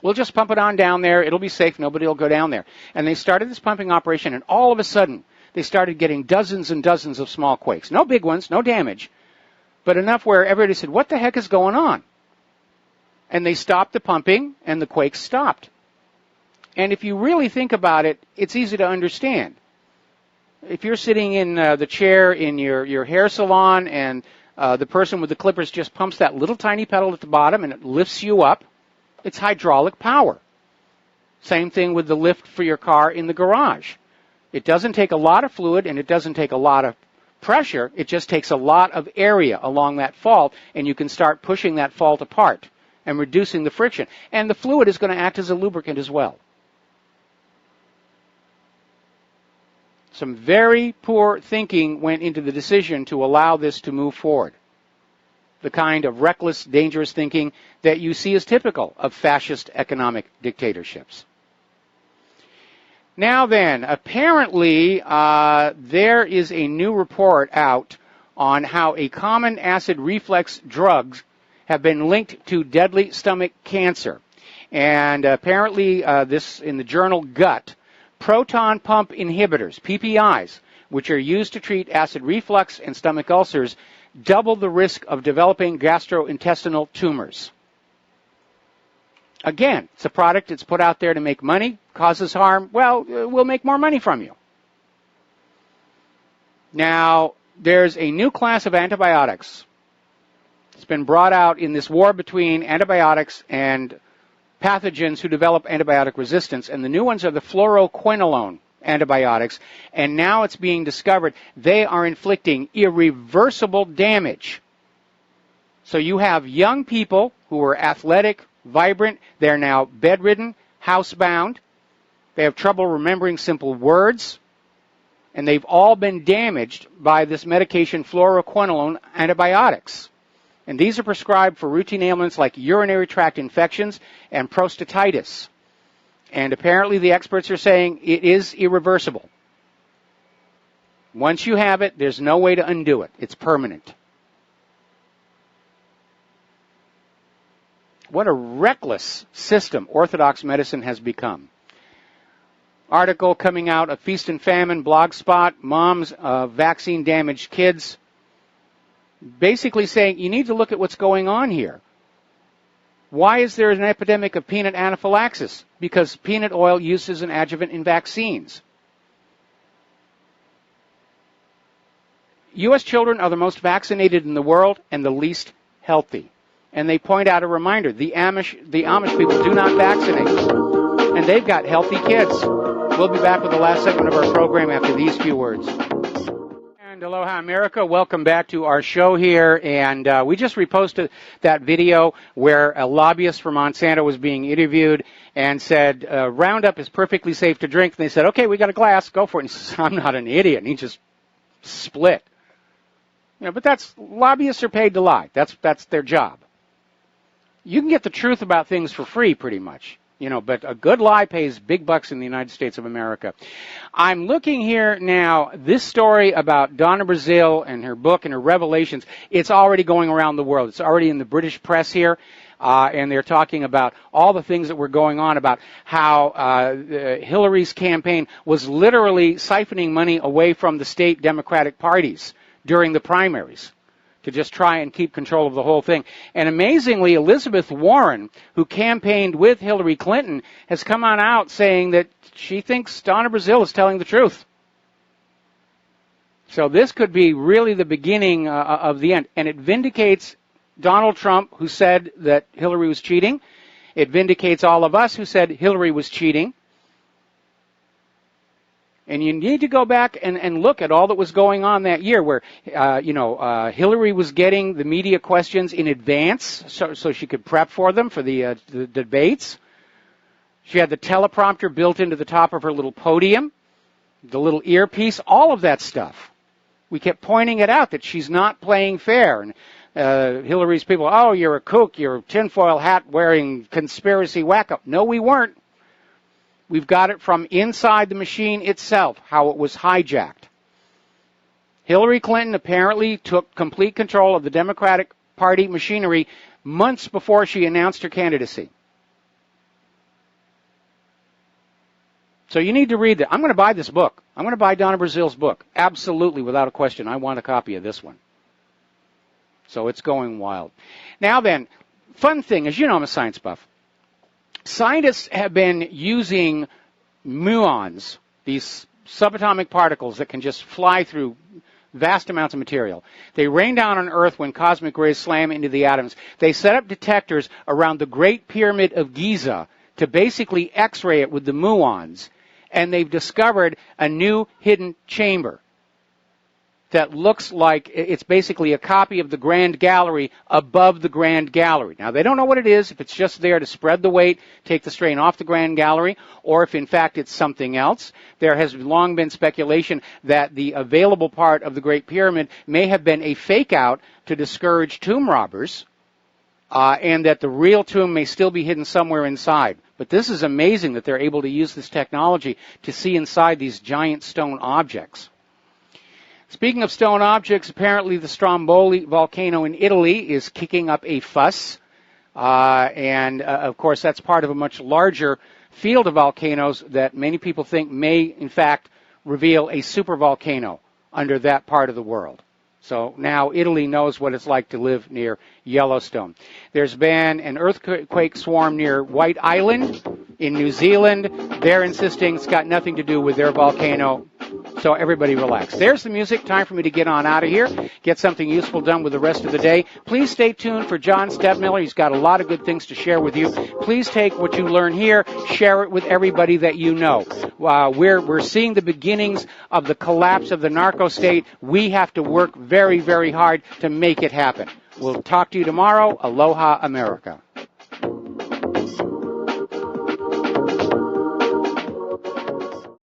We'll just pump it on down there. It'll be safe. Nobody will go down there. And they started this pumping operation, and all of a sudden, they started getting dozens and dozens of small quakes. No big ones, no damage, but enough where everybody said, what the heck is going on? And they stopped the pumping, and the quake stopped. And if you really think about it, it's easy to understand. If you're sitting in the chair in your hair salon and the person with the clippers just pumps that little tiny pedal at the bottom and it lifts you up, it's hydraulic power. Same thing with the lift for your car in the garage. It doesn't take a lot of fluid and it doesn't take a lot of pressure. It just takes a lot of area along that fault, and you can start pushing that fault apart and reducing the friction. And the fluid is going to act as a lubricant as well. Some very poor thinking went into the decision to allow this to move forward. The kind of reckless, dangerous thinking that you see is typical of fascist economic dictatorships. Now then, apparently there is a new report out on how a common acid reflux drugs have been linked to deadly stomach cancer. And apparently this in the journal Gut, proton pump inhibitors, PPIs, which are used to treat acid reflux and stomach ulcers, double the risk of developing gastrointestinal tumors. Again, it's a product that's put out there to make money, causes harm. Well, we'll make more money from you. Now, there's a new class of antibiotics. It's been brought out in this war between antibiotics and pathogens who develop antibiotic resistance, and the new ones are the fluoroquinolone antibiotics, and now it's being discovered they are inflicting irreversible damage. So you have young people who are athletic, vibrant, they're now bedridden, housebound, they have trouble remembering simple words, and they've all been damaged by this medication fluoroquinolone antibiotics. And these are prescribed for routine ailments like urinary tract infections and prostatitis. And apparently the experts are saying it is irreversible. Once you have it, there's no way to undo it. It's permanent. What a reckless system Orthodox medicine has become. Article coming out of Feast and Famine, Blogspot, Moms of Vaccine-Damaged Kids, basically saying you need to look at what's going on here. Why is there an epidemic of peanut anaphylaxis? Because peanut oil used as an adjuvant in vaccines. U.S. children are the most vaccinated in the world and the least healthy. And they point out a reminder, the Amish people do not vaccinate. And they've got healthy kids. We'll be back with the last segment of our program after these few words. And aloha, America. Welcome back to our show here. And we just reposted that video where a lobbyist for Monsanto was being interviewed and said, Roundup is perfectly safe to drink. And they said, okay, we got a glass. Go for it. And he says, I'm not an idiot. And he just split. You know, but lobbyists are paid to lie. That's their job. You can get the truth about things for free pretty much. You know, but a good lie pays big bucks in the United States of America. I'm looking here now, this story about Donna Brazile and her book and her revelations, it's already going around the world. It's already in the British press here, and they're talking about all the things that were going on about how Hillary's campaign was literally siphoning money away from the state Democratic parties during the primaries, to just try and keep control of the whole thing. And amazingly, Elizabeth Warren, who campaigned with Hillary Clinton, has come on out saying that she thinks Donna Brazile is telling the truth. So this could be really the beginning of the end. And it vindicates Donald Trump, who said that Hillary was cheating. It vindicates all of us who said Hillary was cheating. And you need to go back and look at all that was going on that year where, Hillary was getting the media questions in advance so she could prep for them for the debates. She had the teleprompter built into the top of her little podium, the little earpiece, all of that stuff. We kept pointing it out that she's not playing fair. And Hillary's people, oh, you're a kook, you're a tinfoil hat wearing conspiracy wacko. No, we weren't. We've got it from inside the machine itself, how it was hijacked. Hillary Clinton apparently took complete control of the Democratic Party machinery months before she announced her candidacy. So you need to read that. I'm going to buy this book. I'm going to buy Donna Brazile's book. Absolutely, without a question. I want a copy of this one. So it's going wild. Now then, fun thing, as you know, I'm a science buff. Scientists have been using muons, these subatomic particles that can just fly through vast amounts of material. They rain down on Earth when cosmic rays slam into the atoms. They set up detectors around the Great Pyramid of Giza to basically X-ray it with the muons, and they've discovered a new hidden chamber that looks like it's basically a copy of the Grand Gallery above the Grand Gallery. Now, they don't know what it is, if it's just there to spread the weight, take the strain off the Grand Gallery, or if, in fact, it's something else. There has long been speculation that the available part of the Great Pyramid may have been a fake-out to discourage tomb robbers, and that the real tomb may still be hidden somewhere inside. But this is amazing that they're able to use this technology to see inside these giant stone objects. Speaking of stone objects, apparently the Stromboli volcano in Italy is kicking up a fuss. Of course, that's part of a much larger field of volcanoes that many people think may, in fact, reveal a supervolcano under that part of the world. So now Italy knows what it's like to live near Yellowstone. There's been an earthquake swarm near White Island in New Zealand. They're insisting it's got nothing to do with their volcano. So everybody relax. There's the music. Time for me to get on out of here, get something useful done with the rest of the day. Please stay tuned for John Stebmiller. He's got a lot of good things to share with you. Please take what you learn here, share it with everybody that you know. We're seeing the beginnings of the collapse of the narco state. We have to work very, very hard to make it happen. We'll talk to you tomorrow. Aloha, America.